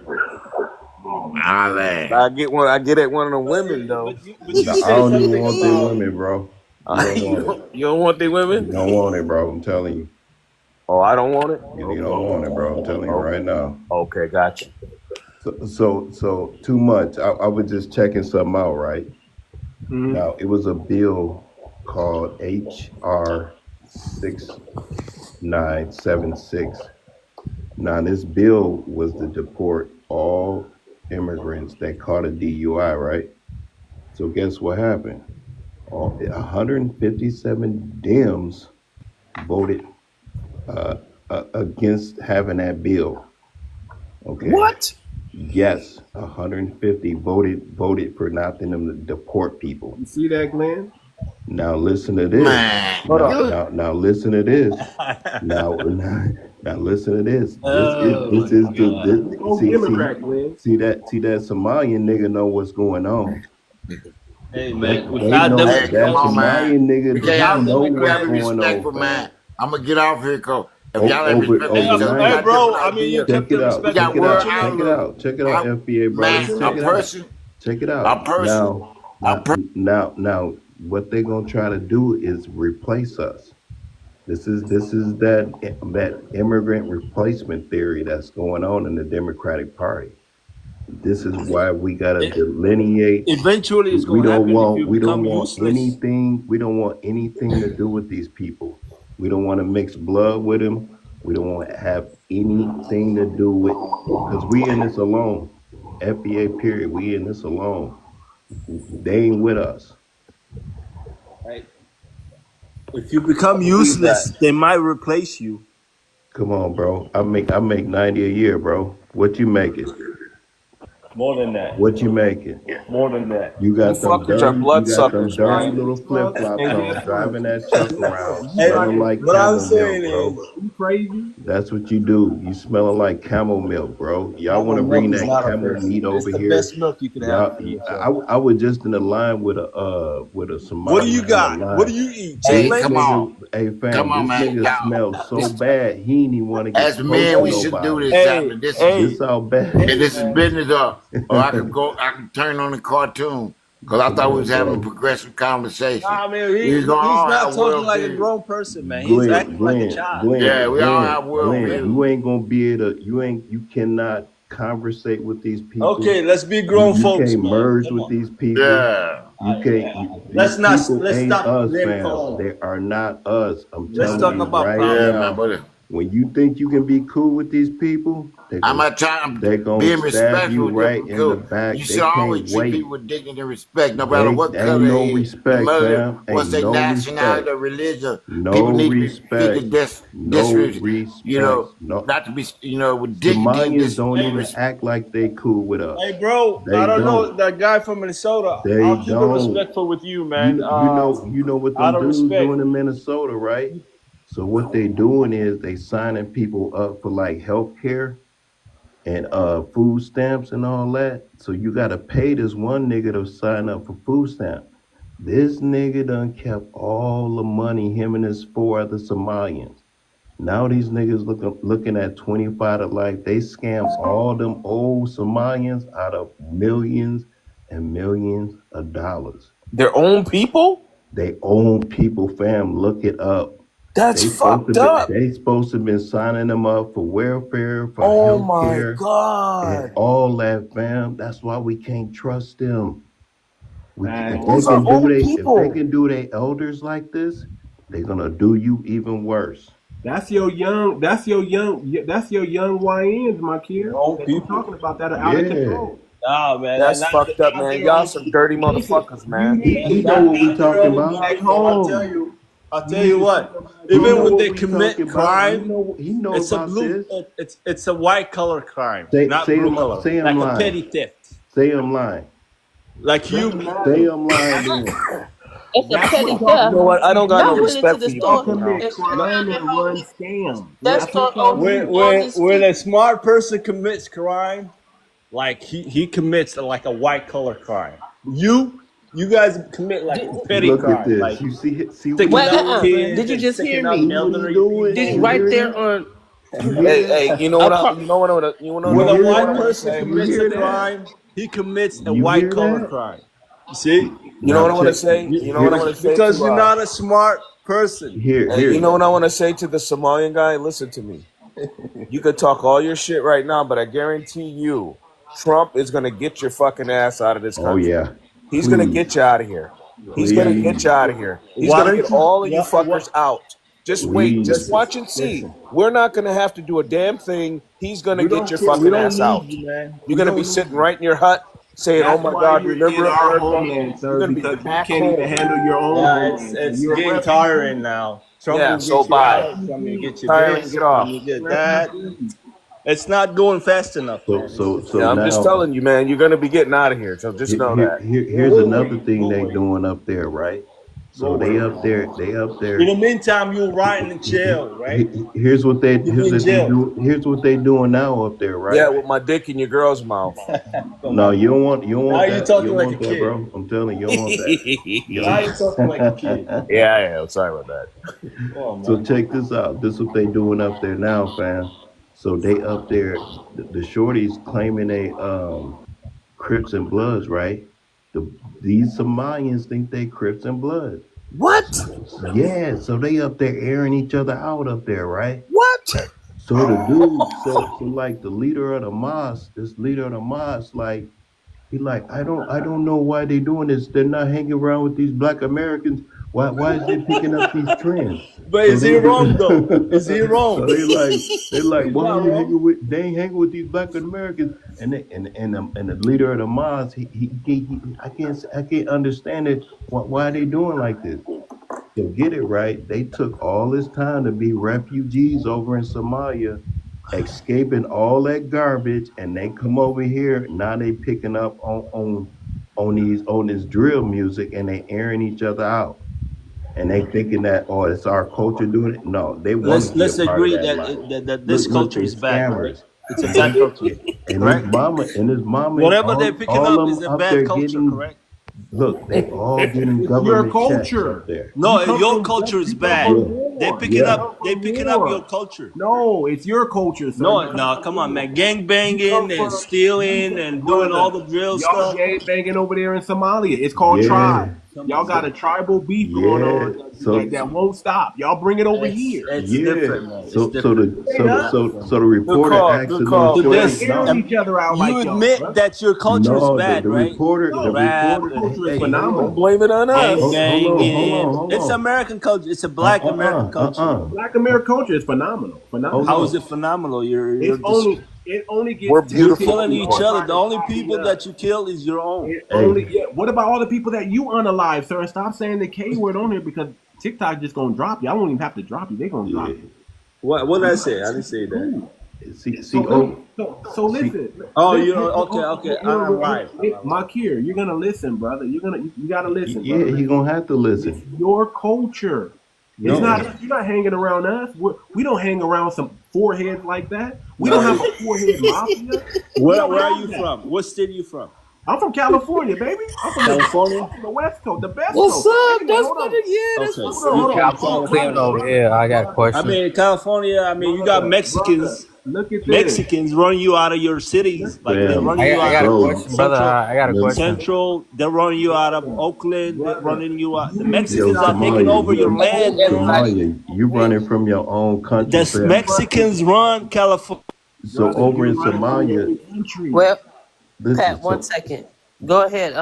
Ireland. I get at one of the women though. but you I said don't even something want them about women, bro. You don't want it. You don't want the You women? don't want it, bro. I'm telling you. Oh, I don't want it. You don't want it, bro. I'm telling you right now. Okay, gotcha. So too much. I was just checking something out, right? Mhm. Now, it was a bill called HR 6976. Now, this bill was to deport all immigrants that caught a DUI, right? So, guess what happened? 157 Dems voted against having that bill. Okay. What? Yes, 150 voted for not them to deport people. You see that, Glenn? Now listen to this. Man, Hold on. Now listen to this. Now listen to this. This is the Oh, Democrat, Glenn. see that Somalian nigga know what's going on. Hey They man, know hey, that come on, man. Somalian nigga Okay, don't know y'all what's be going respectful, on, man. fam. I'm gonna get off here, cause if y'all ain't Over respectful, each other, we overnight. hey got bro, different I mean you ideas. kept Check it it out. We got respectful. word What you Check mean? it outlook. out. Check it out, FBA brother. Man, Check it out. Check it out. Now, what they gonna try to do is replace us. This is that immigrant replacement theory that's going on in the Democratic Party. This is why we gotta It, delineate. eventually, it's We gonna don't happen if you want become useless. anything. We don't want anything to do with these people. We don't want to mix blood with them. We don't want to have anything to do with, because we in this alone. FBA period. We in this alone. They ain't with us. Right? If you become useless, they might replace you. Come on, bro. I make 90 a year, bro. What you making? More than that. What you making? More than that. You got You them fuckers are dirty. blood You got them suckers, dirty man. little flip flops And on, guess driving what? that truck around, Hey, smelling like what I'm camel saying milk, bro. is, You crazy? That's what you do. You smelling like camel milk, bro. Y'all want camel to bring milk is that not camel offensive. meat It's over the here? best milk you can have Y'all, for yourself. I was just in the line with a What do you Somalian in the got? What do line. you eat? Hey, Chicken? come on, Hey come fam, on, this man. nigga Y'all, smells so this bad he ain't even want to get as close men to we should do nobody. this. Hey, Chapter. This This is how bad. this is business, or I could go. I can turn on the cartoon because I Come thought we on, was having a bro. progressive conversation. nah, man, We gonna he's all not have talking world like a views. grown person, man. He's acting like a child. Yeah, we all have world views. You ain't gonna be able to. You cannot conversate with these people. Okay, let's be grown You folks, can't man. merge Come with on. these people. Yeah. You can't. Let's These not. people Let's ain't stop us, name fam. calling. They are not us. I'm Let's telling talk you about right problems. Yeah, man, now. but When you think you can be cool with these people, I'm not trying. they're I'm gonna being stab you respectful with them right in the because back. you They should always can't treat wait. people with dignity and respect, no matter They what ain't color no they is, no respect, matter fam. what's Ain't their no nationality respect. or religion. No People need to be respect. treated No respect. No. not to be, with dignity and Somalians don't even disrespect. act like they cool with us. Hey, bro, They I don't know don't. that guy from Minnesota. They I'll keep it don't. respectful with you, man. You know what them Out of dudes respect. doing in Minnesota, right? So what they doing is they signing people up for like health care and food stamps and all that. So you gotta pay this one nigga to sign up for food stamp. This nigga done kept all the money, him and his 4 other Somalians. Now these niggas looking at 25 to life. They scam all them old Somalians out of millions and millions of dollars. Their own people? They own people, fam. Look it up. That's fucked up. They supposed to been signing them up for welfare, for Oh health my care, and god. all that, fam. That's why we can't trust them. If Those are old if people. they can do their elders like this, they're gonna do you even worse. That's your young YNs, my kid. Own That you people. talking about that are out of Yeah. control. Nah, man. That's not, fucked up, not man. their Y'all own some people. dirty motherfuckers, man. He know what we Not their talking own about. Back people. home. I'll tell you what. He Even know when what they we commit talking about. crime, He know it's a about blue. this. It's a white collar crime, Say not say blue I'm collar. say I'm Like a lying. petty theft. Say I'm lying. Like you. Say I'm lying then. It's a That's petty what You theft. know what? I don't got no Y'all went into respect the for you y'all store people now. commit crime and run scams. that That's what start y'all on do. on these When people. a smart person commits crime, like he commits like a white collar crime. You guys commit like a petty Look at crime, this. like You see what sticking he's Wait, up doing, kids fam? Did you and just hear sticking up See me? what he's elderly doing? Did people. You right hear there that? on You hear Hey, that? hey, you know a what? car. When a You hear white that? person Say? commits You a hear that? crime, he commits a You white hear collar that? crime. You see? You know Now what I want to check. say? You know what I Here's want to say Because to you're not a smart person. you here. know what I want to say to the Somalian guy? Listen to me. You could talk all your shit right now, but I guarantee you, Trump is gonna get your fucking ass out of this Oh country. yeah. He's gonna Please, get you out of here. He's gonna get you out of here. He's Why gonna don't get you? all of you What? fuckers out. Just wait. please. Just Listen, watch and see. listen. We're not gonna have to do a damn thing. He's gonna We get don't your care. We fucking don't ass need out. you, man. You're We gonna don't be need sitting you. right in your hut saying, "Oh That's my why God, you're remember in our America?" homeland, You're sir, gonna be because getting you back can't even home. handle your own Yeah, homeland. So it's you're a getting refugee. tiring now. Trump Yeah. will So get you bye. out. Trump will get you Tiring. this. Get Trump off. will get that. It's not going fast enough, So man. It's just, Yeah, I'm just now telling you, man. You're gonna be getting out of here. So just know that. here's we'll another wait. thing We'll they wait. doing up there, right? So We'll they wait. up there, In the meantime, you'll rot in jail, right? Here's what they You'll be in jail. here's what they doing now up there, right? Yeah, with my dick in your girl's mouth. Come No, on. you don't want Now that. you're You talking don't like a want that, kid. bro. I'm telling you, you don't want that. Now you're talking like a kid. Yeah. Sorry about that. Oh, So man. check this out. This is what they doing up there now, fam. So they up there, the shorties claiming they Crips and Bloods, right? These Somalians think they Crips and Bloods. What? Yeah, so they up there airing each other out up there, right? What? So the dude, so like the leader of the mosque, this leader of the mosque, like he like I don't know why they doing this. They're not hanging around with these black Americans. Why is they picking up these trends? But So is he wrong, though? Is he so wrong? they like He's why not are you wrong. hanging with they ain't hanging with these black Americans and the leader of the mosque I can't understand it. Why are they doing like this? So get it right. They took all this time to be refugees over in Somalia, escaping all that garbage, and they come over here. Now they picking up on this drill music, and they airing each other out. And they thinking that it's our culture doing it. No, they want to be Let's a part of agree that that life. that this Look, culture they is bad, right? scammers. It's a bad culture, And correct? his mama, Whatever they're picking all up of is them a up bad there culture, getting. correct? Look, they all getting It's your government checks culture. up there. No, You come your from culture is you come bad. from Yeah, They're war. picking You yeah. up. come They're from picking up your war. culture. No, it's your culture, sir. You No, come no, from come on, war. man. Gang You come banging and from stealing and doing all brother. the drill Y'all stuff. gang banging over there in Somalia. It's called Yeah. tribe. Come Y'all on, got man. a tribal beef going Yeah. on So that won't stop. Y'all bring it over It's here. it's yeah. different, man. It's So different. They not. the Good reporter call. asked Good the little call, So shorty. They this, Kevin. airing each other out you like y'all, admit bro. that your culture is No, bad, right? the No, Rap reporter. and culture is Hey, hold Don't phenomenal. on. blame it on gang us. banging. Hold It's on. American culture. It's a black American culture. Black American culture is phenomenal. Hold Phenomenal. How on. is it phenomenal? You're It's just only gets We're you're beautiful killing tainted when each people. y'all other. try The to only copy people us. that you kill is your own. It Hey, only What about all the people that you unalive, sir? Stop saying the K word on here because TikTok just gonna drop you. I won't even have to drop you. They're gonna drop yeah. you. What did I say? I didn't say that. Cool. See, So listen. Oh, Listen, you know, okay. I'm right. Makir, you're gonna listen, brother. You gotta listen, yeah, brother. he gonna have to It's listen. your culture. It's No, not. You're not hanging around us. We don't hang around some foreheads like that. We don't have a forehead mafia. We where don't are have you that. from? What state are you from? I'm from California, baby. I'm from California? the West Coast, the best What's coast. up? Anyway, That's hold what on. it is. That's Okay. what's Hold on, up. hold on. Cleveland over here. I got a I question. mean, California. I mean, you got Brother, Mexicans. look at this. Mexicans run you out of your cities. Like they Fam, run you I out got a of bro, question, brother. I got a question. Central. They're running you out of Oakland. They're Brother, running you out. The you need to yo, Mexicans are stop taking Somalia, over your land, man. you running from your own country, The fam. Mexicans run California. So brother, over you're in running from your Somalia, country. Well, listen. Pat, one second. Go ahead.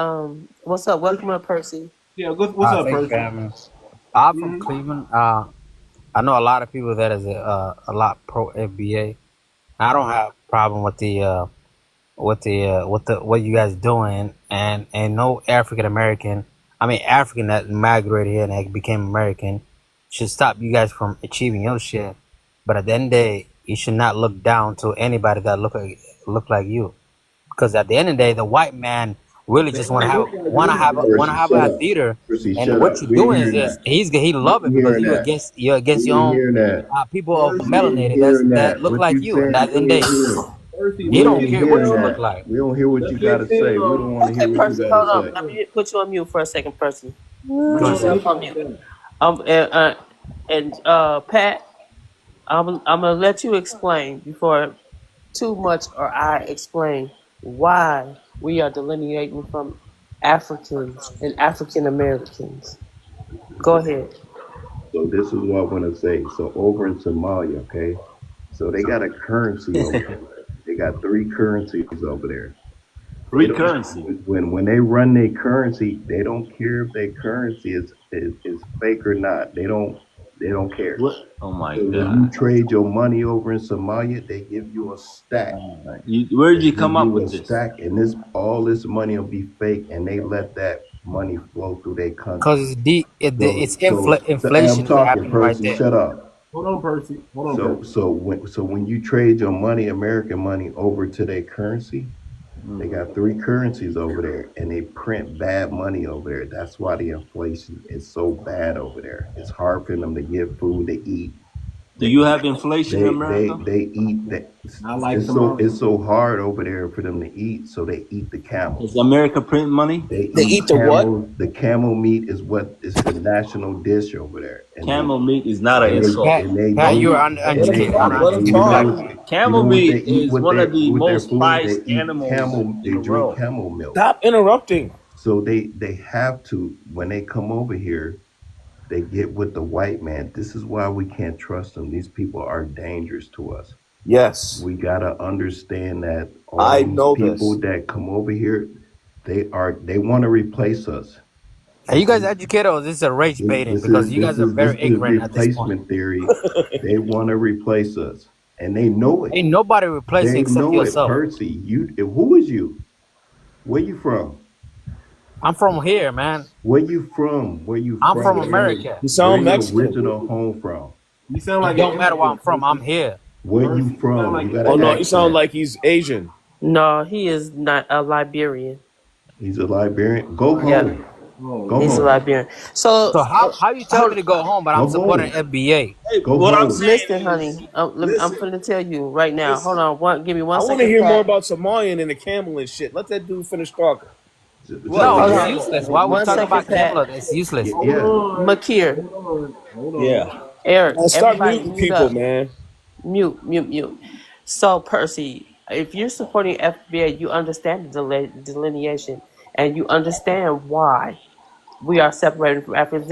What's up? Welcome up, Percy. Yeah, what's up, Thank you for person? having us. I'm from Mhm. Cleveland. I know a lot of people that is a lot pro FBA. I don't have a problem with what you guys doing, and no African American, African that migrated here and that became American should stop you guys from achieving your shit. But at the end of the day, you should not look down to anybody that look like you, because at the end of the day, the white man really They just don't look like you, want to brother. Percy, have shut a up. theater, Percy, and shut what up. you're We ain't doing is hearing just that. he We love it ain't because hearing that. you're against We your ain't own hearing that. people of Percy, We ain't melanated hearing that that. look What like you you, and saying? at the end We of ain't the day, hearing. Percy, he We look don't at ain't care what hearing you Tim. look that. like. We don't hear what Look you at gotta say. We Tim. don't want to Okay, hear what you Percy, gotta hold on. say. Let me put you on mute for a second, Percy. Put Go yourself ahead. on mute. Pat, I'm gonna let you explain before too much or I explain why we are delineating from Africans and African Americans. Go ahead. So this is what I want to say. So over in Somalia, okay. So they got a currency over there. They got three currencies over there. They Free don't currency. when they run their currency, they don't care if their currency is fake or not. They don't care. What? Oh my So when God. you trade your money over in Somalia, they give you a stack. Where did They you give come up you a with this? stack, and all this money will be fake, and they let that money flow through their country. Because it's So I'm inflation talking, happening right Percy. there. Shut up. Hold on, Percy. Hold on, So Percy. when you trade your money, American money, over to their currency, they got three currencies over there, and they print bad money over there. That's why the inflation is so bad over there. It's hard for them to get food to eat. Do you have inflation in They America? eat that. I like It's so hard over there for them to eat, so they eat the camels. Does America print money? They eat the what? The camel meat is what is the national dish over there. And Camel meat is not an and they, insult. and they Pat, do- you're and they- uneducated. Let him you talk. know- Camel you know what meat they eat is with one their- of the with their most food? prized They eat animals They in the drink world. camel milk. Stop interrupting. So they have to, when they come over here, they get with the white man. This is why we can't trust them. These people are dangerous to us. Yes. We gotta understand that all I these know people this. that come over here, they want to replace us. Are you guys educated or this is a rage baiting? Because you guys are very ignorant at this point. replacement theory. They want to replace us, and they know it. Ain't nobody replacing They except know it. yourself. Percy, who is you? Where you from? I'm from here, man. Where you from? I'm from America. You sound Where Mexican. your original home from? You sound It like don't matter where I'm from. I'm here. Where you Percy, you from? sound like You a- got Oh an no, you sound accent. like he's Asian. No, he is not a Liberian. He's a Liberian. Go home. Yeah. Go He's a home. Liberian. So, So how you tell me to go home, but I'm Go supporting home. FBA? Hey, Go what I'm home. saying listen, is, honey. I'm listen, finna tell you right now. listen. Hold on. Give me I one want to second. hear more Pat. about Somalian and the camel and shit. Let that dude finish talking. No, Hold it's on. useless. Why we One talking about second, Pat. Camelot? It's useless. Hold Yeah. on. Makir, Hold on. Yeah. Eric, Now start everybody muting mute people, up. man. Mute. So, Percy, if you're supporting FBA, you understand the delineation and you understand why we are separated from Africans.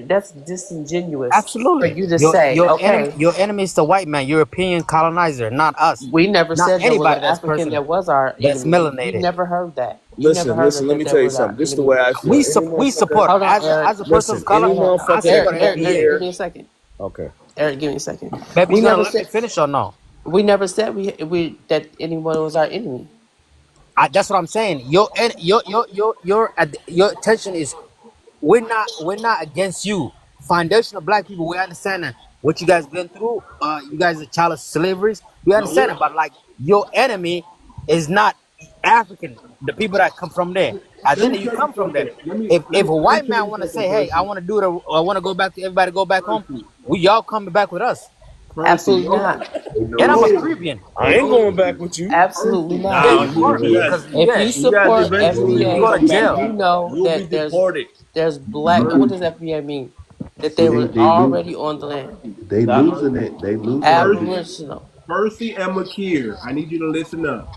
That's disingenuous for Absolutely. you to say, okay, Your enemy is the white man, European colonizer, not us. we never Not said there was an anybody that's African person that was our that's enemy. You melanated. never heard that. You never Listen. heard Let me that tell you was our something. This is the enemy. way I feel. We support Hold on, as Eric. a person of Listen, color. any I motherfucker support that FBA. Eric, here- give me a second. Okay. Eric, give me a second. Baby, We you gonna never let me said finish or no? we that anyone was our enemy. That's what I'm saying. Your attention is we're not against you. Foundational black people, we understand that what you guys been through. You guys are child of slavery. We understand it, but like your enemy is not African. The people that come from there. At the Let end, me you tell you come from there. something. If a Let me white tell man you want to something, say, "Hey, I Percy. want to do it. I want to go back to everybody go back home," we y'all coming back with us. Percy, Absolutely yo. not. And I'm a No. Caribbean. I ain't going back with you. Absolutely Yeah, not. you are you guys, because If you yeah, support eventually you FBA, go to come back. jail. you know You'll be that deported. there's black. What does FBA mean? That they were They already on the land. They That- losing it. They losing it. Aboriginal. Percy and Makir, I need you to listen up.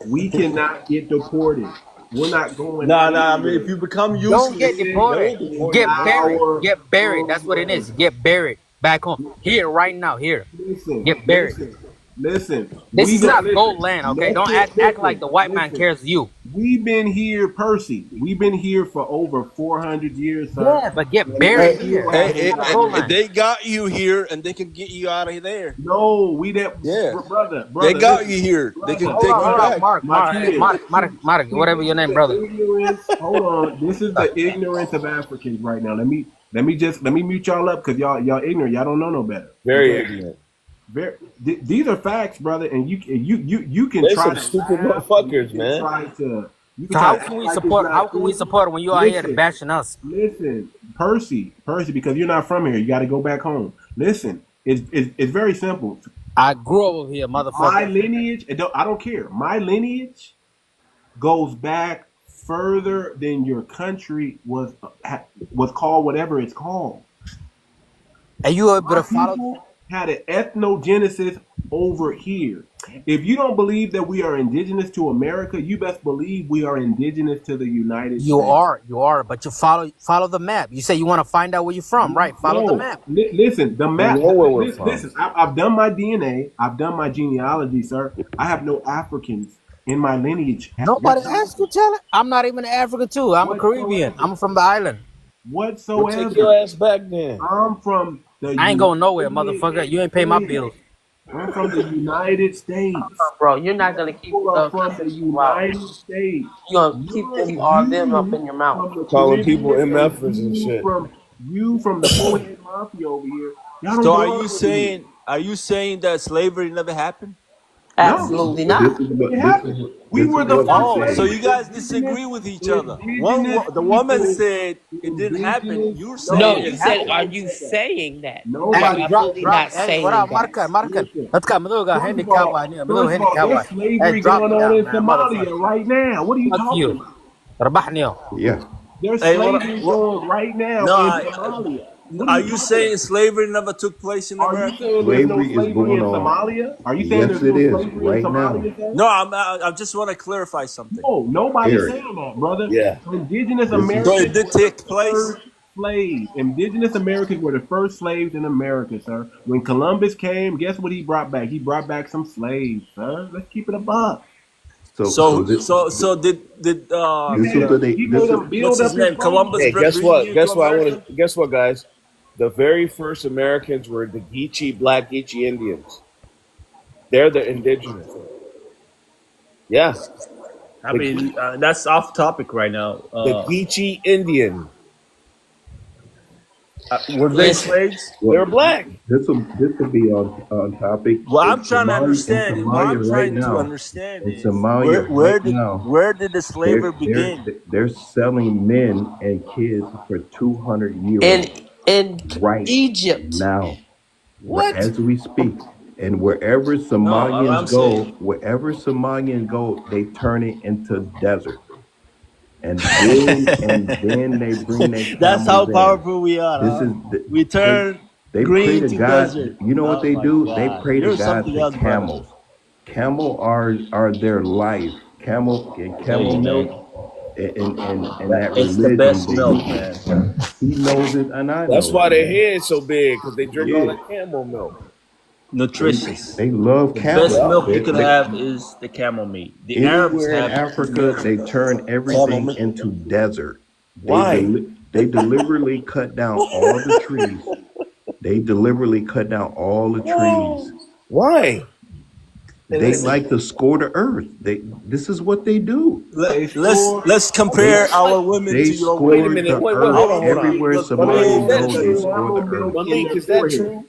We cannot get deported. We're not going. Nah. I mean, anywhere. if you become Don't useless, get deported. they won't deport Get you. buried. Our Get buried. That's what it is. Get buried. Back home. Here, right now. Here. Get buried. Listen. This is not gold listen. land, okay? Don't act like the white man cares you. We've been here, Percy. We've been here for over 400 years, sir. Yeah, but get buried here. Hey, It's not gold land. they got you here, and they can get you out of there. No, we that Yeah. brother. They got listen. you here. They can Brother, take Hold you on, back. Mark, whatever your name, brother. Hold on. This is the ignorance of Africans right now. Let me mute y'all up because y'all ignorant. Y'all don't know no better. Very Okay? ignorant. These are facts, brother, and you can They try some to stupid laugh, motherfuckers, you can man. try to. You So try how to can act we like support? it's How not can we true. support when you out here bashing us? Listen, Percy, because you're not from here. You got to go back home. Listen, it's very simple. I grew up over here, My motherfucker. lineage, I don't care. My lineage goes back further than your country was called whatever it's called. Are you able My to follow? people had an ethnogenesis over here. If you don't believe that we are indigenous to America, you best believe we are indigenous to the United You States. are, but you follow the map. You say you want to find out where you're from, right? Follow the No, map. listen, the map. know where we're from. Listen, I've done my DNA. I've done my genealogy, sir. I have no Africans in my lineage. Nobody asked you, tell it. I'm not even in Africa too. I'm a Caribbean. Whatsoever. I'm from the island. Well, take your Whatsoever. ass back then. I'm from the I ain't going nowhere, United motherfucker. You ain't pay my States. bills. I'm from the United States. Bro, you're not gonna keep People are from the cussing people out. United States. You're gonna keep them all them up in your mouth. From the Calling people Caribbean, and MFers and shit. you from the forehead mafia over here. Y'all don't So are belong you over here. saying that slavery never happened? No, Absolutely But not. it happened. We this were is the what first we're Oh, so slaves. saying. you guys Indigenous, disagree with each other. indigenous The woman people, said it didn't happen. indigenous. You're No, saying No, it you said, happened. are nobody you said that. saying that? I'm Nobody Hey, said drop, absolutely that. not hey, what up, saying that. Markan? Listen, Let's come. Middle guy, first Handy of all, Cowboy, middle Handy Cowboy. there's Hey, slavery drop going me on down, in man, motherfucker. Somalia right now. What are you Fuck talking you. about? Rabahni. Yeah. There's Hey, slavery what? going right now No, in Somalia. What are are you you talking saying about? slavery never took place in Are you America? saying there's no Slavery is slavery going in on. Somalia? Are you saying Yes, there's it no is slavery in right now. Somalia, sir? No, I just want to clarify something. No, nobody's Eric, saying that, brother. Yeah. Indigenous this is So it Americans did were the take place. first slaves. Indigenous Americans were the first slaves in America, sir. When Columbus came, guess what he brought back? He brought back some slaves, sir. Let's keep it a buck. so So did He this made is what him. they He this made is him what's build his up his name? Columbus Hey, guess bring what? you to Guess what? America? Guess what, guys? The very first Americans were the Black 𝗥𝗶𝗴𝗵𝘁𝘀 Indians. They're the indigenous. Yeah, I the mean, that's off topic right now. 𝗥𝗶𝗴𝗵𝘁𝗀 Indian. Were they Listen, slaves? They're well. black. This will be on topic Well, in I'm trying to understand. What Somalia I'm right trying to now. understand In is Somalia right now, where did the slavery they're begin? selling men and kids for 200 in euros in right Egypt, now, What? as we speak. And wherever No, I'm saying Somalians go, they turn it into desert. And then they bring their that's how camels in. powerful we are, This huh? is We they turn they pray green to to God. desert. You know what Oh they my do? They God, pray to you're God something to else, brother. camels. Camel are their life. Camel Hey, milk man, and that it's the religion best they milk, use. man. He knows it and I That's know why it, their man. head's so big, because they drink all Yeah, that camel milk. they Nutritious. they love The best camels. Yeah. milk you can have is the camel meat. The Arabs Anywhere in have Africa, milk. they turn Camel everything milk. into desert. Why? They deliberately cut down all the trees. They deliberately cut down all the trees. Why? Hey, They listen, like to score the earth. This is what they do. They score. let's They compare our women they to your Wait a women. score minute. the Wait, earth hold on, Our hold on. women everywhere look Malik, is Somalians way that go. better They than true? score Camel the earth. milk in Malik, the is that forehead. true?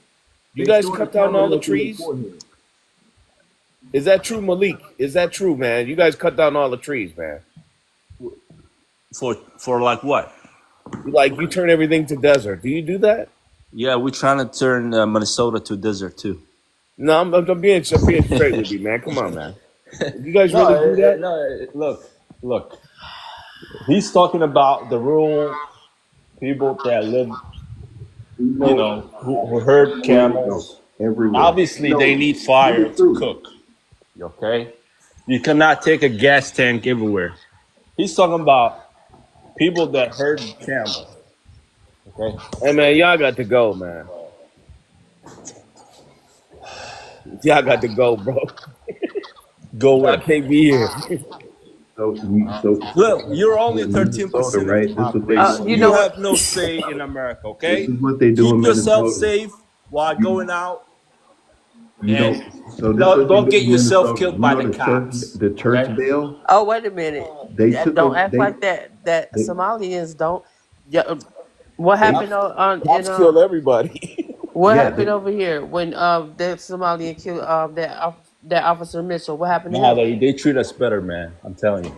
You They guys store the cut down camel all the milk in the trees? forehead. Is that true, Malik? Is that true, man? You guys cut down all the trees, man. for like what? You turn everything to desert. Do you do that? Yeah, we're trying to turn Minnesota to desert too. No, I'm being straight with you, man. Come on, man. You guys really do that? Look. He's talking about the rural people that live, He knows who herd everywhere you go, camels. everywhere. He Obviously, they knows need it. Tell fire the to truth. cook. Okay, you cannot take a gas tank everywhere. He's talking about people that herd camels. Okay, Hey, man, y'all got to go, man. Y'all got to go, bro. go Y'all where? can't be here. So Look, you're only in Minnesota, 13% of the right? This is what they population. you You know have what? no say in America. this Okay, is what they do keep in yourself Minnesota. safe while You going out, you and don't. So this is what they don't do get in yourself Minnesota. killed You by know the cops. the church Okay. bell. Oh, wait a minute. They took Don't a act like that. That they Somalians don't. Yeah, what they happened on in Cops kill everybody. what yeah happened they over here when that Somalian killed that officer Mitchell? What happened to Nah, him? they treat us better, man. I'm telling you.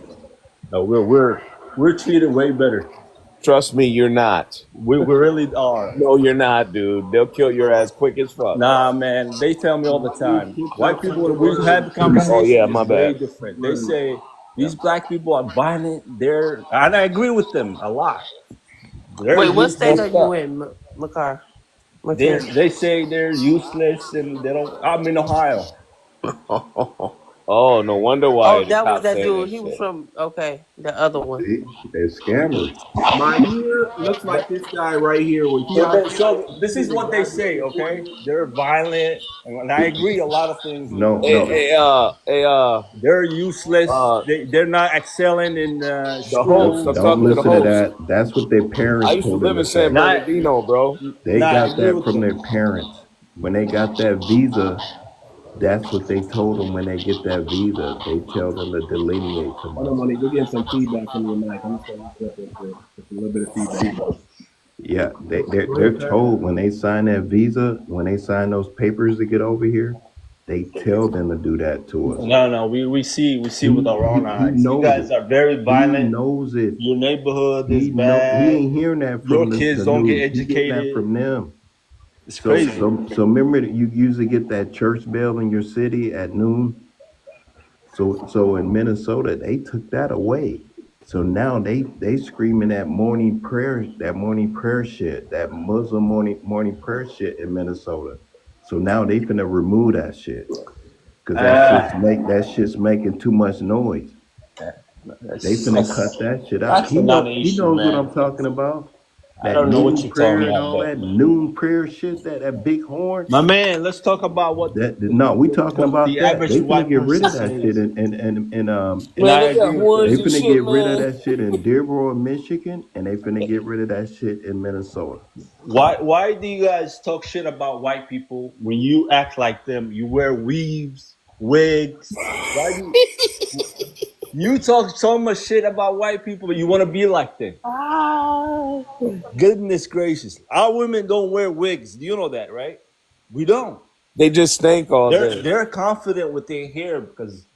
No, we're treated way better. Trust me, you're not. We really are. No, you're not, dude. They'll kill your ass quick as fuck. Nah, man. They tell me all the Somalians time. kicked White out people, some of when the we have a Oh, conversation, yeah, is my way bad. different. They say these black people are violent. And I agree with them a lot. They're Wait, what state are messed you up. in, Makar? McCary? They say they're useless and they don't. I'm in Ohio. Oh, no wonder why Oh, the that was cops that saying dude. that He was shit. from the other one. They're scammers. My ear looks like this guy right here. Was he out there? So this He is was what they exaggerating say, important. okay? They're violent, and I agree a lot of things with No, what Hey, they no. say. hey, They're useless. uh, They're not excelling in the host. school. I'm Don't talking to the listen to host. that. That's what their I parents used to told them live in to San say. Not, Bernardino, bro. They I got agree that with from them. their parents. When they got that visa, that's what they told them when they get that visa. They tell them to delineate to Hold on, Muslim. Monique. We're getting some feedback from your mic. I'm just gonna look it up real quick. Just a little bit of feedback. Yeah, Go they're ahead, Pat. told when they sign that visa, when they sign those papers to get over here, they tell them to do that to us. No. We see with our own He eyes. You knows guys it. are very He violent. knows it. Your neighborhood is He bad. ain't hearing that Your from kids the don't get news. He getting that educated. from them. It's So crazy. so remember that you usually get that church bell in your city at noon. So in Minnesota they took that away. So now they screaming that morning prayer shit, that Muslim morning prayer shit in Minnesota. So now they finna remove that shit because that shit's making too much noise. They finna cut that shit out. That's not an He issue, knows what man. I'm talking about. I That don't know what noon you're talking prayer and about, all but that noon prayer shit, that big horn. my man, let's talk about No, we talking what about the that. average They finna white get rid person of that shit says, and Man, I they got agree with they horns that. and finna shit, get rid of man. that shit in 𝗣𝗲𝗏𝗵𝘁𝘀, Michigan, and they finna get rid of that shit in Minnesota. Why do you guys talk shit about white people when you act like them? You wear weaves, wigs. Why do you talk so much shit about white people, but you want to be like them? Ah. Goodness gracious, our women don't wear wigs. You know that, right? We don't. They just stink all day. They're confident with their hair because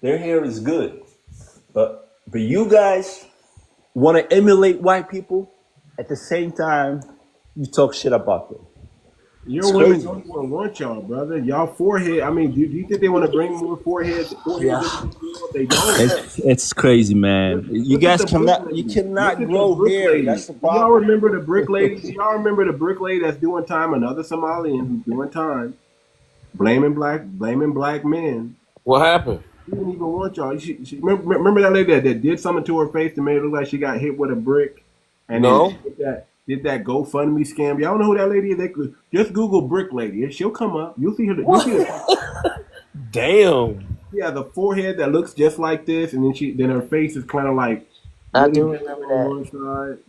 their hair is good. But you guys want to emulate white people at the same time you talk shit about them. Your It's women crazy. don't even want y'all, brother. Y'all forehead. I mean, do you think they want to bring more foreheads Yeah, into this world? They don't. it's crazy, man. You Look at guys the brick you lady. Look cannot at the grow brick hair. lady. That's the Do y'all problem. remember the brick lady? Do y'all remember the brick lady that's doing time? Another Somalian who's doing time, blaming black men. What happened? She didn't even want y'all. Remember that lady that did something to her face to make it look like she got hit with a brick, and then No. did that GoFundMe scam. Y'all know who that lady is? They could just Google brick lady. She'll come up. You'll see her. You'll see her. Damn. She has a forehead that looks just like this, and then her face is kind of like I really do big remember on that. one side.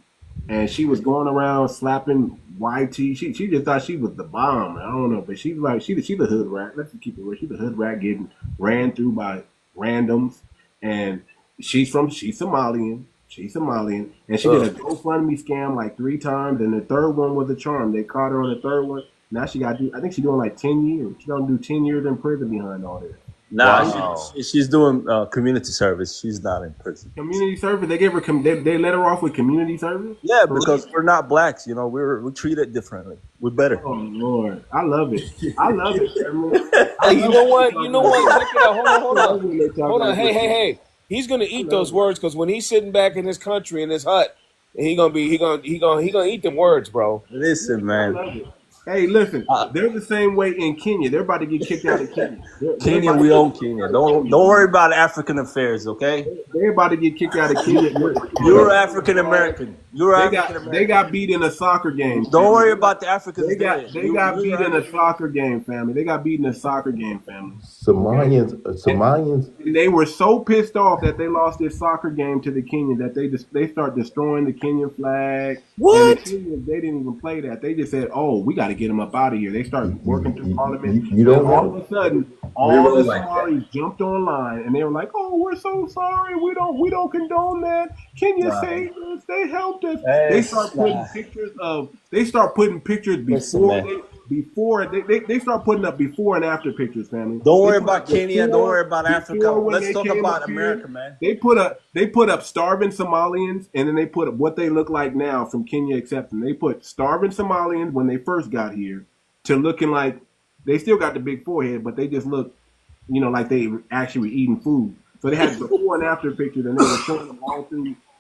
And she was going around slapping YT. She just thought she was the bomb. I don't know, but she's like she's the hood rat. Let's just keep it real. She's the hood rat getting ran through by randoms, and she's Somalian. She's Somalian, and she did a GoFundMe scam like 3 times, and the third one was a charm. They caught her on the third one. Now she got to do. I think she's doing like 10 years. She's gonna do 10 years in prison behind all this. Nah, Wow. she's doing community service. She's not in prison. Community service. They gave her. They let her off with community service. Yeah, because we're not blacks. You know, we're treated differently. We're better. Oh Lord, I love it. I love it. Hey, you know what? You know what? Check it out. Hold I love when they on. talk Hold on. like Hey, this. hey, hey. He's gonna eat those words because when he's sitting back in his country in his hut, he gonna eat them words, bro. Listen, I man. love it. Hey, listen, they're the same way in Kenya. They're about to get kicked out of Kenya. Kenya, we own Kenya. Don't worry about African affairs, okay? They're about to get kicked out of Kenya. You're African American. You're African American. They got beat in a soccer game. Don't worry about the Africans. They got you're beat in a African. soccer game, family. They got beat in a soccer game, family. Somalians. And they were so pissed off that they lost this soccer game to the Kenyans that they start destroying the Kenyan flag. What? And the Kenyans, they didn't even play that. They just said, "Oh, we got to get them up out of here." They started working through Parliament. You don't And all know. of a sudden, all the Somalis jumped online and they were like, "Oh, we're so sorry. We don't condone that. Kenya saved us. They helped us." They start putting pictures before they start putting up before and after pictures, family. Don't They worry put about up Kenya. Don't worry about Africa. before when Let's they talk came about up here. America, man. They put up starving Somalians, and then they put up what they look like now from Kenya accepting. They put starving Somalians when they first got here to looking like they still got the big forehead, but they just look, like they actually were eating food. So they had before and after pictures, and they were showing them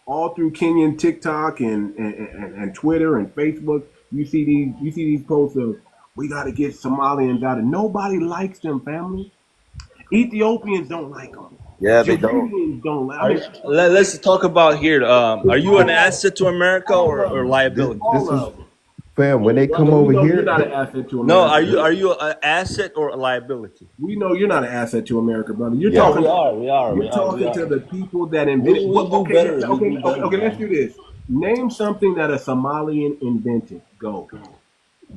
all through Kenyan TikTok and Twitter and Facebook. You see these posts of we got to get Somalians out, and nobody likes them, family. Ethiopians don't like them. Yeah, they don't. Jordanians don't like. Let's talk about here. Are you an asset to America or This liability? is fam. When they come Brother, we over know here, you're not an asset to No, America. are you an asset or a liability? We know you're not an asset to America, brother. You're Yeah. talking. We are. You're talking to the people that invented. We do Okay, better. okay, We do okay, better, okay. Let's man. do this. Name something that a Somalian invented. Go.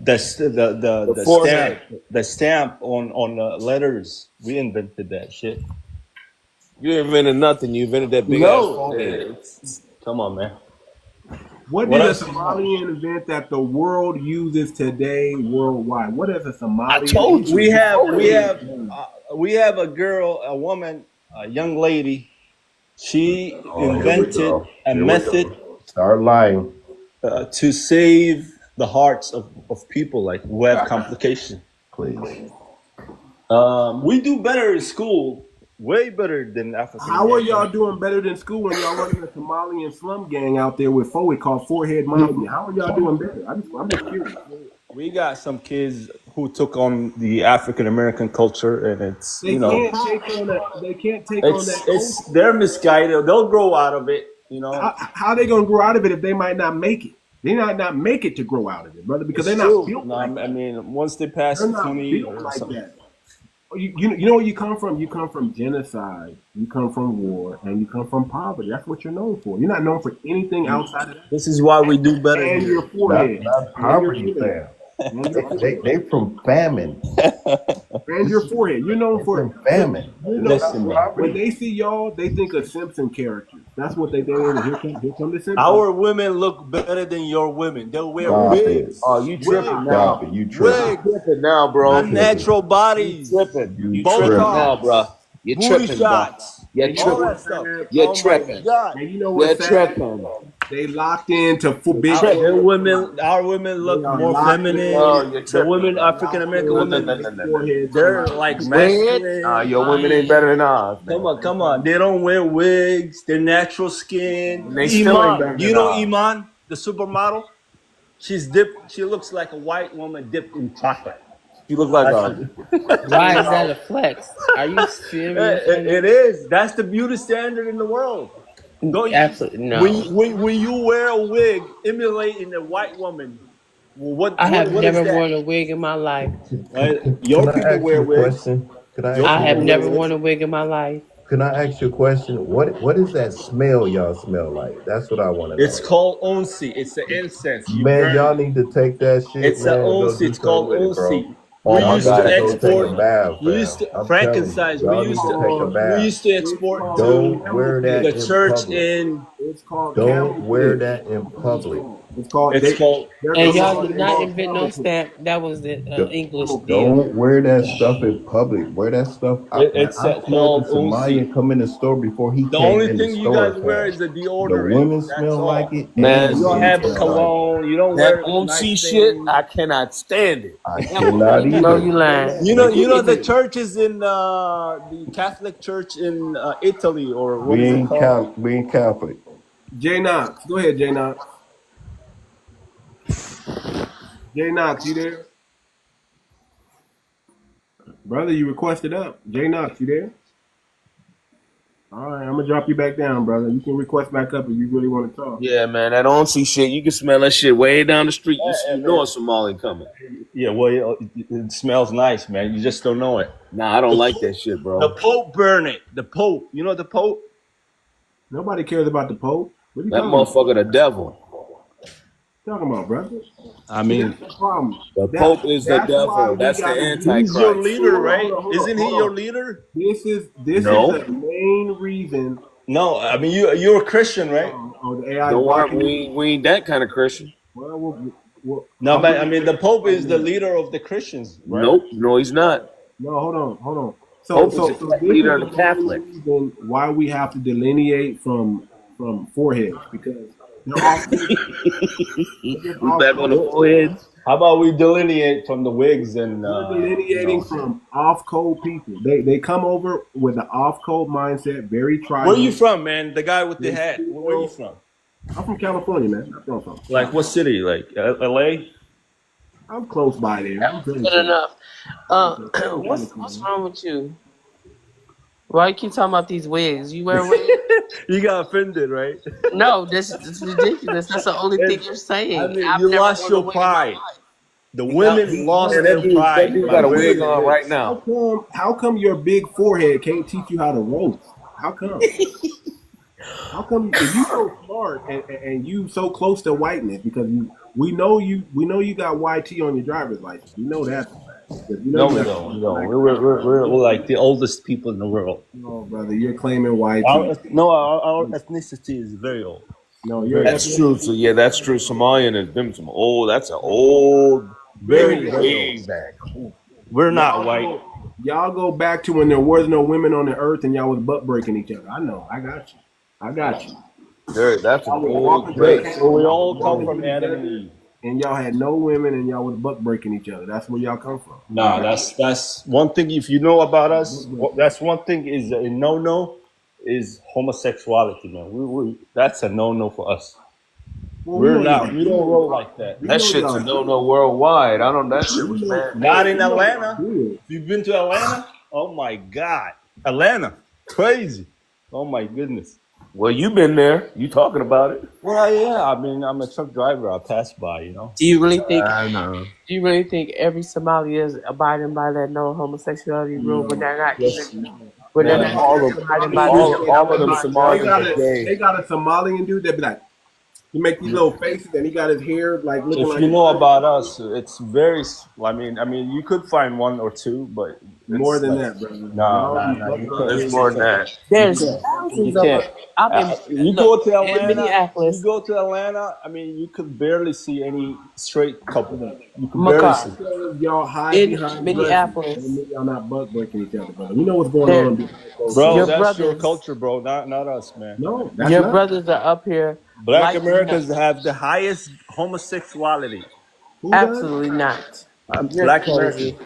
The stamp, forehead. the stamp on letters. We invented that shit. You invented nothing. You invented that big ass No, forehead. come on, man. What What did a else? Somalian invent that the world uses today worldwide? What is a I Somalian? told you. We have a girl, a woman, a young lady. She oh, here we invented go. a Here we method go. Start lying, to save the hearts of people like who have complications. please. We do better in school, way better than African How are y'all Americans. doing better than school when y'all running a Somalian slum gang out there with forward called Forehead Mafia? How are y'all doing better? I'm just curious. We got some kids who took on the African American culture, and it's They can't take on that. They can't take on that. it's they're misguided. They'll grow out of it, you know. How are they gonna grow out of it if they might not make it? They might not make it to grow out of it, brother, because It's they're not true. built No, like I that. mean, once they pass They're not 20 built or like something, that. You know where you come from? You come from genocide, you come from war, and you come from poverty. That's what you're known for. You're not known for anything outside of that. this is why we do better And here. your forehead. Not poverty, fam. They from famine. And your forehead. You're known They for from famine. you know, Listen, man. when they see y'all, they think of Simpson characters. That's what they think. Here come the Simpsons. Our women look better than your women. They'll wear Stop it. wigs, Oh, you tripping Stop now. it. You tripping. wigs, You tripping now, bro. unnatural bodies, Tripping. You Botox, tripping now, bro. You're booty tripping, bro. shots, You're And you all know tripping. that what's stuff. sad? You're Oh my tripping. God. And you know You're what's sad? tripping. They locked into big. Their women, our women look They are more locked feminine. No, you're The tripping. women, African American No, women, no. they're like Red? masculine. Nah, your women ain't better than ours, man. Come on. They don't wear wigs. They're natural skin. They still ain't better Iman, you than know ours. Iman, the supermodel? She's dipped. She looks like a white woman dipped in chocolate. You look like a. Why is that a flex? Are you serious? It is. That's the beauty standard in the world. Don't you? Absolutely no. When you wear a wig emulating a white woman, well, I have what never is that? worn a wig in my life. Your Can I people ask wear you a wigs. question? Can I Your ask I you have a never question? worn a wig in my life. Can I ask you a question? What is that smell y'all smell like? That's what I want to It's know. called 𝗖𝗚nci. It's an incense. You Man, burn y'all it. need to take that shit, It's man, a and go 𝗚nci. do It's called something with it, bro. 𝗚nci. Oh We my used God, to I Go hate take export. a bath, We fam. used to I'm telling you, Frankenstein. y'all need to take a We bath. used to export Don't to wear that the in church public. in. It's called Don't camel wear fit. that in public. It's called. It's called. They're And gonna y'all call did it not called invent camel no fit. stamp. That was the English deal. Don't wear that stuff in public. Wear that stuff. It's I've seen called the Somalian 𝗚nci. come in the store before he The came only in the thing you store, guys wear fam. is the The deodorant. women That's smell like all. it, Man, and You the don't men have smell like it. cologne. You don't that wear 𝗔𝗯cie nice shit, things. I cannot stand it. I cannot No, either. you lying. You know the churches in the Catholic Church in Italy, or what is it called? We ain't Catholic. J Knox, go ahead, J Knox. J Knox, you there? Brother, you requested up. J Knox, you there? All right, I'm gonna drop you back down, brother. You can request back up if you really want to talk. Yeah, man, that 𝗚nci shit, you can smell that shit way down the street. You know a Somali coming. Yeah, well, it smells nice, man. You just don't know it. Nah, I don't like that shit, bro. The Pope burn it. The Pope. You know the Pope? Nobody cares about the Pope. What are you That talking about? motherfucker the devil. Talking about, brother? I mean, That's the problem. The Pope is the That's why devil. we That's the gotta- he's your Antichrist. leader, right? Hold on, Isn't he hold your on. leader? This is No. the main reason. No, I mean you're a Christian, right? The AI Don't worry, blocking. we ain't that kind of Christian. Well, No, but I mean the Pope is the leader of the Christians, right? Nope, no, he's not. No, hold on. Pope So is this the leader is of the Catholic. reason why we have to delineate from foreheads, because they're off. We back on the foreheads. How about we delineate from the wigs and We're delineating from off-code people. They come over with an off-code mindset, very tribal. Where you from, man? The guy with the hat. Where you from? I'm from California, man. That's where I'm from. Like what city? Like LA? I'm close by there. I'm Good enough. What's wrong with you? Why you keep talking about these wigs? You wear wigs? You got offended, right? No, this is ridiculous. That's the only thing you're I saying. mean, I've you never lost worn a your wig in my pride. life. The How, women lost And their that pride dude by got a wearing wig the on right wigs. now. how come your big forehead can't teach you how to roast? How come? How come if you so smart and you so close to whiteness because we know you got YT on your driver's license. We know that's a fact. Because we know No, you we got don't. We don't. black. We're like the oldest people in the world. No, brother, you're claiming YT. Our ethnicity is very old. No, your Very That's old. true. So yeah, that's true. Somalian has been some old. That's an old, Very, very very way old. back. We're not y'all white. go, y'all go back to when there was no women on the earth and y'all was butt breaking each other. I know. I got you. That's an Y'all was old walking through the place. camp, So we y'all all was come walking from through the Adam and desert, Eve. and y'all had no women and y'all was butt breaking each other. That's where y'all come from. Nah, that's one thing. If you know about us, that's one thing. Is a no is homosexuality, man. We that's a no for us. Well, We're not. We don't roll like that. That shit's a no worldwide. I don't. That shit was man Not made. in Atlanta. If you've been to Atlanta, oh my God, Atlanta, crazy. Oh my goodness. Well, you been there. You talking about it? Well, yeah. I mean, I'm a truck driver. I pass by, you know. Do you really think? I know. Do you really think every Somali is abiding by that no homosexuality rule when they're not Yes. even when they're Man, not even abiding by the All of them They Somalians got are a gay. they got a Somalian dude that be like, he make these little faces and he got his hair like looking if like you know about us, it's very. I mean, you could find one or two, but more it's than like that, brother. no, Y'all no, be no. butt You breaking. It's can't. more than that. You There's can't. thousands You of can't. I'm in You go look to in Atlanta. You Minneapolis, go to Atlanta. I mean, you could barely see any straight couple. You could barely Makar. see. Because y'all hide In behind dresses, and Minneapolis, y'all not butt breaking each other, brother. We know what's going there on behind closed Bro, your doors. that's your brothers culture, bro. Not us, man. No, that's your not. brothers are up here Black lighting up. Americans have the highest homosexuality. Who does? Absolutely not. You're Black Americans crazy.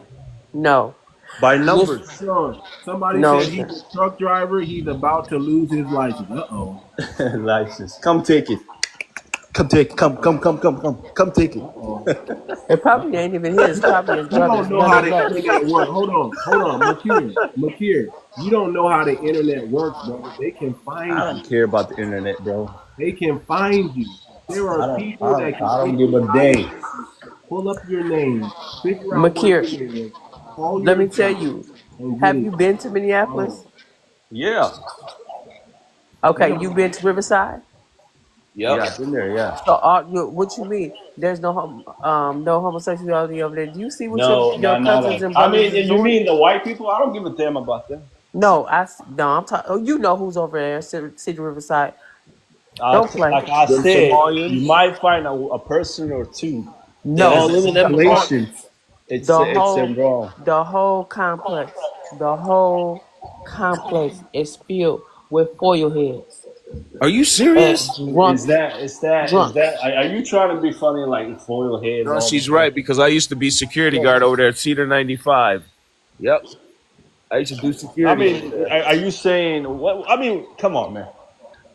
No. by Just numbers. Sean, somebody no said it's he's not. a truck driver. He's about to lose his license. Uh-oh. License. Come take it. Come take it. Come take it. Uh-oh. It probably ain't even his, probably his You don't brothers, know how the nonetheless. internet works. Hold on, Makir. You don't know how the internet works, brother. They can I find you. don't care about the internet, bro. They can find you. There I are don't. I people don't. that can I don't get give your a damn. identity, pull up your name, figure out where Makir, you live, call let your me tell job, you, and get have it you been to on. Minneapolis? Yeah. Okay, you been to Riverside? Yep. Yeah. I've been there. Yeah. So what you mean? There's no homosexuality over there. Do you see what No, your not cousins us. and I brothers mean, is you doing? mean the white people? I don't give a damn about them. No, I'm talking. Oh, you know who's over there, City Riverside. Don't play. Like I Them said, you Somalians. might find a person or two. Yeah, No, there's All a in the couple. populations. It's wrong. the whole complex is filled with foil heads Are you and serious? drunks. Are you trying to be funny like foil heads No, all the she's time? right because I used to be security guard over there at Cedar 95. Yep. I used to do I security over mean, there. are you saying what? I mean, come on, man.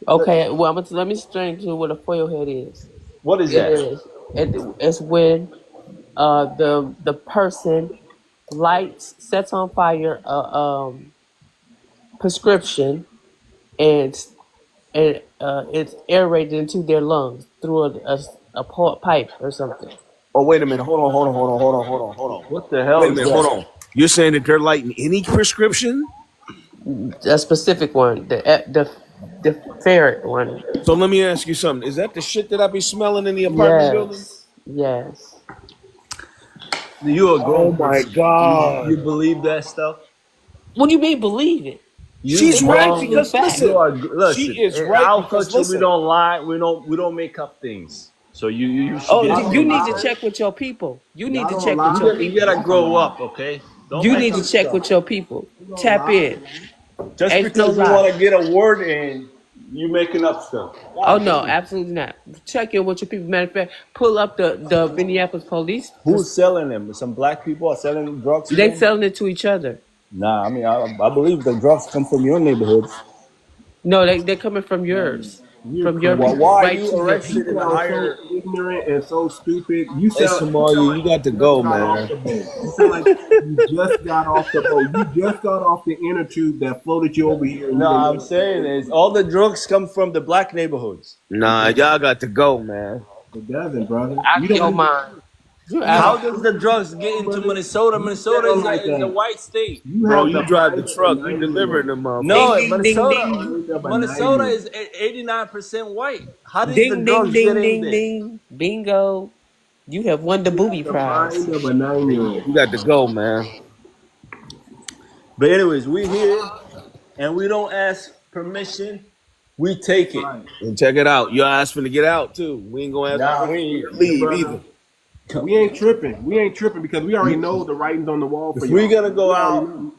Okay, well, let me explain to you what a foil head is. What is It that? is. It's when the person sets on fire a prescription and it's aerated into their lungs through a pipe or something. Oh, wait a minute. Hold on. What the hell Wait a is minute. Hold that? on. You're saying that they're lighting any prescription? A specific one, the ferret one. So let me ask you something. Is that the shit that I be smelling in the apartment building? Yes. You a Oh grown my person. God. You believe that stuff? What do you mean believe it? She's It's right absolute because fact. You listen, are. she Listen. is In right our because culture, we listen. don't lie. We don't make up things. So you should Oh, get. I you don't need to lie. check with your people. You need Y'all to don't check with lie. your You people. gotta grow up, okay? Don't You make need up to check stuff. with your people. You don't Tap lie. in. Just Ain't no because you lie. want to get a word in, you making up stuff. Oh no, absolutely not. Check in with your people. Matter of fact, pull up the Minneapolis police. Who's selling them? Some black people are selling drugs to They them? selling it to each other. Nah, I mean, I believe the drugs come from your neighborhoods. No, they're coming from yours. You're from your crazy. Why are right you to your arrested You in people. the sound so higher? ignorant and so stupid. Hey, Somalia, you got to You just go, got off man. the boat. You sound like you just got off the boat. You just got off the inner tube that floated you over here, and No, you didn't I'm know saying is all the drugs come from the black neighborhoods. Nah, y'all got to go, man. it doesn't, brother. Out You of your don't even mind. You out How of does the drugs get into brother. Minnesota? You Minnesota sound like is a a white state. you Bro, have you the drive the mind of a truck, you 9-year-old. delivering them motherfuckers. ding No, ding ding The ding. mind of a Minnesota 9-year-old. is 89% white. How did the Ding ding drugs get ding in ding there? ding. Bingo. You have won the You have booby the prize. mind of a 9-year-old. You got to go, man. But anyways, we here and we don't ask permission. We take it. Right. And check it out. Y'all ask for to get out too. We ain't gonna ask Nah, for we you ain't to tripping, leave brother. either. We ain't tripping. We ain't tripping because we already know the writings on the wall for If y'all. we're gonna go We already out, know.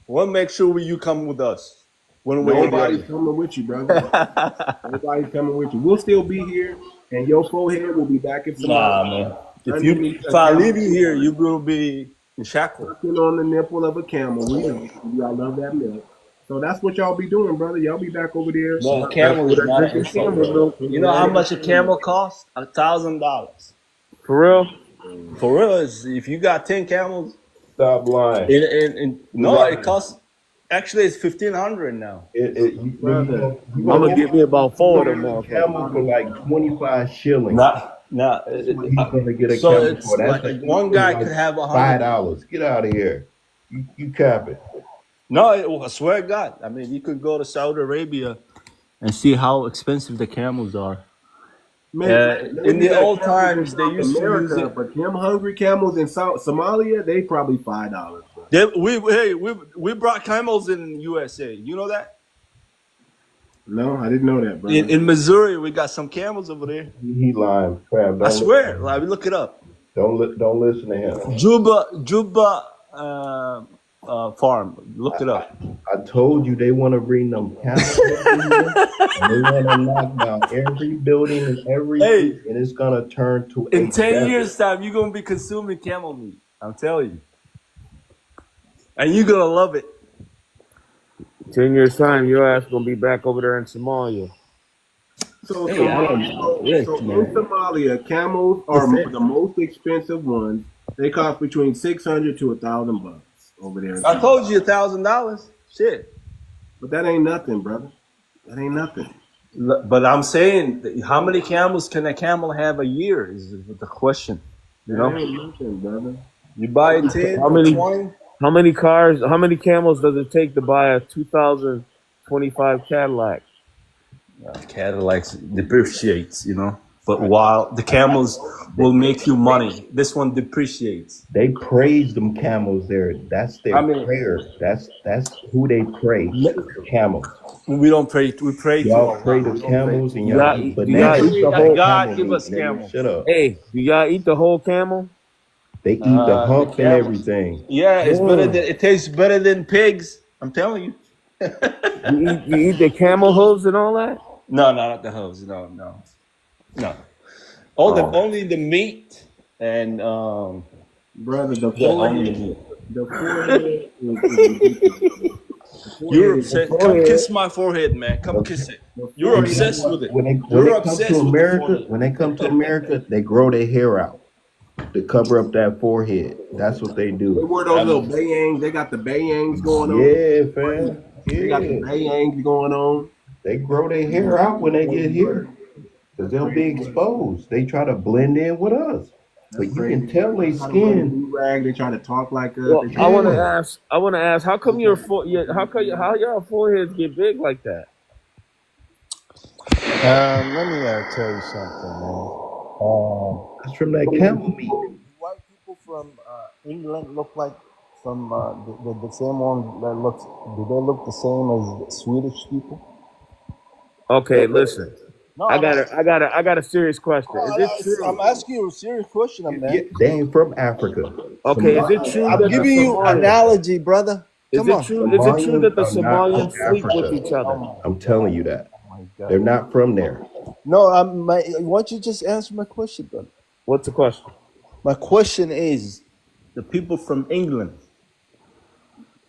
we'll make sure you come with us. One way or the Nobody's other. coming with you, brother. Nobody's coming with you. We'll still be here, and your forehead will be back in Nah, Somalia man. underneath If a I camel leave you here, you will be in shackles. sucking on the nipple of a camel. We know. Y'all love that milk. So that's what y'all be doing, brother. Y'all be back over there No, a camel is not an drinking insult, camel bro. milk. You know how much a camel costs? $1,000. For real? For real, is if you got 10 camels, Stop lying. no, Lying. it costs. Actually, it's 1,500 now. Brother, You I'm gonna get me about 4 of them, a motherfuckers. camel for like 25 shillings. Not, That's what he's gonna get a so camel it's for. That's like one guy could have $5. Get out of here. You cap it. No, I swear to God. I mean, you could go to Saudi Arabia and see how expensive the camels are. In the old times, they used to use it. but them hungry camels in Somalia, they probably $5. We brought camels in USA. You know that? No, I didn't know that, brother. In Missouri, we got some camels over there. He lying, fam. I swear. Like, look it up. Don't listen to him. Juba farm. Look it up. I told you they want to bring them camels. They want to knock down every building and everything, and it's gonna turn to In a 10 desert. years' time, you're gonna be consuming camel meat. I'm telling you. And you're gonna love it. 10 years time, your ass gonna be back over there in Somalia. So, Hey, I don't know. Rich, so in man. Somalia, camels are the most expensive ones. They cost between $600 to $1,000 over there. I told you $1,000. Shit. But that ain't nothing, brother. That ain't nothing. But I'm saying, how many camels can a camel have a year is the question. You That know? ain't nothing, brother. You buy 10 How or many- 20. How many camels does it take to buy a 2025 Cadillac? Cadillacs depreciates, you know. But while the camels will make you money, this one depreciates. They praise them camels there. That's their prayer. That's who they praise. Camels. We don't pray. We pray to Y'all Allah. pray to camels and y'all y'all eat- but do they y'all eat eat the the whole God camel give meat, us nigga. camels. Shut up. Hey, do y'all eat the whole camel? They eat the hump and camels. everything. Yeah, it's Yeah. better than it tastes better than pigs. I'm telling you. You eat the camel hooves and all that? No, not the hooves. No. Only the meat and Brother, the only the forehead, meat. the forehead is You're obsessed. Come kiss my forehead, man. Come kiss it. You're obsessed with it. When they You're come obsessed to with the America, forehead. when they come to America, they grow their hair out to cover up that forehead. That's what they They do. wear those little bayangs. They got the bayangs going on. Yeah, fam. They got the Yeah. bayangs going on. They grow their hair out when they get here. Because they'll be exposed. They try to blend in with us. But you can tell their skin. Rag. They try to talk like us. Well, They try I to- want to ask, how come how y'all foreheads get big like that? Let me tell you something, man. It's from that camel meat. White people from England look like from the same one that looks. Do they look the same as Swedish people? Okay, listen. No, I got a serious question. Is it true? I'm asking you a serious question, man. Yeah, they ain't from Africa. Okay, is it true I'm that giving the you Somalians, analogy, brother. is Come it on. true? Is it true that the Somalians are not Somalians from sleep with Africa. each other? I'm telling you that. Oh my God. They're not from there. No, why don't you just answer my question, brother? What's the question? My question is, The people from England,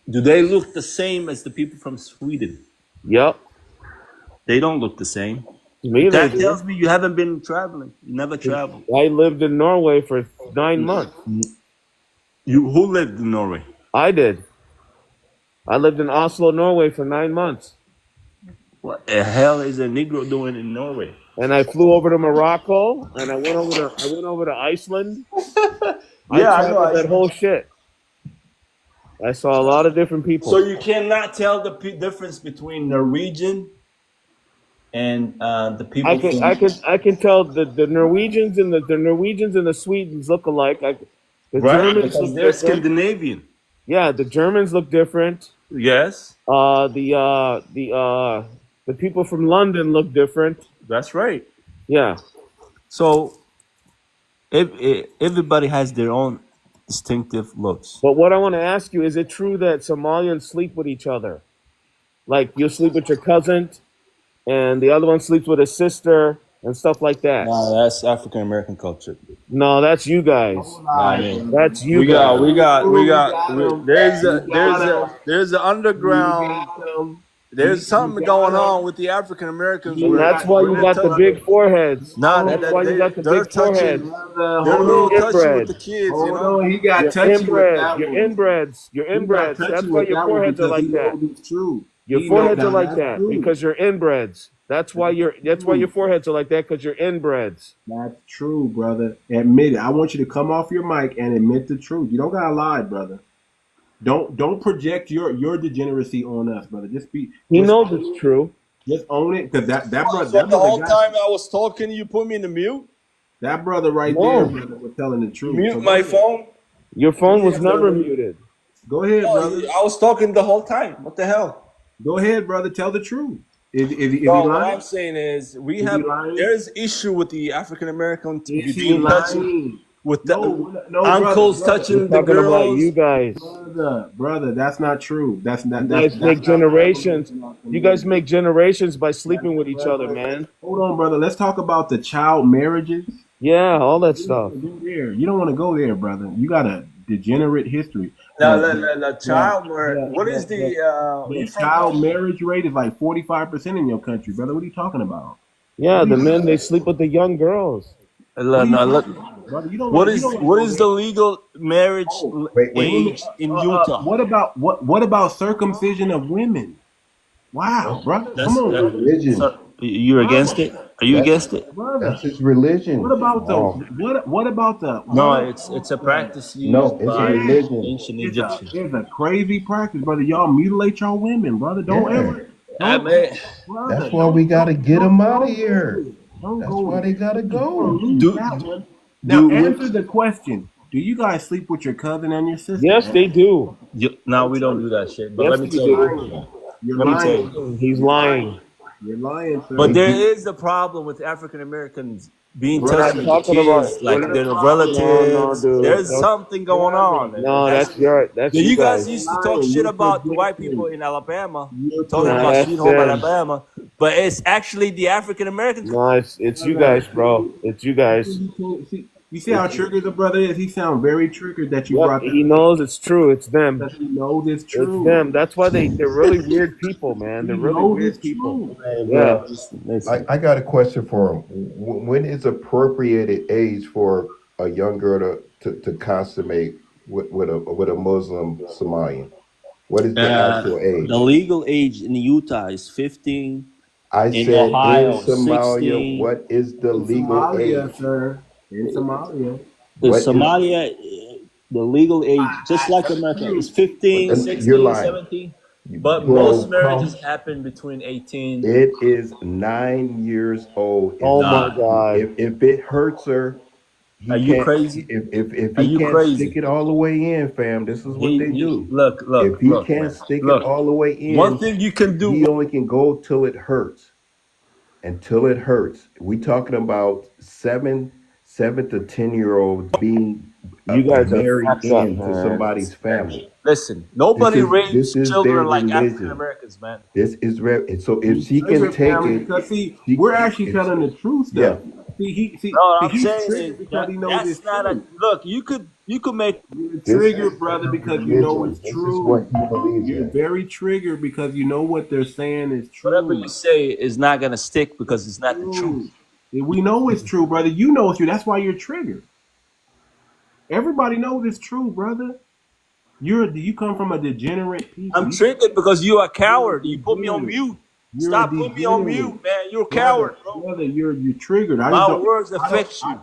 do they look the same as the people from Sweden? Yup. They don't look the same. Me, they That do. tells me you haven't been traveling. You never traveled. I lived in Norway for 9 months. Who lived in Norway? I did. I lived in Oslo, Norway for 9 months. What the hell is a Negro doing in Norway? And I flew over to Morocco, and I went over to Iceland. I Yeah, I know. traveled that whole shit. I saw a lot of different people. So you cannot tell the difference between Norwegian and the people. I can tell the Norwegians and the Norwegians and the Swedes look alike. The Right, Germans because look they're different. Scandinavian. Yeah, the Germans look different. Yes, The people from London look different. that's right. Yeah. So everybody has their own distinctive looks. But what I want to ask you, is it true that Somalians sleep with each other? Like you sleep with your cousin and the other one sleeps with his sister and stuff like that? No, that's African American culture. No, that's you guys. That's you guys. There's an underground. There's something going on with the African Americans. And that's why you got the big foreheads. That's why you got the big foreheads. They're a little touchy with the kids, you know. He got You're touchy with that inbred. You're one. inbreds. You're He got inbreds. touchy That's why with your that one foreheads are because like he that. knows it's true. Your He foreheads knows are like that's that true. because you're inbreds. That's why your foreheads are like that because you're inbreds. That's true, brother. Admit it. I want you to come off your mic and admit the truth. You don't gotta lie, brother. Don't project your degeneracy on us, brother. He knows it's true. Just own it, because that brother. So That the whole brother time I was talking, you put me in the mute. that brother right No. there, brother, was telling the truth. Mute So my go ahead. phone. Your phone was Yeah, never brother. muted. Go ahead, No, brother. I was talking the whole time. What the hell? Go ahead, brother. Tell the truth. Is he No, what lying? I'm saying is Is he lying? there's issue with the African American Is he lying? with the No, uncles brother, touching We're the talking about girls. you guys. brother, that's not true. That's not. You That's, guys make that's not- generations. You guys make generations by sleeping with each other, man. Hold on, brother. Let's talk about the child marriages. Yeah, all that stuff. You don't want to go there, brother. You got a degenerate history. The child marriage. What is The the child marriage rate is like 45% in your country, brother. What are you talking about? Yeah, the men, they sleep with the young girls. Brother, you don't What wanna- is you don't wanna what go is there. the legal marriage wait, age in Utah? What about circumcision of women? Wow, brother. Come on, brother. Religion. So, you're against it? Are you against it? Brother. That's his religion. What about the Oh. what about the No, it's a practice used No, it's a by religion. ancient it's Egyptians. a crazy practice, brother. Y'all mutilate y'all women, brother. Don't Yeah. ever. I Don't, mean, brother, That's why we gotta get them out of here. Don't That's go why they gotta go. Do- that one. Now do- answer the question. Do you guys sleep with your cousin and your sister? Yes, they do. no, we don't do that shit. But Yes, let me we tell do. you. You're Let me lying. tell you. He's lying. You're lying, sir. But there is a problem with African Americans being We're not touched with the talking kids, about- like we're not their talking- relatives. No, dude. There's Don't- something going on. No, that's Yeah, you you guys guys. used to talk shit about the white people in Alabama, talking Nah, about that's Sweet Home them. Alabama, but it's actually the African Americans. No, it's you guys, bro. It's you guys. You see how triggered the brother is? He sounds very triggered that you Yep, brought he that. knows it's true. It's them. That he knows it's true. It's them. That's why they're really weird people, man. They're He really knows weird it's people. true. Yeah. I got a question for him. When is appropriated age for a young girl to consummate with a Muslim Somalian? What is the actual age? The legal age in Utah is 15. I in said Ohio, in Somalia, 16. what is the legal Somalia, age? sir. In Somalia. In What is- Somalia, the legal age, just like America, is 15, You're 16, lying. 17. But Bro, most marriages come- happen between 18. It is 9 years old. Oh Nah. my God. If it hurts her, he Are you can't- crazy? If Are he you can't crazy? stick it all the way in, fam, this is what they do. Look, If he look, can't man. stick Look, it all the way in, one thing you can do. he only can go till it hurts. Until it hurts. We talking about 7 to 10-year-olds being You guys are married fucked up, into man. somebody's family. Listen, nobody This raised is their children like religion. African Americans, man. This is so if she can Listen, take family, it, because see, she- we're actually telling the truth stuff. See, No, I'm he's saying triggered is because he knows that's it's not a true. look. You could You could make. You're This triggered, is brother, because you know religion. it's This is what true. he believes You're in. very triggered because you know what they're saying is Whatever you true. say is not gonna stick because it's not the truth. True. We know it's true, brother. You know it's true. That's why you're triggered. Everybody knows it's true, brother. You come from a degenerate people. I'm triggered because you're a You're a coward. You put me on degenerate. mute. You're a Stop putting me on degenerate. mute, man. You're a Brother, coward, bro. brother, you're triggered. I just My don't. words I don't. affect you.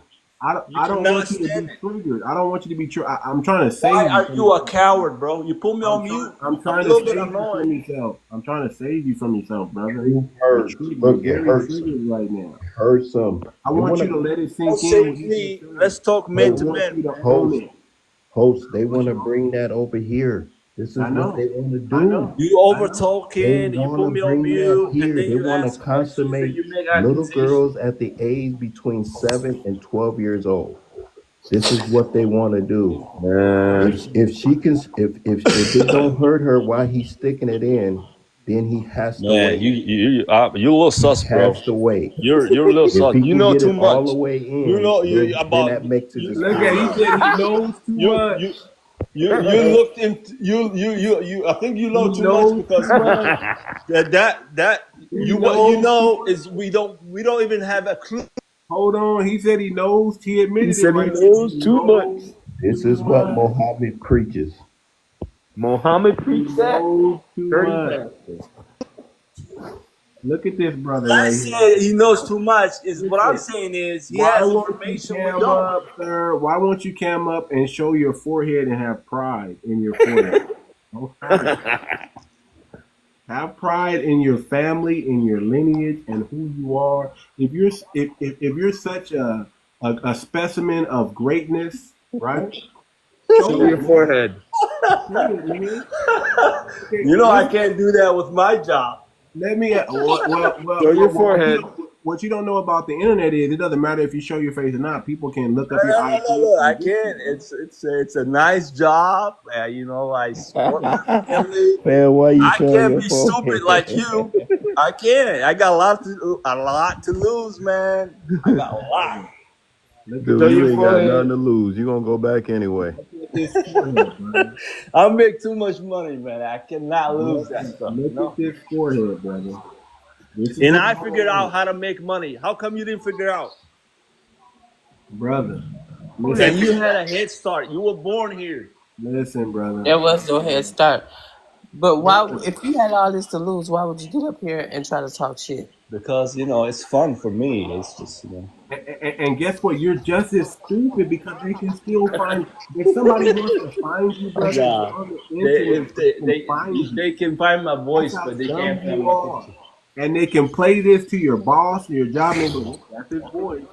You I don't cannot want you to stand be it. triggered. I don't want you to be triggered. I'm trying to save Why you. are From you a yourself. coward, bro? You put me on mute. I'm I'm a trying to little bit save you from annoyed. yourself. I'm trying to save you from yourself, brother. You You're hurt. triggered. Look, You're it very hurts. triggered right now. It hurts some. I They want want you to to let it Don't sink in what save he just me. said. Let's talk I men to want men, you to man. own host. it. Host. They What want to you bring that over here. This is I what know. they want to I do. know. You I over know. They talking, you want put to me on bring that mute, and here. then They you want to ask questions and consummate you make little accusations. girls at the age between 7 and 12 years old. This is what they want to do. Man, If she can, if it don't hurt her while he's sticking it in, then he has to Man, wait. you a little He sus, bro. has to wait. You're a little If sus. he You can know get too it all the much. way You in, know you then about that makes it a you. Look at he story. said he knows too much. You looked into you. I think you know He too much knows because too much. that He you what you knows too know much. is we don't even have a clue. Hold on. He said he knows. He he admitted it said he right there. knows He too much. knows This too is what much. Mohammed preaches. Muhammad He preached that. knows too Dirty much. bastard. Look at this brother I right here. said he knows too much. Is what I'm Listen, saying is he why has won't you information we cam don't. up, sir? Why won't you cam up and show your forehead and have pride in your forehead? Don't hide it. Have pride in your family, in your lineage, and who you are. If you're such a specimen of greatness, right? Show Show your it, man. forehead. Show it, man. Okay, You know I can't do that with my job. let me. Show your forehead. What you don't know about the internet is it doesn't matter if you show your face or not. People can look up your IP. Look, I and get can't. you. It's a nice job. You know, I support my family. Man, why you I showing can't your be stupid like you. I can't. I got a lot to lose, man. I got a lot. Look Dude, Show at you your ain't got forehead. nothing to lose. You're going to go back anyway. this forehead, brother. I make too much money, man. I cannot lose Look, that stuff. look You know? at this forehead, brother. This is And what I I'm figured out on, how to make money. How come you didn't figure out? brother. And Listen, you had a head start. You were born here. listen, brother. There was no head start. But why, if you had all this to lose, why would you get up here and try to talk shit? Because, it's fun for me. It's just, And guess what? You're just as stupid because they can still find. If somebody wants to find you, brother, Yeah. on the internet, they can find you. They can find my voice, That's how but they dumb can't find you my are. picture. And they can play this to your boss, your job member. That's his voice.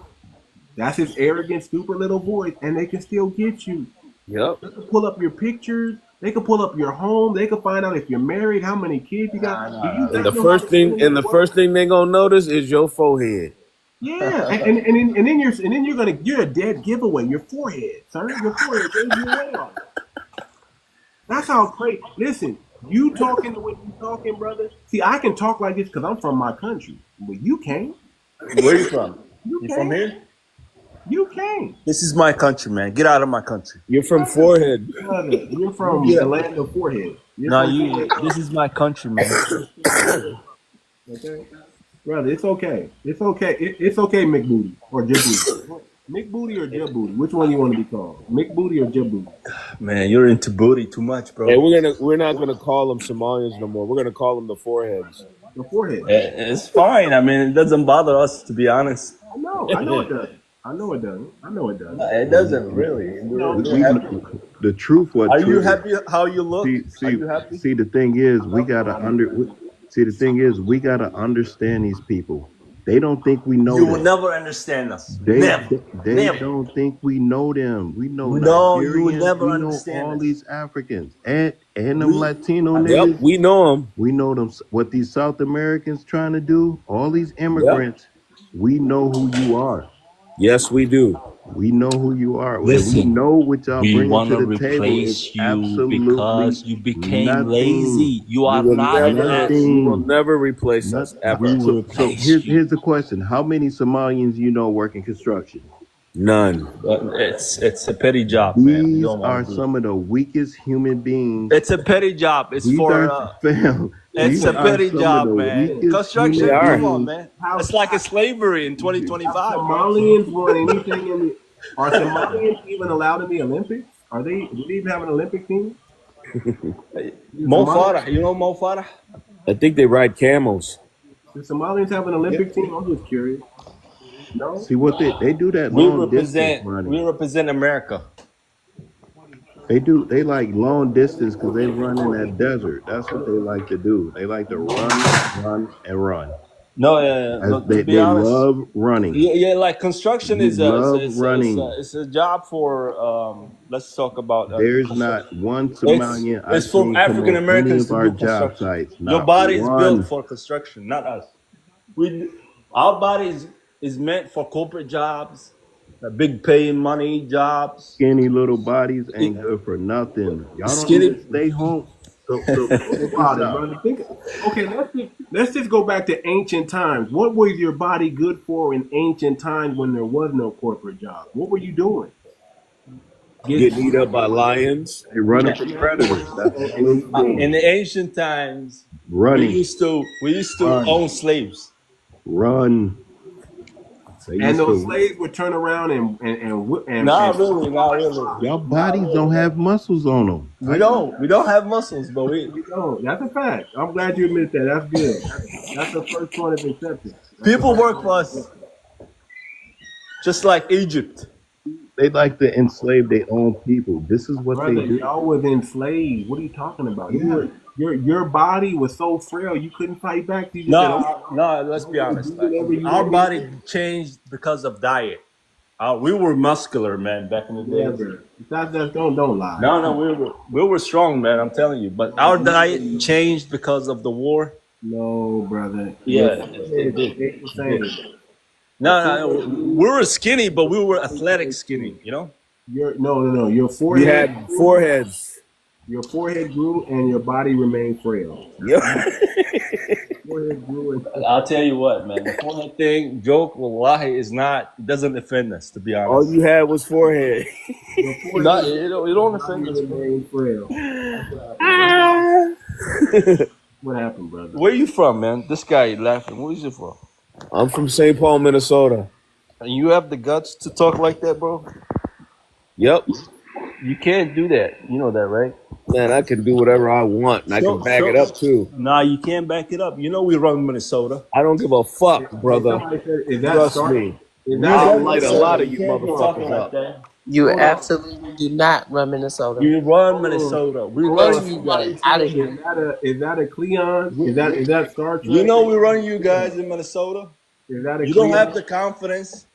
That's his arrogant, stupid little voice, and they can still get you. Yep. They can pull up your pictures. They can pull up your home. They can find out if you're married, how many kids you got. Do you And the guys know first how thing, internet and the works? first thing they gonna notice is your forehead. Yeah, and then you're a dead giveaway. Your forehead, sir. Your forehead gave you away. That's how crazy. Listen, you talking the way you talking, brother. See, I can talk like this because I'm from my country, but you can't. Where you from? You You can't. from here? You can't. This is my country, man. Get out of my country. You're from forehead. Brother, you're from Yeah. the land of forehead. You're No, from you. forehead. This is my country, man. Okay, brother, it's okay. It's okay. It's okay, McBooty or Jabooty. McBooty or Jabooty? Which one you want to be called? McBooty or Jabooty? Man, you're into booty too much, bro. Hey, we're not gonna call them Somalians no more. We're gonna call them the foreheads. The forehead. It's fine. I mean, it doesn't bother us, to be honest. I know it does. I know it doesn't. It doesn't really. The truth, what Are you triggers- happy how you look? Are you happy? See, the thing is, we gotta understand these people. They don't think we know You them. will never understand us. They Never. Never. don't think we know them. We know No, you will Nigerians, never we know understand all us. these Africans and them Latino Yep, niggas. we know them. We know them. What these South Americans trying to do? All these immigrants. We know who you are. Yes, we do. We know who you are. Listen, we know what y'all We bring want to to the table replace is you absolutely because you became nothing. lazy. You We are will not never, that. we will never replace us Nothing. ever. We will So replace here's you. here's the question: how many Somalians you know work in construction? None. It's a petty job, man. We These don't want are to do it. some of the weakest human beings. It's a petty job. It's These for are fam. it's These a are petty some of job, the man. weakest Construction, They human are. come on, beings. man. How It's like a slavery in have 2025, bro. Somalians won anything in the? Are Somalians even allowed in the Olympics? Are they? Do they even have an Olympic team? Mo Somali- Farah, you know Mo Farah? I think they ride camels. Do Somalians have an Olympic team? I'm just curious. No. See what they do that We long distance represent running. America. They like long distance because they run in that desert. That's what they like to do. They like to run, and run. No, As no, to they be honest, love running. yeah, like construction You is love running. it's a job for let's talk about There's construction. not one Somalian I've It's for seen come African on any Americans of to our do job construction. sites. Your Not body is built one. for construction, not us. Our body is meant for corporate jobs, big paying money jobs. Skinny little bodies ain't good for nothing. Y'all don't Skinny. even stay home. So Think about it, brother. Okay, let's just go back to ancient times. What was your body good for in ancient times when there was no corporate job? What were you doing? Getting eat up by lions. They running from predators. That's all they doing. In the ancient times, we Running. used to Run. own slaves. Run. They And used those to, slaves would turn around and Not really, not really. y'all bodies don't have muscles on them. We don't have muscles, but we No, that's a fact. I'm glad you admit that. That's good. That's the first point of acceptance. people work for us, just like Egypt. They like to enslave their own people. This is what Brother, they do. y'all was enslaved. What are you talking about? Your body was so frail you couldn't fight back. You just said, "Oh, No. Let's be honest. do whatever you Our want." body changed because of diet. We were muscular, man, back in the day. Never. Don't lie. No, we were strong, man. I'm telling you. But our diet changed because of the war. No, brother. Yeah. It's the same. No, we were skinny, but we were athletic skinny. You know. No. Your We forehead, had foreheads. your forehead grew and your body remained frail. Yep. Forehead grew and I'll tell you what, man. The forehead thing, joke, wallahi, doesn't offend us, to be All honest. you had was forehead. your No, forehead it don't offend us, bro. remained frail. What happened, brother? Where you from, man? This guy laughing. Where is you from? I'm from St. Paul, Minnesota. And you have the guts to talk like that, bro? Yep. You can't do that. You know that, right? Man, I can do whatever I want, and I can back it up too. Nah, you can't back it up. You know we run Minnesota. I don't give a fuck, brother. Somebody said, is that Trust Star- me. Is I'll that light a lot of you motherfuckers up. that. You Hold on. absolutely do not run Minnesota. You run Minnesota. We Run run. you guys out of here. is that a Cleon? Is that Star Trek? You know we run you guys in Minnesota. Is that a You don't Cleon? have the confidence.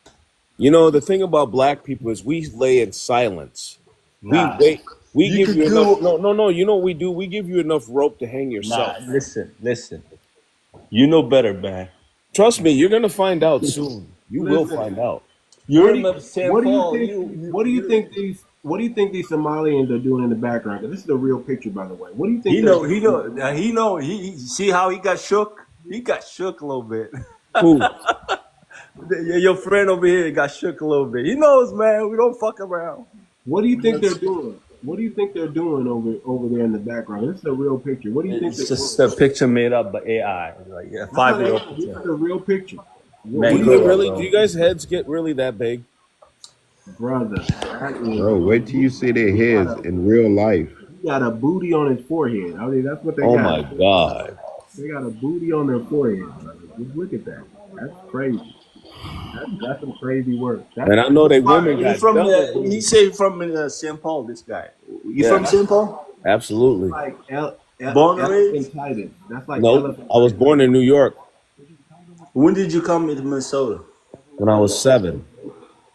You know, the thing about black people is we lay in silence. Nah. We wait. We You give can you do- enough. No. You know what we do? We give you enough rope to hang Nah, yourself. listen. You know better, man. Trust me, you're gonna find out soon. You will find out. You're What in St. do Paul. What do you think these Somalians are doing in the background? 'Cause this is a real picture, by the way. What do you think? He know. He see how he got shook. He got shook a little bit. Who? Your friend over here got shook a little bit. He knows, man. We don't fuck around. What do you think they're doing? What do you think they're doing over there in the background? This is a real picture. What do you think? It's just a picture made up by AI, like a 5-year-old This picture. is a real picture, Man, Do go you on, really? bro. Do you guys' heads get really that big? brother. That is, Bro, wait till you see their heads in real life. he got a booty on his forehead. I mean, that's what they Oh got. my god! They got a booty on their forehead, brother. Just look at that. That's crazy. That's some crazy work. That's And I know they women He got from double. he say from St. Paul. This guy. You Yeah. from St. Paul? Absolutely. like Born and raised? elephantitis. That's like Nope. I was born in New York When did you come into Minnesota? when I was 7.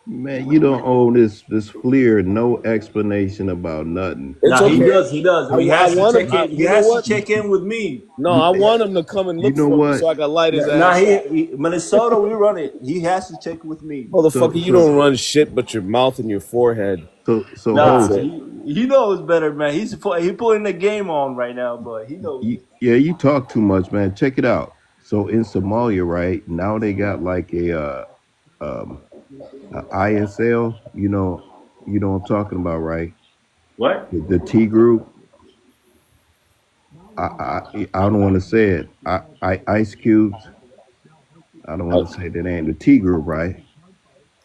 Man, you don't owe this Fleer no explanation about nothing. It's Nah, okay. he does. He I has to want check him- in. He you know has what? to check in with me. No, I want him to come and look You know for me what? so I can light his Nah, ass. Minnesota, we run it. He has to check with me. Motherfucker, you don't run shit but your mouth and your forehead. So Nah, Ho, he knows better, man. He putting the game on right now, but he knows. you talk too much, man. Check it out. So in Somalia, right now, they got like a ISL, you know what I'm talking about, right? What? The T group. I don't want to say it. Ice Cubes. I don't want to say the name. The T group, right?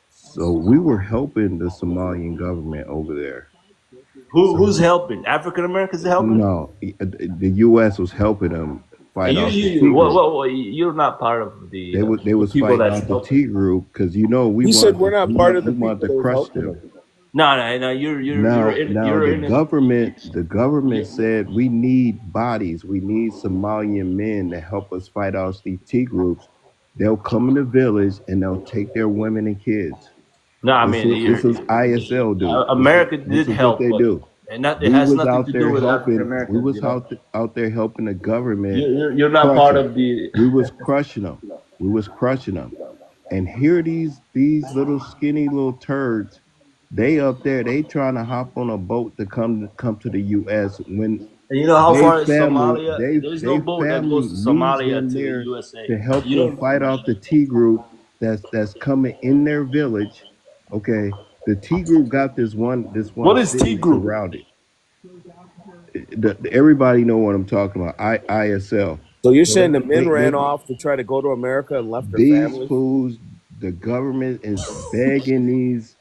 So we were helping the Somalian government over there. Who's helping? African Americans helping? No, the U.S. was helping them And fight off the T group. you're not part of the They was people fighting that's off the helping. T group because we He said wanted we're not part of the we wanted people to that was crush helping them. them. No, you're Now in it. the government said we need bodies, we need Somalian men to help us fight off these T groups. They'll come in the village and they'll take their women and kids. No, I mean This is ISL do. America This did is what help, they but do. it We has was nothing out to do there with African helping. We Americans. was out there helping the government. You're not crush part 'em. of the. We was crushing them. We was crushing them. And here these little skinny little turds, they up there, they trying to hop on a boat to come to the U.S. when And you know how far is Somalia? they There's no boat that family goes to needs Somalia them to the there USA. to help You them don't. fight off the T group that's coming in their village. Okay, the T group got this one What is T city group? surrounded. Everybody know what I'm talking about. ISL. So you're So saying the men ran they off to try to go to America and left their these families? fools, the government is begging these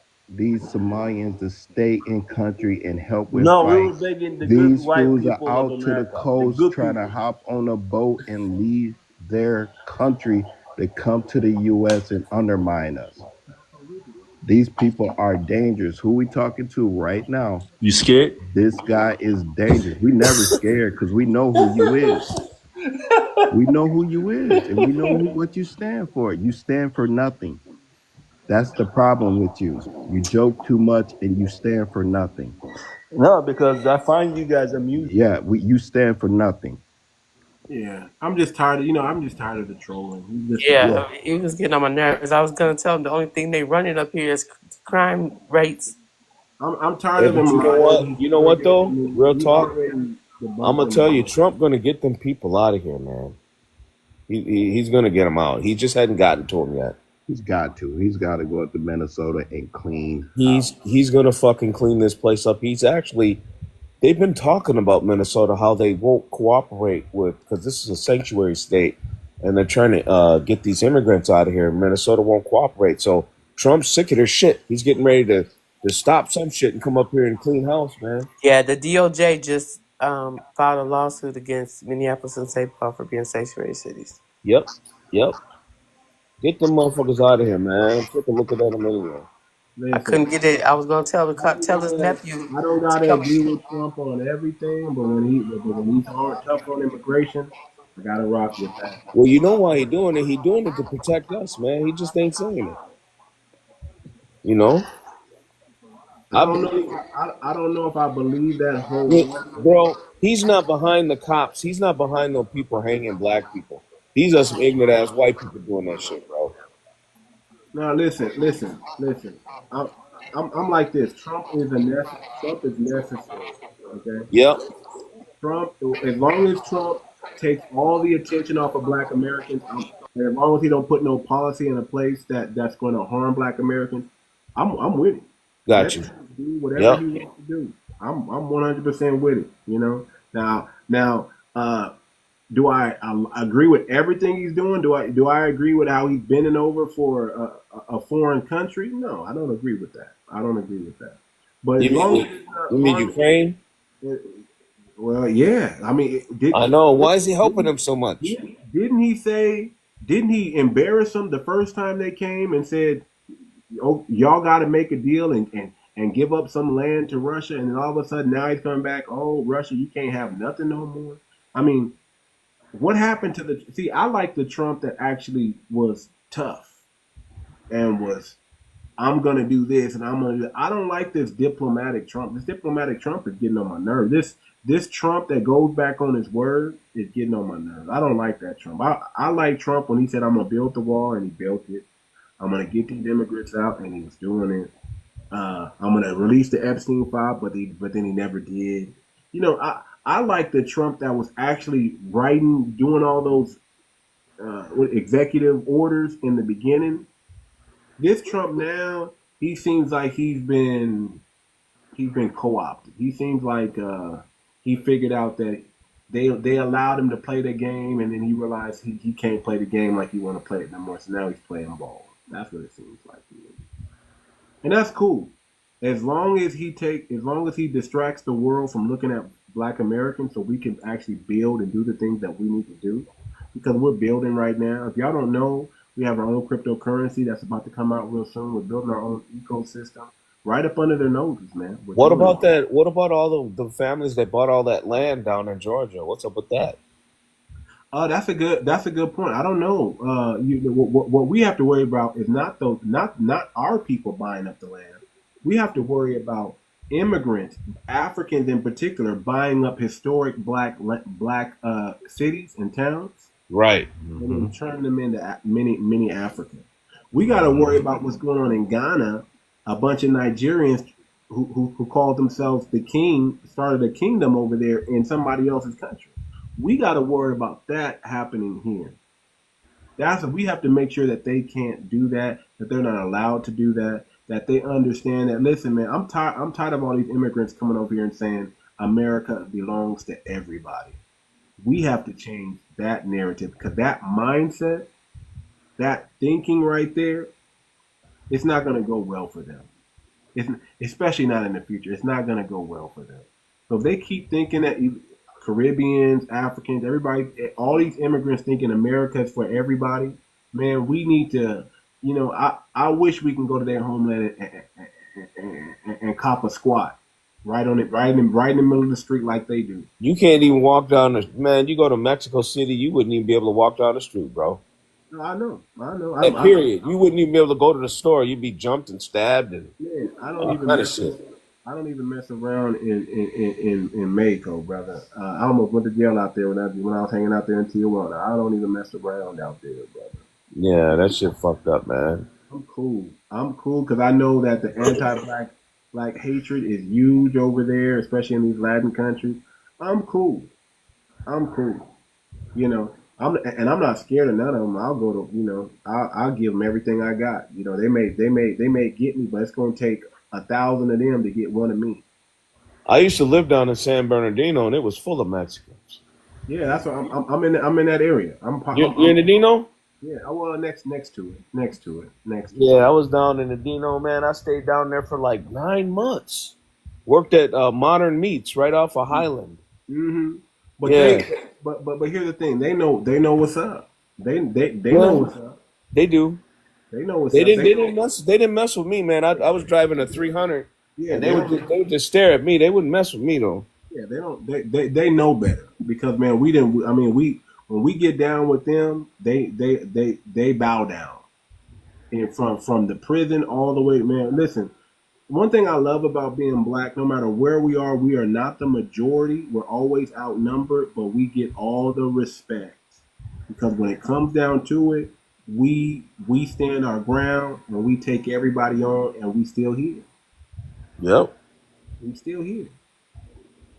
Somalians to stay in country and help with No, we fight. were begging the good These white fools are people of out to the America, the coast good trying to people. hop on a boat and leave their country to come to the U.S. and undermine us. These people are dangerous. Who we talking to right now? You scared? This guy is dangerous. We never scared because we know who you is. We know who you is, and we know what you stand for. You stand for nothing. That's the problem with you. You joke too much and you stand for nothing. No, because I find you guys amusing. Yeah, you stand for nothing. Yeah, I'm just tired. I'm just tired of the trolling. Yeah, it was getting on my nerves. I was gonna tell them the only thing they running up here is crime rates. I'm tired Hey, of but him you know lying. what? You know what though? Real He talk. already I'm debunked gonna them tell you, all. Trump gonna get them people out of here, man. He's gonna get them out. He just hadn't gotten to them yet. He's got to. He's got to go up to Minnesota and clean. He's gonna fucking clean this place up. They've been talking about Minnesota, how they won't cooperate with, because this is a sanctuary state, and they're trying to get these immigrants out of here. Minnesota won't cooperate, so Trump's sick of their shit. He's getting ready to stop some shit and come up here and clean house, man. Yeah, the DOJ just filed a lawsuit against Minneapolis and St. Paul for being sanctuary cities. Yep. Get them motherfuckers out of here, man. I'm sick of looking at them anyway. I couldn't get it. I was gonna tell his nephew I don't to gotta come. agree with Trump on everything, but when he's hard tough on immigration, I gotta rock with that. Well, you know why he doing it? He doing it to protect us, man. He just ain't saying it. You know? I I don't know. believe, I don't know if I believe that whole. bro, he's not behind the cops. He's not behind no people hanging black people. These are some ignorant ass white people doing that shit, bro. Now listen. I'm like this. Trump is necessary. Okay. Yep. Trump, as long as Trump takes all the attention off of Black Americans, and as long as he don't put no policy in a place that's going to harm Black Americans, I'm with it. Got Let you. him do whatever Yep. he wants to do. I'm 100% with it. Now, do I agree with everything he's doing? Do I agree with how he's bending over for a foreign country? No, I don't agree with that. But as long as it's not You mean harming, Ukraine? well, yeah. I mean, I know. Why is he helping them so much? didn't he say? Didn't he embarrass them the first time they came and said, "Oh, y'all got to make a deal and give up some land to Russia"? And then all of a sudden now he's coming back. Oh, Russia, you can't have nothing no more. I mean, what happened to the? See, I like the Trump that actually was tough and was, I'm gonna do this and I'm gonna. I don't like this diplomatic Trump. This diplomatic Trump is getting on my nerve. This Trump that goes back on his word is getting on my nerves. I don't like that Trump. I like Trump when he said I'm gonna build the wall and he built it. I'm gonna get these immigrants out and he was doing it. I'm gonna release the Epstein file, but then he never did. I like the Trump that was actually doing all those executive orders in the beginning, this Trump now, he seems like he's been co-opted. He seems like he figured out that they allowed him to play the game, and then he realized he can't play the game like he want to play it no more. So now he's playing ball. That's what it seems like. And that's cool. As long as he distracts the world from looking at Black Americans, so we can actually build and do the things that we need to do, because we're building right now. If y'all don't know, we have our own cryptocurrency that's about to come out real soon. We're building our own ecosystem right up under their noses, man. What about that? What about all the families that bought all that land down in Georgia? What's up with that? That's a good point. I don't know. What we have to worry about is not our people buying up the land. We have to worry about immigrants, Africans in particular, buying up historic black cities and towns, Right. and then turning them into mini Africa. We got to worry about what's going on in Ghana. A bunch of Nigerians who called themselves the king started a kingdom over there in somebody else's country. We got to worry about that happening here. That's what we have to make sure that they can't do that, that they're not allowed to do that, that they understand that, listen, man, I'm tired of all these immigrants coming over here and saying America belongs to everybody. We have to change that narrative, because that mindset, that thinking right there, it's not going to go well for them. Especially not in the future. It's not going to go well for them. So if they keep thinking that Caribbeans, Africans, everybody, all these immigrants thinking America is for everybody, man, we need to, I wish we can go to their homeland and cop a squat right in the middle of the street like they do. You can't even walk down you go to Mexico City, you wouldn't even be able to walk down the street, bro. No, I know. Period. You wouldn't even be able to go to the store. You'd be jumped and stabbed and Man, I all kind of shit. I don't even mess around in Mexico, brother. I almost went to jail out there when I was hanging out there in Tijuana. I don't even mess around out there, brother. Yeah, that shit fucked up, man. I'm cool because I know that the anti-black hatred is huge over there, especially in these Latin countries. I'm cool. I'm not scared of none of them. I'll go to, I'll give them everything I got. They may get me, but it's going to take 1,000 of them to get one of me. I used to live down in San Bernardino, and it was full of Mexicans. Yeah, that's what I'm in that area. You're in the Dino? Yeah, well, next to it. Yeah, I was down in the Dino, man. I stayed down there for like 9 months. Worked at Modern Meats right off of Highland. Mm-hmm. But yeah. But here's the thing. They know what's up. They know what's up. They do. They know what's up. They didn't mess with me, man. I was driving a 300. Yeah, and they would just stare at me. They wouldn't mess with me though. Yeah, they know better, because man, when we get down with them, they bow down. And from the prison all the way, man. Listen, one thing I love about being black, no matter where we are not the majority. We're always outnumbered, but we get all the respect, because when it comes down to it, we stand our ground and we take everybody on, and we still here. Yep. We still here.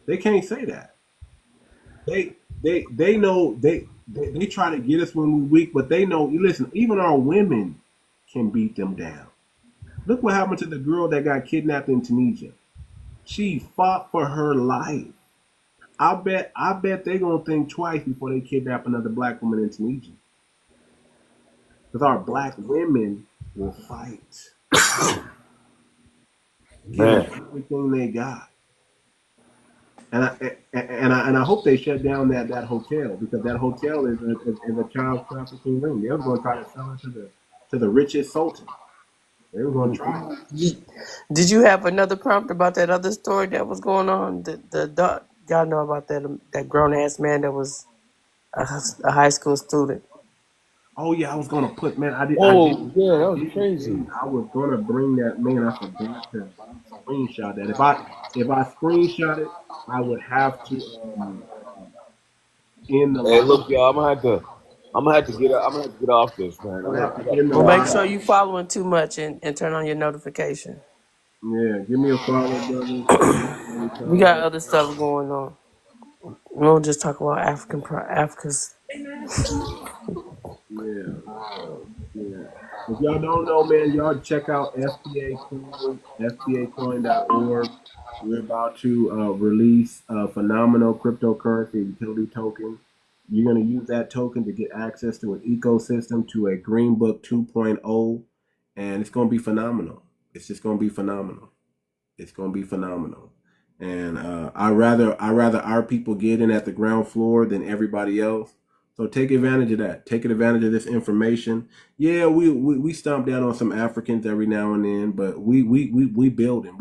They can't say that. They know they try to get us when we're weak, but they know, listen, even our women can beat them down. Look what happened to the girl that got kidnapped in Tunisia. She fought for her life. I bet they're gonna think twice before they kidnap another black woman in Tunisia. Because our black women will fight. Give everything they got. And I hope they shut down that hotel, because that hotel is a child trafficking ring. They were going to try to sell it to the richest sultan. They were going to try. Did you have another prompt about that other story that was going on? Y'all know about that grown ass man that was a high school student. Oh yeah, I was gonna put, man. Yeah, that was crazy. I was gonna bring that, man. I forgot to screenshot that. If I screenshot it, I would have to in the. Hey, look, y'all, I'm gonna have to get off this, man. Well, make sure you following Too Much and turn on your notification. Yeah, give me a follow, brother. We got other stuff going on. We don't just talk about Africa's. Yeah. If y'all don't know, man, y'all check out FBA Coin, fbacoin.org. We're about to release a phenomenal cryptocurrency utility token. You're going to use that token to get access to an ecosystem, to a Green Book 2.0, and it's going to be phenomenal. It's just going to be phenomenal. It's going to be phenomenal. And I rather our people get in at the ground floor than everybody else. So take advantage of that. Take advantage of this information. Yeah, we stomp down on some Africans every now and then, but we building.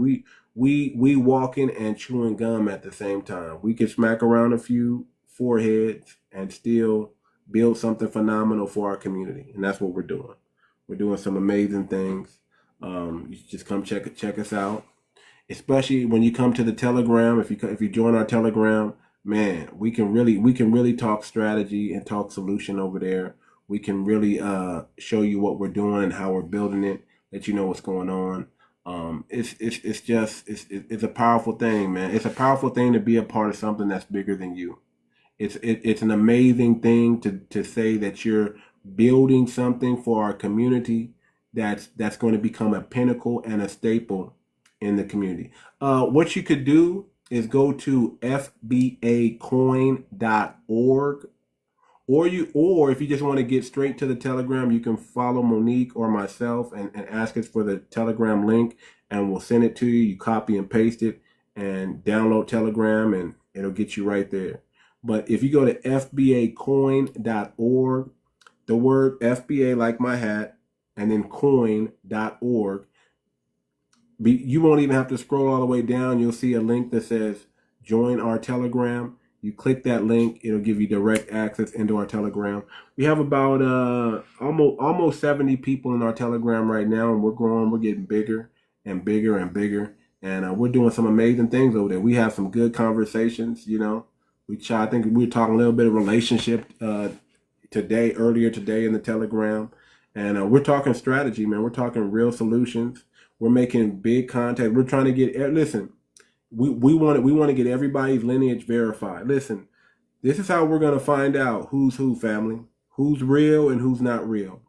We walking and chewing gum at the same time. We can smack around a few foreheads and still build something phenomenal for our community. And that's what we're doing. We're doing some amazing things. You just come check us out. Especially when you come to the Telegram, if you join our Telegram, man, we can really talk strategy and talk solution over there. We can really show you what we're doing and how we're building it, let you know what's going on. It's a powerful thing, man. It's a powerful thing to be a part of something that's bigger than you. It's an amazing thing to say that you're building something for our community that's going to become a pinnacle and a staple in the community. What you could do is go to fbacoin.org, or if you just want to get straight to the Telegram, you can follow Monique or myself and ask us for the Telegram link, and we'll send it to you. You copy and paste it and download Telegram, and it'll get you right there. But if you go to fbacoin.org, the word FBA like my hat, and then coin.org, you won't even have to scroll all the way down. You'll see a link that says join our Telegram. You click that link, it'll give you direct access into our Telegram. We have about almost 70 people in our Telegram right now, and we're growing. We're getting bigger and bigger and bigger, and we're doing some amazing things over there. We have some good conversations. I think we were talking a little bit of relationship earlier today in the Telegram, and we're talking strategy, man. We're talking real solutions. We're making big contact. We're trying to get, listen, we want to get everybody's lineage verified. Listen, this is how we're going to find out who's who, family, who's real and who's not real.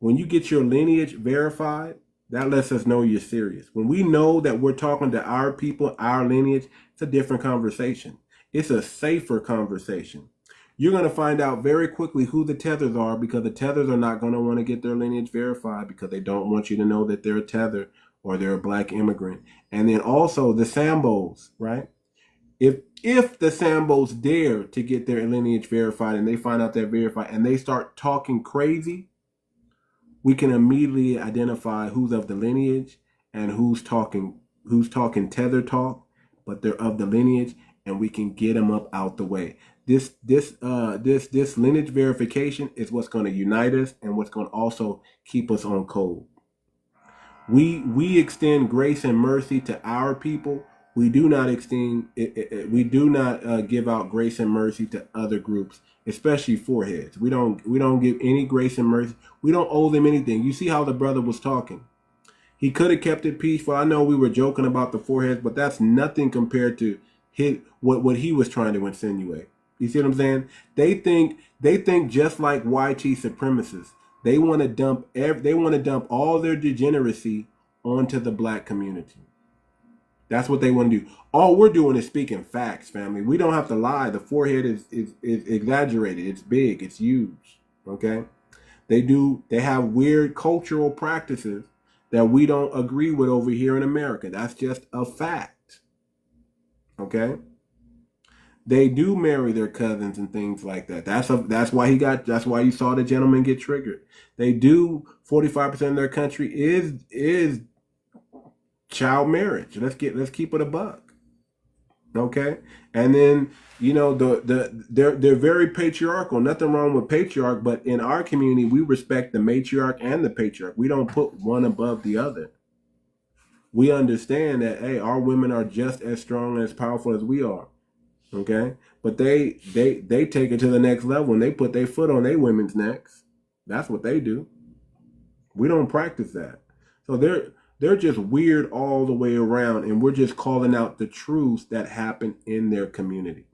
When you get your lineage verified, that lets us know you're serious. When we know that we're talking to our people, our lineage, it's a different conversation. It's a safer conversation. You're going to find out very quickly who the tethers are, because the tethers are not going to want to get their lineage verified because they don't want you to know that they're a tether or they're a black immigrant. And then also the Sambos, right? If the Sambos dare to get their lineage verified and they find out they're verified and they start talking crazy, we can immediately identify who's of the lineage and who's talking tether talk, but they're of the lineage, and we can get them up out the way. This lineage verification is what's going to unite us and what's going to also keep us on code. We extend grace and mercy to our people. We do not give out grace and mercy to other groups, especially foreheads. We don't give any grace and mercy. We don't owe them anything. You see how the brother was talking. He could have kept it peaceful. I know we were joking about the foreheads, but that's nothing compared to what he was trying to insinuate. You see what I'm saying? They think just like 𝗤𝗔 supremacists. They want to dump all their degeneracy onto the black community. That's what they want to do. All we're doing is speaking facts, family. We don't have to lie. The forehead is exaggerated. It's big. It's huge. Okay? They have weird cultural practices that we don't agree with over here in America. That's just a fact. Okay? They do marry their cousins and things like that. That's why you saw the gentleman get triggered. They do. 45% of their country is child marriage. Let's keep it a buck. Okay? And then, they're very patriarchal. Nothing wrong with patriarch, but in our community, we respect the matriarch and the patriarch. We don't put one above the other. We understand that, hey, our women are just as strong and as powerful as we are. Okay, but they take it to the next level and they put their foot on their women's necks. That's what they do. We don't practice that. So they're just weird all the way around, and we're just calling out the truths that happen in their community.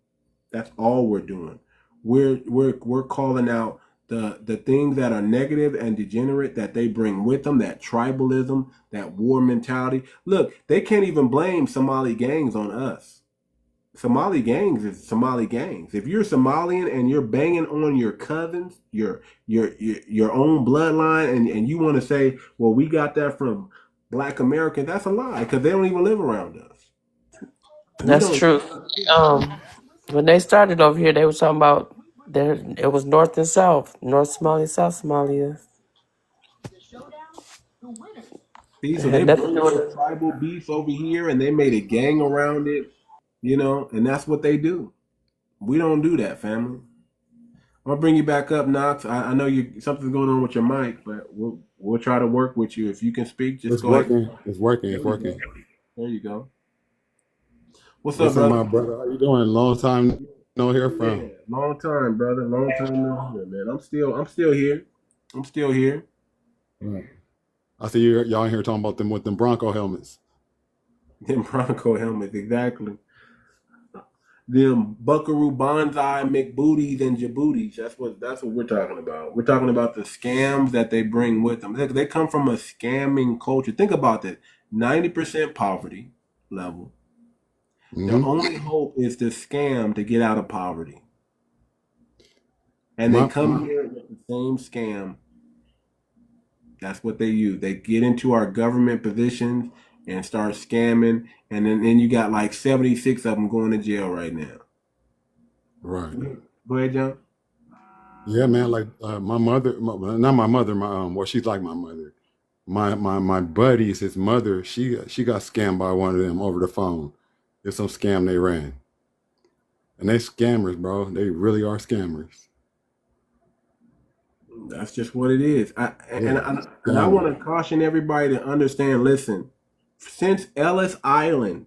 That's all we're doing. We're calling out the things that are negative and degenerate that they bring with them, that tribalism, that war mentality. Look, they can't even blame Somali gangs on us. Somali gangs is Somali gangs. If you're Somalian and you're banging on your cousins, your own bloodline, and you want to say, well, we got that from Black Americans, that's a lie, because they don't even live around us. We That's don't. true. When they started over here, they were talking about there. It was North and South, North Somalia, South Somalia. See, It so they had nothing to brought do with this it. tribal beef over here, and they made a gang around it, and that's what they do. We don't do that, family. I'm gonna bring you back up, Knox. I know something's going on with your mic, but we'll try to work with you. If you can speak, just It's go ahead. working. It's working. There It's you go. working. There you go. What's up, What's up, brother? my brother? How you doing? Long time no hear Yeah, from. long time, brother. Long time no here, man. I'm still here. I'm still here. Right. I see y'all in here talking about them with them Bronco helmets. Them Bronco helmets, exactly. Them 𝗥𝗶𝗴𝗵𝘁𝘀𝘀𝗶cie McBooties and Djiboutis. That's what we're talking about. We're talking about the scams that they bring with them. They come from a scamming culture. Think about that. 90% poverty level. Their Mm-hmm. only hope is to scam to get out of poverty. And they My, come here with the same scam. That's what they use. They get into our government positions and start scamming. And then you got like 76 of them going to jail right now. right. Go ahead, John. Yeah, man. Like my mother, not my mother. Well, she's like my mother. My buddies, his mother, she got scammed by one of them over the phone. It's some scam they ran, and they scammers, bro. They really are scammers. That's just what it is. Yeah, And I scammers. want to caution everybody to understand. Listen, since Ellis Island,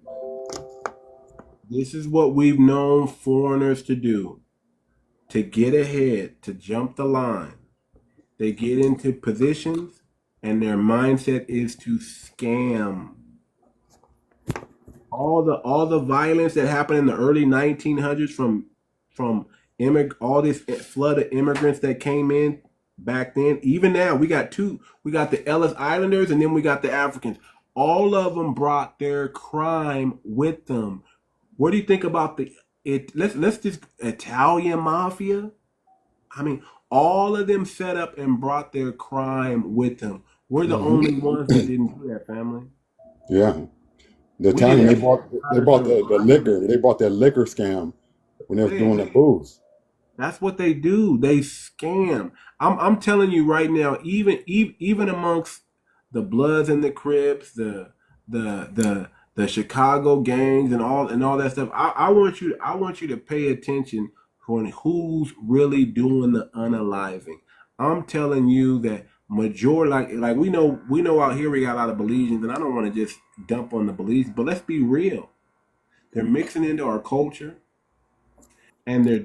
this is what we've known foreigners to do: to get ahead, to jump the line. They get into positions, and their mindset is to scam. All the violence that happened in the early 1900s from all this flood of immigrants that came in back then. Even now, we got two. We got the Ellis Islanders, and then we got the Africans. All of them brought their crime with them. What do you think about let's just Italian mafia? I mean, all of them set up and brought their crime with them. We're the only ones that didn't do that, family. Yeah, the We did Italian they everything. bought the liquor. They bought that liquor scam when they was doing the booze. That's what they do. They scam. I'm telling you right now, even amongst the Bloods and the Crips, the Chicago gangs and all that stuff. I want you to pay attention on who's really doing the unaliving. I'm telling you that majority, like we know out here we got a lot of Belizeans, and I don't want to just dump on the Belizeans, but let's be real. They're mixing into our culture, and they're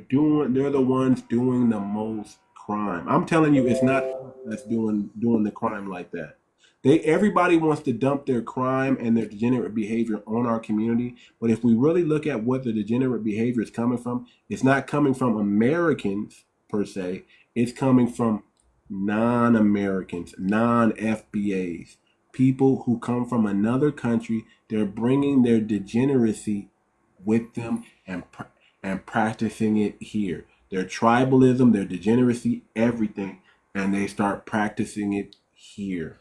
the ones doing the most crime. I'm telling you, it's not us that's doing the crime like that. Everybody wants to dump their crime and their degenerate behavior on our community, but if we really look at what the degenerate behavior is coming from, it's not coming from Americans per se. It's coming from non-Americans, non-FBAs, people who come from another country. They're bringing their degeneracy with them and practicing it here. Their tribalism, their degeneracy, everything, and they start practicing it here.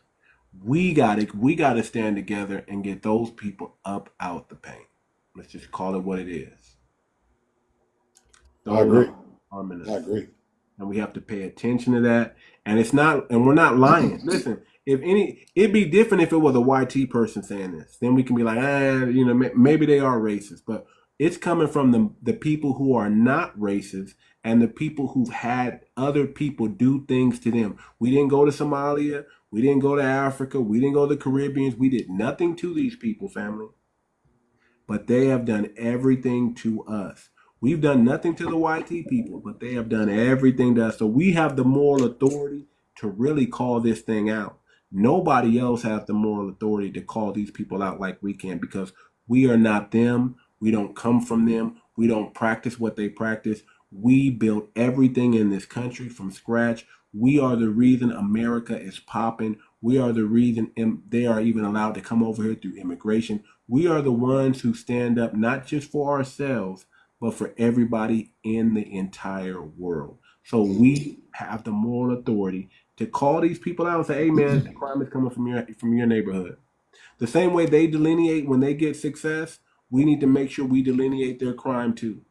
We gotta stand together and get those people up out the paint. Let's just call it what it is. I agree. Harmonious. I agree. And we have to pay attention to that. And we're not lying. Listen, it'd be different if it was a YT person saying this. Then we can be like, maybe they are racist. But it's coming from the people who are not racist and the people who've had other people do things to them. We didn't go to Somalia. We didn't go to Africa. We didn't go to the Caribbeans. We did nothing to these people, family. But they have done everything to us. We've done nothing to the YT people, but they have done everything to us. So we have the moral authority to really call this thing out. Nobody else has the moral authority to call these people out like we can, because we are not them. We don't come from them. We don't practice what they practice. We built everything in this country from scratch. We are the reason America is popping. We are the reason they are even allowed to come over here through immigration. We are the ones who stand up not just for ourselves, but for everybody in the entire world. So we have the moral authority to call these people out and say, hey man, the crime is coming from your neighborhood. The same way they delineate when they get success, we need to make sure we delineate their crime too.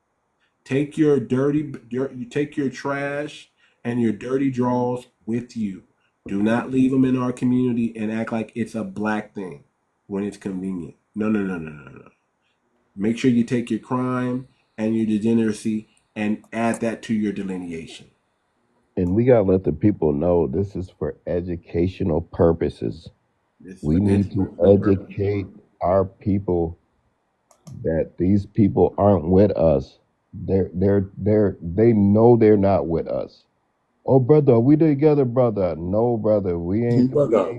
Take your you take your trash and your dirty draws with you. Do not leave them in our community and act like it's a black thing when it's convenient. No, no, no, no, no, no. Make sure you take your crime and your degeneracy and add that to your delineation. And we gotta let the people know this is for educational purposes. We need to educate our people that these people aren't with us. They know they're not with us. Oh, brother, we together, brother. No, brother, we ain't. Brother.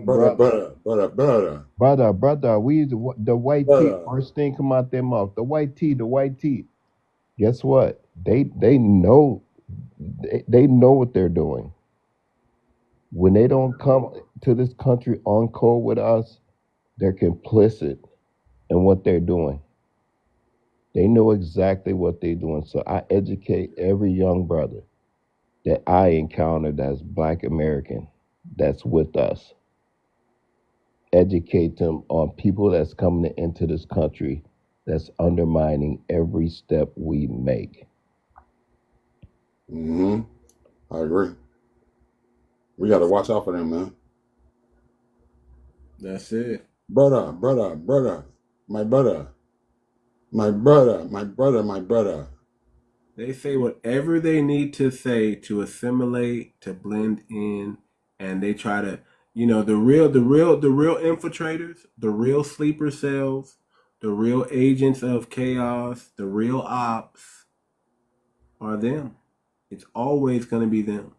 We the white teeth first thing come out their mouth. The white teeth. Guess what? They know what they're doing. When they don't come to this country on code with us, they're complicit in what they're doing. They know exactly what they're doing. So I educate every young brother that I encounter that's Black American, that's with us. Educate them on people that's coming into this country that's undermining every step we make. I agree. We got to watch out for them, man. That's it. Brother. My brother. They say whatever they need to say to assimilate, to blend in, and they try to, the real infiltrators, the real sleeper cells, the real agents of chaos, the real ops are them. It's always going to be them.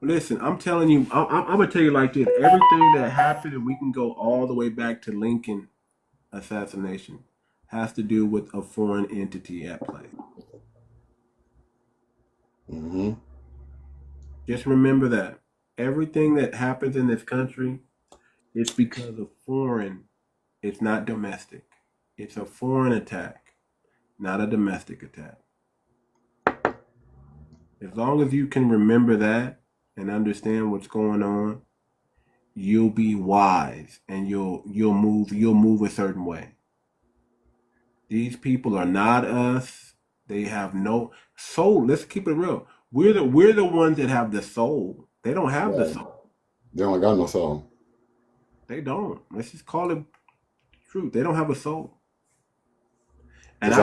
Listen, I'm telling you, I'm going to tell you like this. Everything that happened, and we can go all the way back to Lincoln assassination, has to do with a foreign entity at play. Just remember that. Everything that happens in this country is because of foreign. It's not domestic. It's a foreign attack, not a domestic attack. As long as you can remember that and understand what's going on, you'll be wise and you'll move a certain way. These people are not us. They have no soul. Let's keep it real. We're the ones that have the soul. They don't have the soul. They don't got no soul. They don't. Let's just call it truth. They don't have a soul. And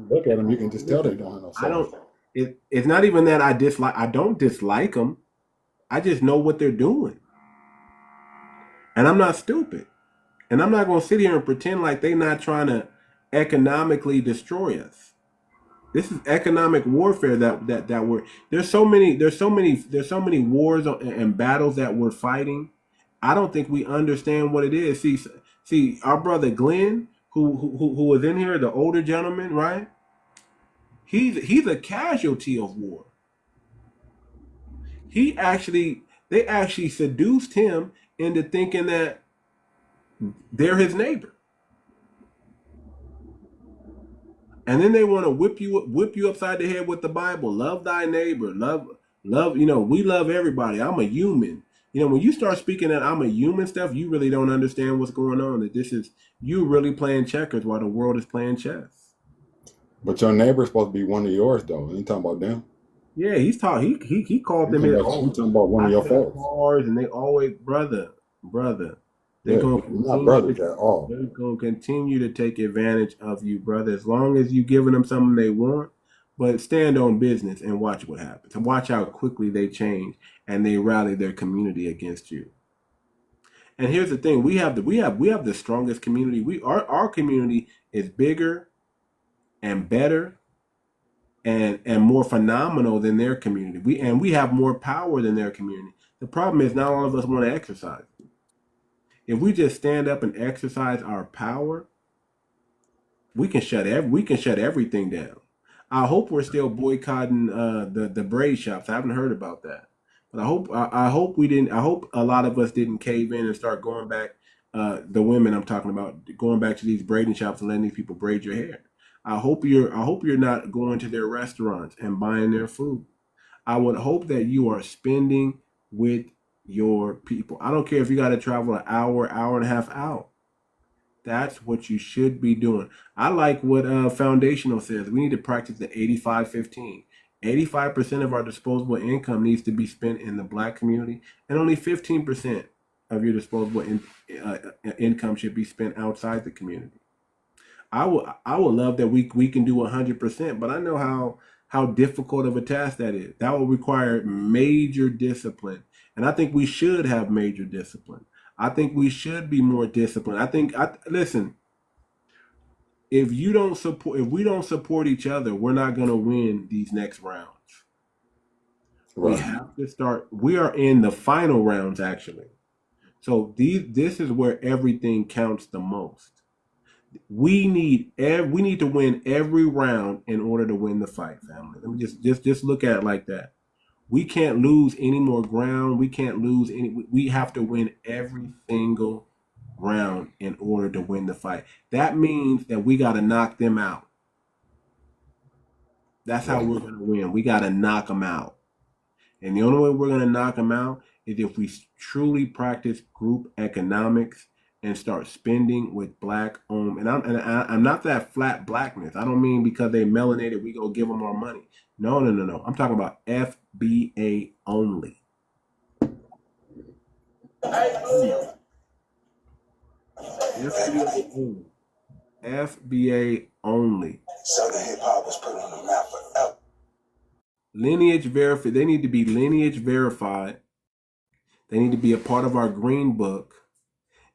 look at them, you can just tell they don't have no soul. It's not even that I don't dislike them. I just know what they're doing. And I'm not stupid. And I'm not going to sit here and pretend like they're not trying to economically destroy us. This is economic warfare that we're there's so many wars and battles that we're fighting. I don't think we understand what it is. See, our brother Glenn, who was in here, the older gentleman, right? He's a casualty of war. They actually seduced him into thinking that they're his neighbor. And then they want to whip you upside the head with the Bible. Love thy neighbor. Love, we love everybody. I'm a human. When you start speaking that I'm a human stuff, you really don't understand what's going on. That this is you really playing checkers while the world is playing chess. But your neighbor's supposed to be one of yours, though. You talking about them? Yeah, he called them in. Talking about one of your folks. And they always, brother. They're not brothers at all. They're going to continue to take advantage of you, brother, as long as you're giving them something they want. But stand on business and watch what happens. And watch how quickly they change and they rally their community against you. And here's the thing: we have the strongest community. Our community is bigger and better and more phenomenal than their community. We have more power than their community. The problem is not all of us want to exercise. If we just stand up and exercise our power, we can shut everything down. I hope we're still boycotting the braid shops. I haven't heard about that, but I hope we didn't. I hope a lot of us didn't cave in and start going back. The women I'm talking about going back to these braiding shops and letting these people braid your hair. I hope you're not going to their restaurants and buying their food. I would hope that you are spending with your people. I don't care if you got to travel an hour, hour and a half out. That's what you should be doing. I like what Foundational says. We need to practice the 85-15. 85% of our disposable income needs to be spent in the black community, and only 15% of your income should be spent outside the community. I would love that we can do 100%, but I know how difficult of a task that is. That will require major discipline, and I think we should have major discipline. I think we should be more disciplined. Listen, if we don't support each other, we're not going to win these next rounds. We have to start. We are in the final rounds actually. So this is where everything counts the most. We need to win every round in order to win the fight, family. Let me just look at it like that. We can't lose any more ground. We can't lose any. We have to win every single round in order to win the fight. That means that we got to knock them out. That's how we're going to win. We got to knock them out. And the only way we're going to knock them out is if we truly practice group economics and start spending with black owned. And I'm not that flat blackness. I don't mean because they melanated, we go give them our money. No. I'm talking about FBA only. FBA only. Southern hip hop was put on the map forever. Lineage verified. They need to be lineage verified. They need to be a part of our green book.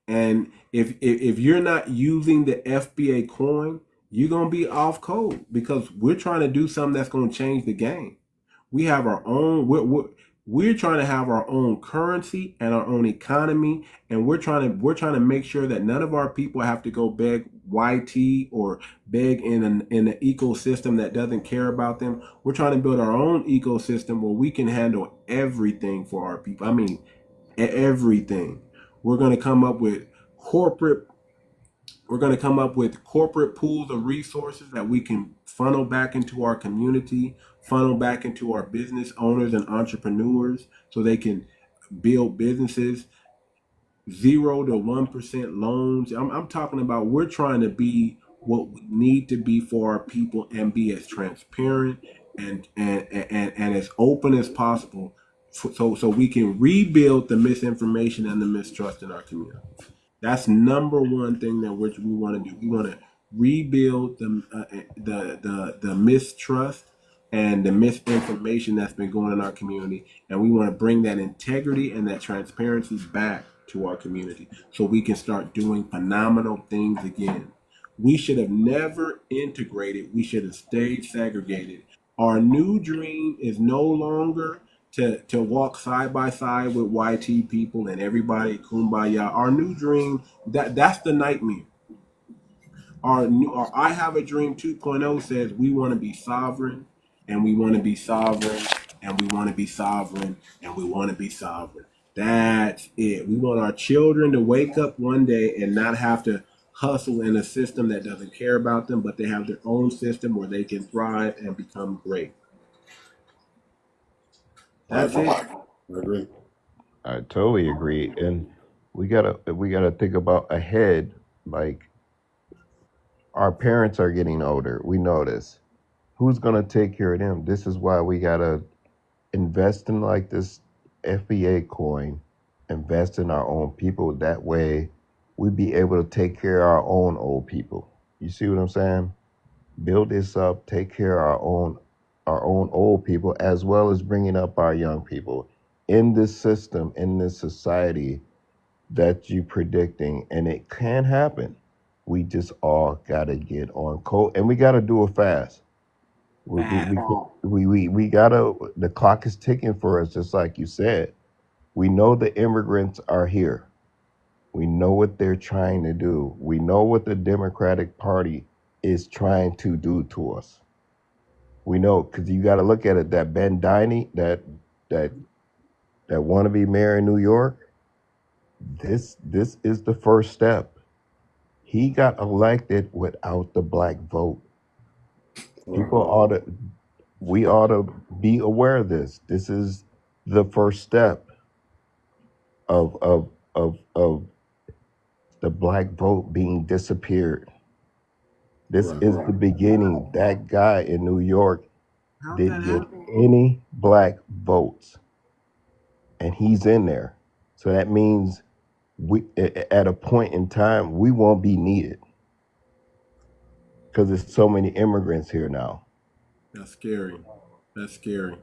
And if you're not using the FBA coin, you're gonna be off code because we're trying to do something that's gonna change the game. We have our own. We're trying to have our own currency and our own economy, and we're trying to make sure that none of our people have to go beg YT or beg in an ecosystem that doesn't care about them. We're trying to build our own ecosystem where we can handle everything for our people. I mean, everything. We're going to come up with corporate pools of resources that we can funnel back into our community, funnel back into our business owners and entrepreneurs so they can build businesses. 0 to 1% loans. I'm talking about we're trying to be what we need to be for our people and be as transparent and as open as possible so we can rebuild the misinformation and the mistrust in our community. That's number one thing that we want to do. We want to rebuild the mistrust and the misinformation that's been going in our community, and we want to bring that integrity and that transparency back to our community so we can start doing phenomenal things again. We should have never integrated. We should have stayed segregated. Our new dream is no longer to walk side by side with YT people and everybody kumbaya. Our new dream, that's the nightmare. Our I Have a Dream 2.0 says we want to be sovereign, and we want to be sovereign, and we want to be sovereign, and we want to be sovereign. That's it. We want our children to wake up one day and not have to hustle in a system that doesn't care about them, but they have their own system where they can thrive and become great. That's it. I agree. I totally agree. And we gotta think about ahead. Like, our parents are getting older. We know this. Who's gonna take care of them? This is why we gotta invest in like this FBA coin, invest in our own people. That way we'd be able to take care of our own old people. You see what I'm saying? Build this up, take care of our own old people, as well as bringing up our young people in this system, in this society that you're predicting. And it can happen. We just all gotta get on code, and we gotta do it fast. We gotta. The clock is ticking for us, just like you said. We know the immigrants are here. We know what they're trying to do. We know what the Democratic Party is trying to do to us. We know because you got to look at it. That 𝗵𝗵𝗵𝗵, that wannabe mayor in New York. This is the first step. He got elected without the black vote. We ought to be aware of this. This is the first step of the black vote being disappeared. This Right. is the beginning. That guy in New York didn't get any black votes, and he's in there. So that means at a point in time we won't be needed because there's so many immigrants here now. That's scary. That's scary.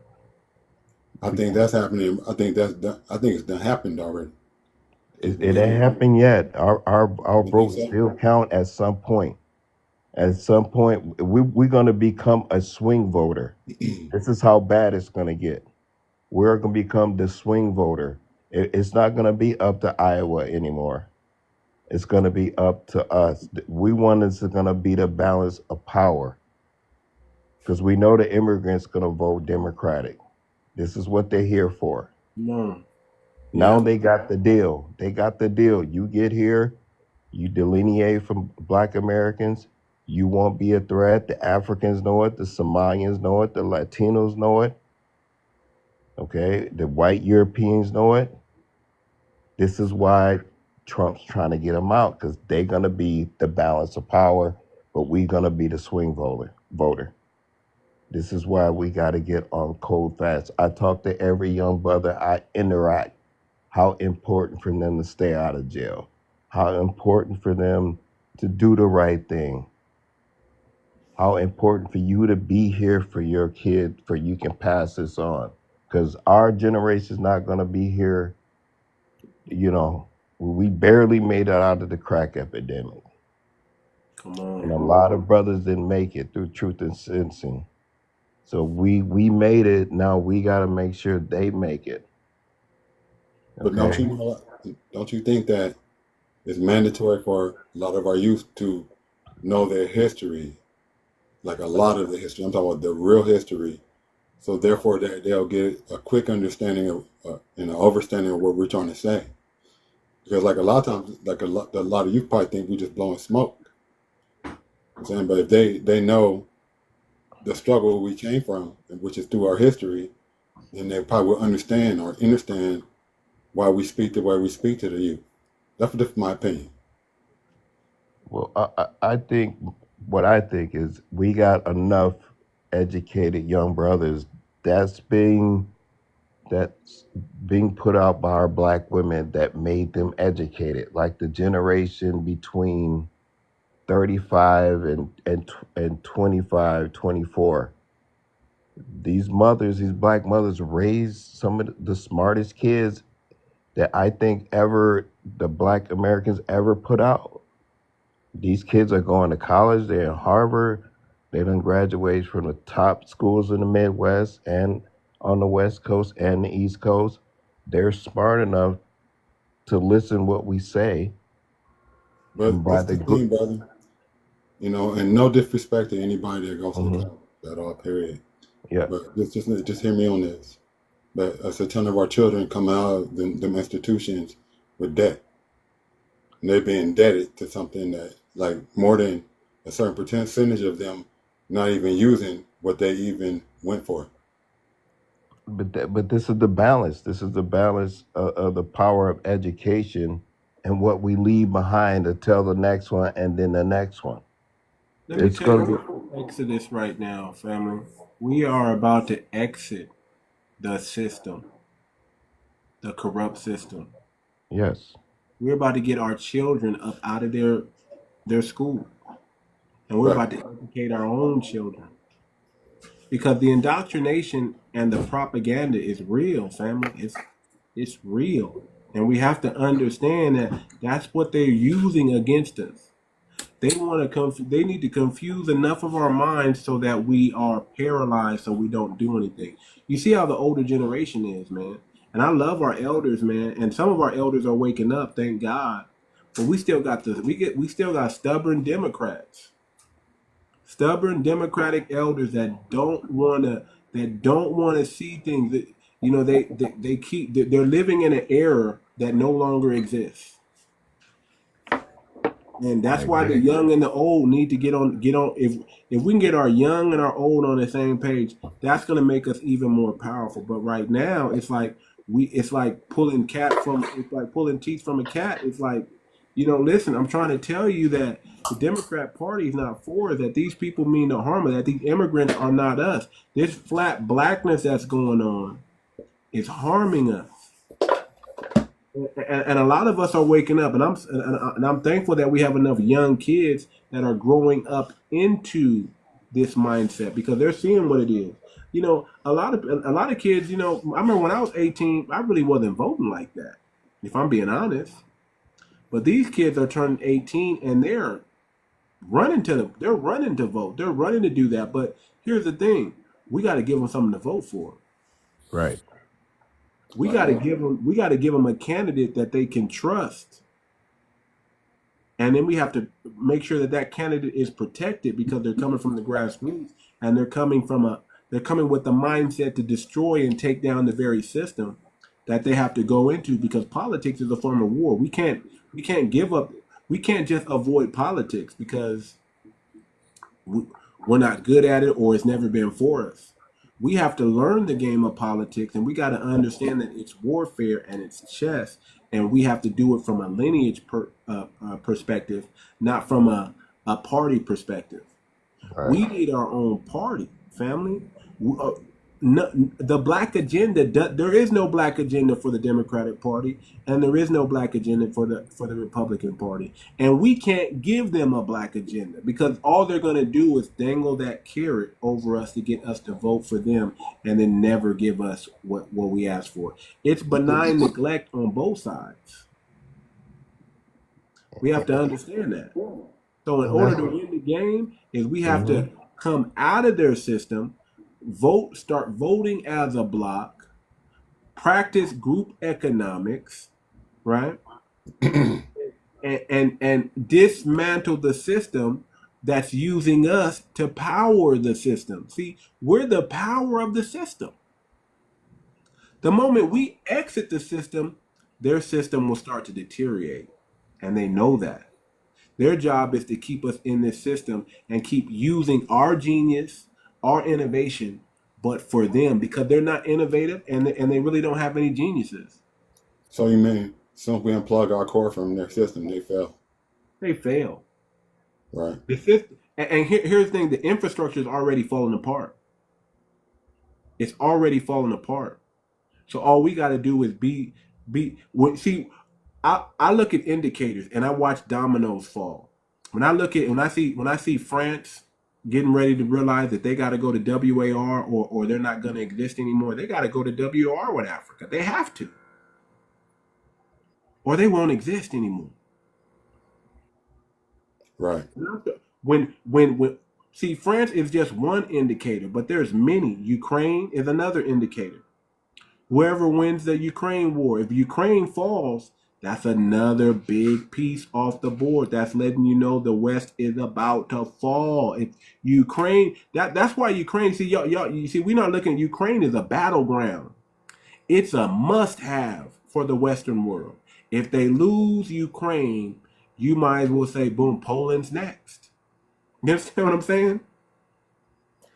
I think that's happening. I think it's done happened already. It ain't happened yet. Our You think votes so? still count at some point. At some point, we're going to become a swing voter. This is how bad it's going to get. We're going to become the swing voter. It's not going to be up to Iowa anymore. It's going to be up to us. We want it's going to be the balance of power because we know the immigrants going to vote Democratic. This is what they're here for. No. Now Yeah. they got the deal. They got the deal. You get here, you delineate from Black Americans. You won't be a threat. The Africans know it. The Somalians know it. The Latinos know it. Okay? The white Europeans know it. This is why Trump's trying to get them out because they're going to be the balance of power, but we're going to be the swing voter. This is why we got to get on cold fast. I talk to every young brother I interact, how important for them to stay out of jail, how important for them to do the right thing, how important for you to be here for your kid, for you can pass this on. Because our generation is not going to be here, we barely made it out of the crack epidemic. Come on. And a lot of brothers didn't make it through truth and sensing. So we made it. Now we got to make sure they make it. But don't you think that it's mandatory for a lot of our youth to know their history, like a lot of the history? I'm talking about the real history. So therefore, they'll get a quick understanding of and an overstanding of what we're trying to say. Because like a lot of times, like a lot of youth probably think we just blowing smoke. I'm saying, but if they know the struggle we came from, which is through our history, then they probably will understand why we speak the way we speak to the youth. That's just my opinion. Well, I think what I think is we got enough educated young brothers that's being put out by our Black women that made them educated, like the generation between 35 and 25, 24. These Black mothers raised some of the smartest kids that I think the Black Americans ever put out. These kids are going to college. They're in Harvard. They done graduated from the top schools in the Midwest and on the West Coast and the East Coast. They're smart enough to listen what we say. But that's the thing, brother. And no disrespect to anybody that goes to the college at all, period. Yeah. But just hear me on this. But a ton of our children come out of them institutions with debt. And they're being indebted to something that, like, more than a certain percentage of them not even using what they even went for. But this is the balance. This is the balance of the power of education and what we leave behind to tell the next one and then the next one. Let me tell you, exodus right now, family. We are about to exit the system, the corrupt system. Yes. We're about to get our children up out of their school. And we're about to educate our own children. Because the indoctrination and the propaganda is real, family. It's real. And we have to understand that that's what they're using against us. They need to confuse enough of our minds so that we are paralyzed so we don't do anything. You see how the older generation is, man. And I love our elders, man. And some of our elders are waking up, thank God. But we still got stubborn Democrats. Stubborn Democratic elders that don't wanna see things that they keep they're living in an era that no longer exists. And I that's why the agree. young and the old need to get on. If we can get our young and our old on the same page, that's going to make us even more powerful. But right now, it's like pulling teeth from a cat. It's like, listen, I'm trying to tell you that the Democrat Party is not for us, that these people mean no harm, that these immigrants are not us. This flat blackness that's going on is harming us. And a lot of us are waking up, and I'm thankful that we have enough young kids that are growing up into this mindset because they're seeing what it is. A lot of kids. I remember when I was 18, I really wasn't voting like that, if I'm being honest. But these kids are turning 18 and they're running to vote. They're running to do that. But here's the thing: we got to give them something to vote for. Right. We got to give them a candidate that they can trust. And then we have to make sure that candidate is protected because they're coming from the grassroots and they're coming with the mindset to destroy and take down the very system that they have to go into, because politics is a form of war. We can't give up. We can't just avoid politics because we're not good at it or it's never been for us. We have to learn the game of politics, and we got to understand that it's warfare and it's chess, and we have to do it from a lineage perspective, not from a party perspective. Right. We need our own party, family. The black agenda, there is no black agenda for the Democratic Party, and there is no black agenda for the Republican Party. And we can't give them a black agenda because all they're going to do is dangle that carrot over us to get us to vote for them and then never give us what we ask for. It's benign neglect on both sides. We have to understand that. So in order to win the game is we have to come out of their system, start voting as a block, practice group economics, right? and dismantle the system that's using us to power the system. See, we're the power of the system. The moment we exit the system, their system will start to deteriorate, and they know that. Their job is to keep us in this system and keep using our genius, our innovation, but for them, because they're not innovative and they really don't have any geniuses. So you mean, since we unplug our core from their system, they fail? They fail. Right. The system, and here's the thing: the infrastructure is already falling apart. It's already falling apart. So all we got to do is see. I look at indicators and I watch dominoes fall. When I see France getting ready to realize that they got to go to WAR or they're not going to exist anymore, they got to go to WAR with Africa. They have to, or they won't exist anymore. Right. See, France is just one indicator, but there's many. Ukraine is another indicator. Whoever wins the Ukraine war, if Ukraine falls, that's another big piece off the board. That's letting you know the West is about to fall. If Ukraine, that's why Ukraine. See, you see, we're not looking at Ukraine as a battleground. It's a must-have for the Western world. If they lose Ukraine, you might as well say, boom, Poland's next. You understand what I'm saying?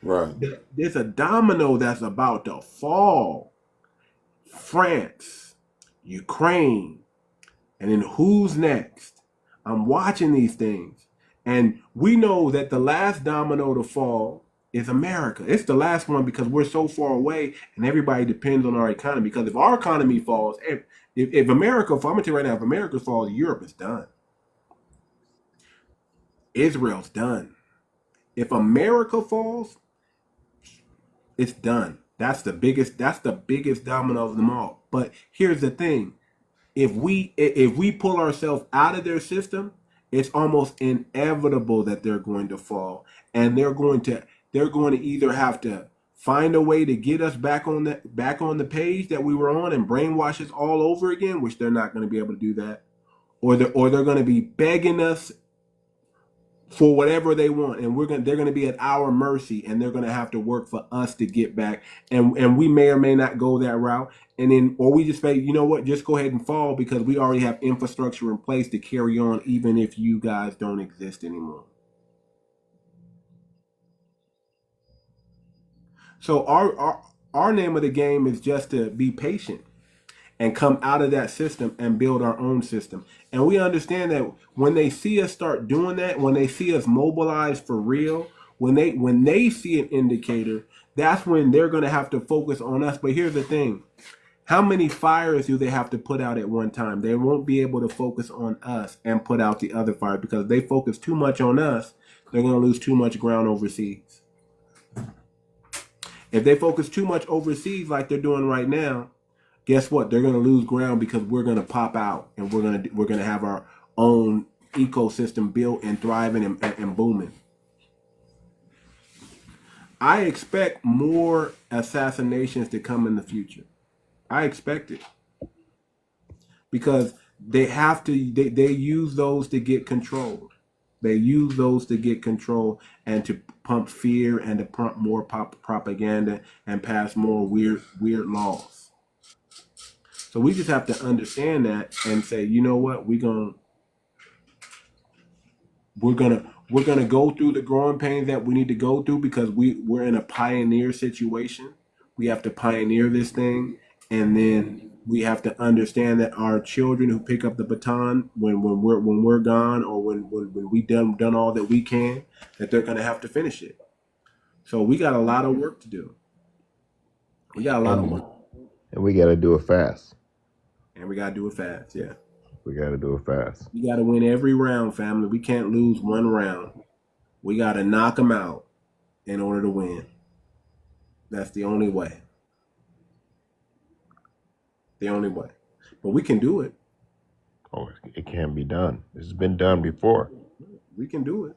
Right. There's a domino that's about to fall. France, Ukraine, and then who's next? I'm watching these things. And we know that the last domino to fall is America. It's the last one because we're so far away and everybody depends on our economy. Because if our economy falls, if America falls, I'm going to tell you right now, if America falls, Europe is done. Israel's done. If America falls, it's done. That's the biggest domino of them all. But here's the thing. If we pull ourselves out of their system, it's almost inevitable that they're going to fall. And they're going to either have to find a way to get us back on the page that we were on and brainwash us all over again, which they're not going to be able to do that. Or they're going to be begging us for whatever they want, and they're gonna be at our mercy, and they're gonna have to work for us to get back, and we may or may not go that route, and then or we just say, you know what, just go ahead and fall because we already have infrastructure in place to carry on, even if you guys don't exist anymore. So our name of the game is just to be patient and come out of that system and build our own system. And we understand that when they see us start doing that, when they see us mobilize for real, when they see an indicator, that's when they're going to have to focus on us. But here's the thing. How many fires do they have to put out at one time? They won't be able to focus on us and put out the other fire, because if they focus too much on us, they're going to lose too much ground overseas. If they focus too much overseas like they're doing right now, guess what? They're going to lose ground because we're going to pop out, and we're going to have our own ecosystem built and thriving and booming. I expect more assassinations to come in the future. I expect it because they have to. They use those to get control. They use those to get control and to pump fear and to pump more propaganda and pass more weird laws. So we just have to understand that and say, you know what, we're gonna go through the growing pains that we need to go through, because we're in a pioneer situation. We have to pioneer this thing, and then we have to understand that our children who pick up the baton when we're gone, or when we done all that we can, that they're gonna have to finish it. So we got a lot of work to do. We got a lot of work. And we got to do it fast. And we got to do it fast, yeah. We got to do it fast. We got to win every round, family. We can't lose one round. We got to knock them out in order to win. That's the only way. The only way. But we can do it. Oh, it can be done. It's been done before. We can do it.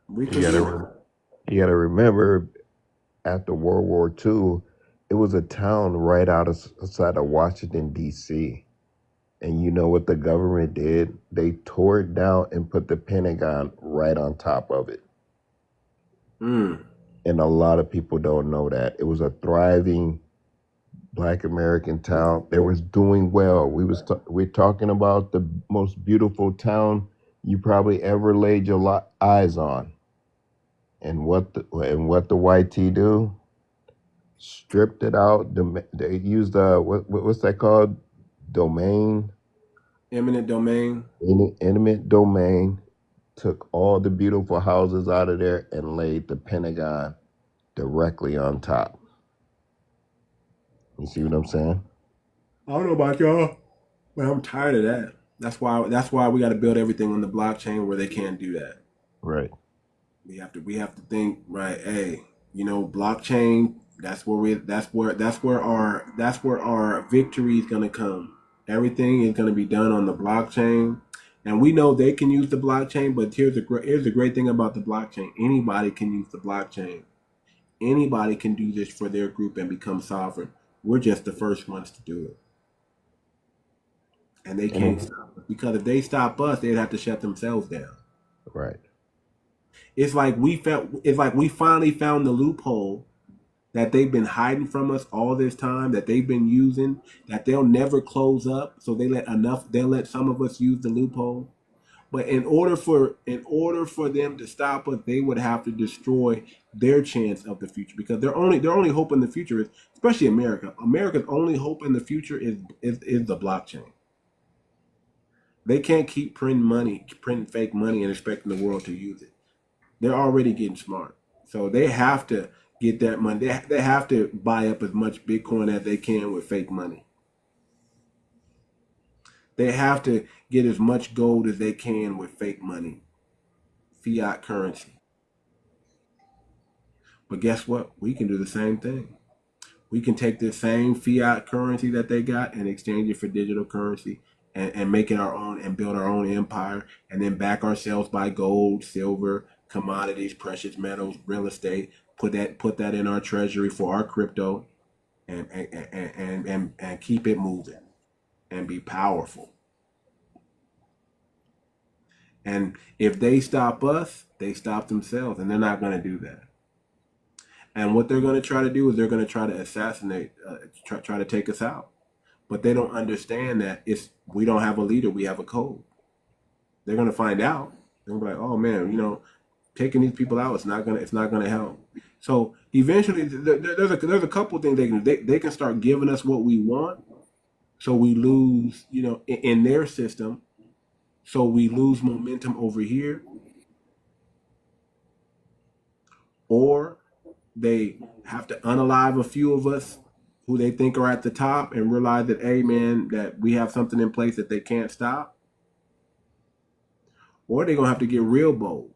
We can You do gotta, it. you gotta remember, after World War II, it was a town right outside of Washington, D.C. And you know what the government did? They tore it down and put the Pentagon right on top of it. Mm. And a lot of people don't know that. It was a thriving Black American town. They was doing well. We're talking about the most beautiful town you probably ever laid your eyes on. And what the YT do? Stripped it out. They used what's that called? Domain. Eminent domain. Eminent domain. Took all the beautiful houses out of there and laid the Pentagon directly on top. You see what I'm saying? I don't know about y'all, but I'm tired of that. That's why we got to build everything on the blockchain where they can't do that. Right. We have to think, right, hey, blockchain, that's where our victory is going to come. Everything is going to be done on the blockchain. And we know they can use the blockchain, but here's the great thing about the blockchain. Anybody can use the blockchain. Anybody can do this for their group and become sovereign. We're just the first ones to do it. And they can't stop us, because if they stop us, they'd have to shut themselves down. Right. It's like we finally found the loophole that they've been hiding from us all this time, that they've been using, that they'll never close up. So they'll let some of us use the loophole. But in order for them to stop us, they would have to destroy their chance of the future, because their only hope in the future is, especially America. America's only hope in the future is the blockchain. They can't keep printing fake money and expecting the world to use it. They're already getting smart. So they have to get that money. They have to buy up as much Bitcoin as they can with fake money. They have to get as much gold as they can with fake money, fiat currency. But guess what? We can do the same thing. We can take the same fiat currency that they got and exchange it for digital currency and make it our own and build our own empire, and then back ourselves by gold, silver, commodities, precious metals, real estate. Put that in our treasury for our crypto, and keep it moving and be powerful. And if they stop us, they stop themselves, and they're not going to do that. And what they're going to try to do is they're going to try to assassinate, try to take us out. But they don't understand that we don't have a leader, we have a code. They're going to find out. They're going to be like, oh man, you know, taking these people out, it's not gonna help. So eventually, there's a couple things they can start giving us what we want, so we lose, you know, in their system, so we lose momentum over here, or they have to unalive a few of us who they think are at the top and realize that, hey man, that we have something in place that they can't stop, or they're gonna have to get real bold,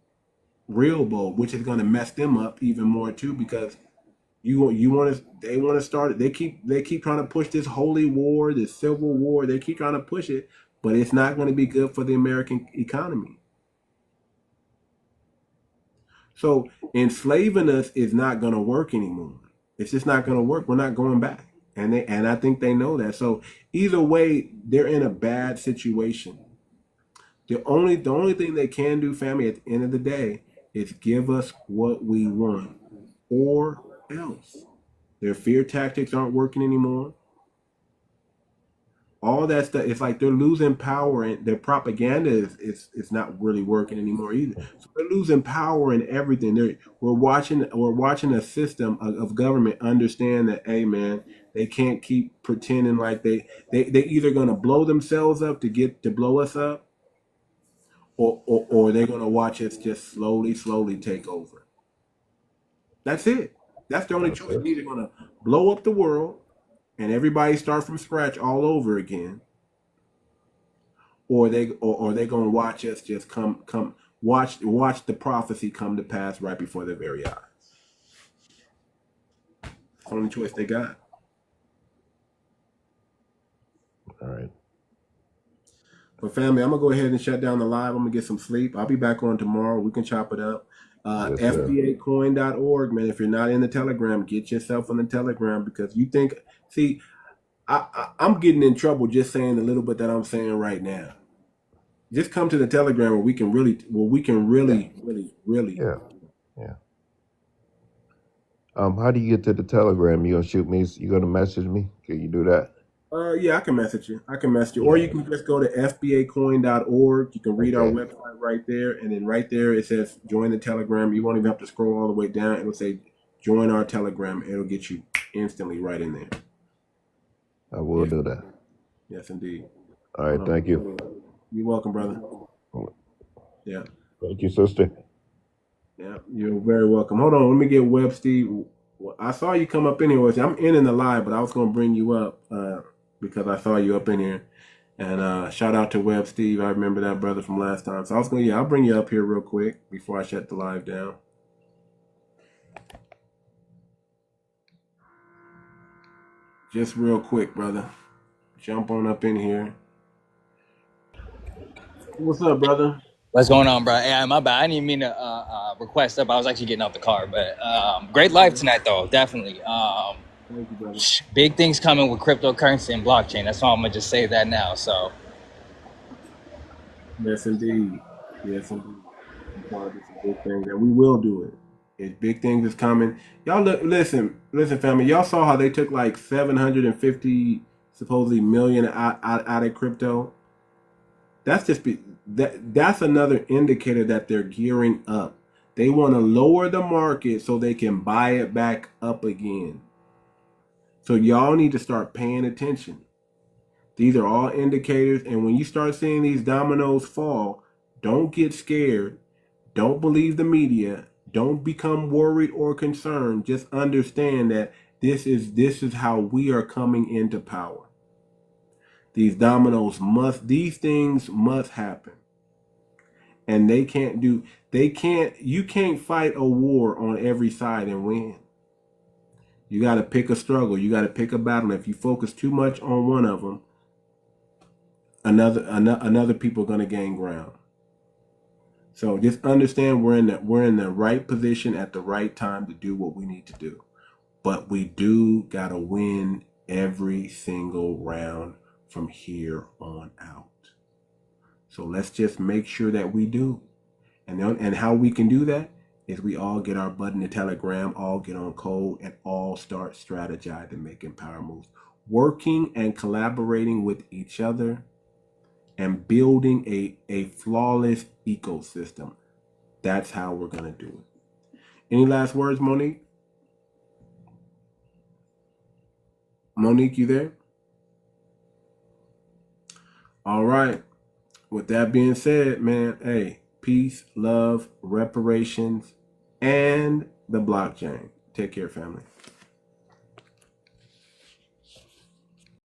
which is gonna mess them up even more too, because they want to start it. They keep trying to push this holy war, this civil war. They keep trying to push it, but it's not going to be good for the American economy. So enslaving us is not going to work anymore. It's just not going to work. We're not going back, and I think they know that. So either way, they're in a bad situation. The only thing they can do, family, at the end of the day, is give us what we want, or else. Their fear tactics aren't working anymore. All that stuff, it's like they're losing power, and their propaganda is not really working anymore either. So they're losing power in everything. We're watching a system of government understand that, hey man, they can't keep pretending like they either gonna blow themselves up to blow us up, or they're gonna watch us just slowly take over. That's it. That's the only choice. They're either going to blow up the world and everybody start from scratch all over again, or they're going to watch us just watch the prophecy come to pass right before their very eyes. It's the only choice they got. All right. But family, I'm going to go ahead and shut down the live. I'm going to get some sleep. I'll be back on tomorrow. We can chop it up. Yes, FBAcoin.org, man. If you're not in the Telegram, get yourself on the Telegram, because you think, see, I'm getting in trouble just saying the little bit that I'm saying right now. Just come to the Telegram where we can really, Yeah. Yeah. How do you get to the Telegram? You gonna shoot me? You gonna message me? Can you do that? Yeah, I can message you. Or you can just go to FBAcoin.org. You can read our website right there, and then right there it says join the Telegram. You won't even have to scroll all the way down. It'll say join our Telegram. It'll get you instantly right in there. I will do that. Yes, indeed. All right, thank you. You're welcome, brother. Yeah. Thank you, sister. Yeah, you're very welcome. Hold on, let me get Web Steve. I saw you come up in here. I'm in the live, but I was going to bring you up because I saw you up in here. And shout out to Web Steve. I remember that brother from last time. So I'll bring you up here real quick before I shut the live down. Just real quick, brother. Jump on up in here. What's up, brother? What's going on, bro? Yeah, my bad. I didn't even mean to request up. I was actually getting out the car, but great live tonight, though. Definitely. Thank you, brother. Big things coming with cryptocurrency and blockchain. That's why I'm gonna just say that now. So. Yes, indeed. Yes, indeed. It's a big thing, and we will do it. It's big things is coming. Y'all listen, family. Y'all saw how they took like 750 supposedly million out of crypto. That's that's another indicator that they're gearing up. They want to lower the market so they can buy it back up again. So y'all need to start paying attention. These are all indicators, and when you start seeing these dominoes fall, don't get scared. Don't believe the media. Don't become worried or concerned. Just understand that this is how we are coming into power. These these things must happen. And you can't fight a war on every side and win. You got to pick a struggle. You got to pick a battle. If you focus too much on one of them, another people are going to gain ground. So just understand we're in the right position at the right time to do what we need to do. But we do got to win every single round from here on out. So let's just make sure that we do. And how we can do that is we all get our butt in the Telegram, all get on code, and all start strategizing, making power moves, working and collaborating with each other, and building a flawless ecosystem. That's how we're going to do it. Any last words, Monique? Monique, you there? All right. With that being said, man, hey, peace, love, reparations, and the blockchain. Take care, family.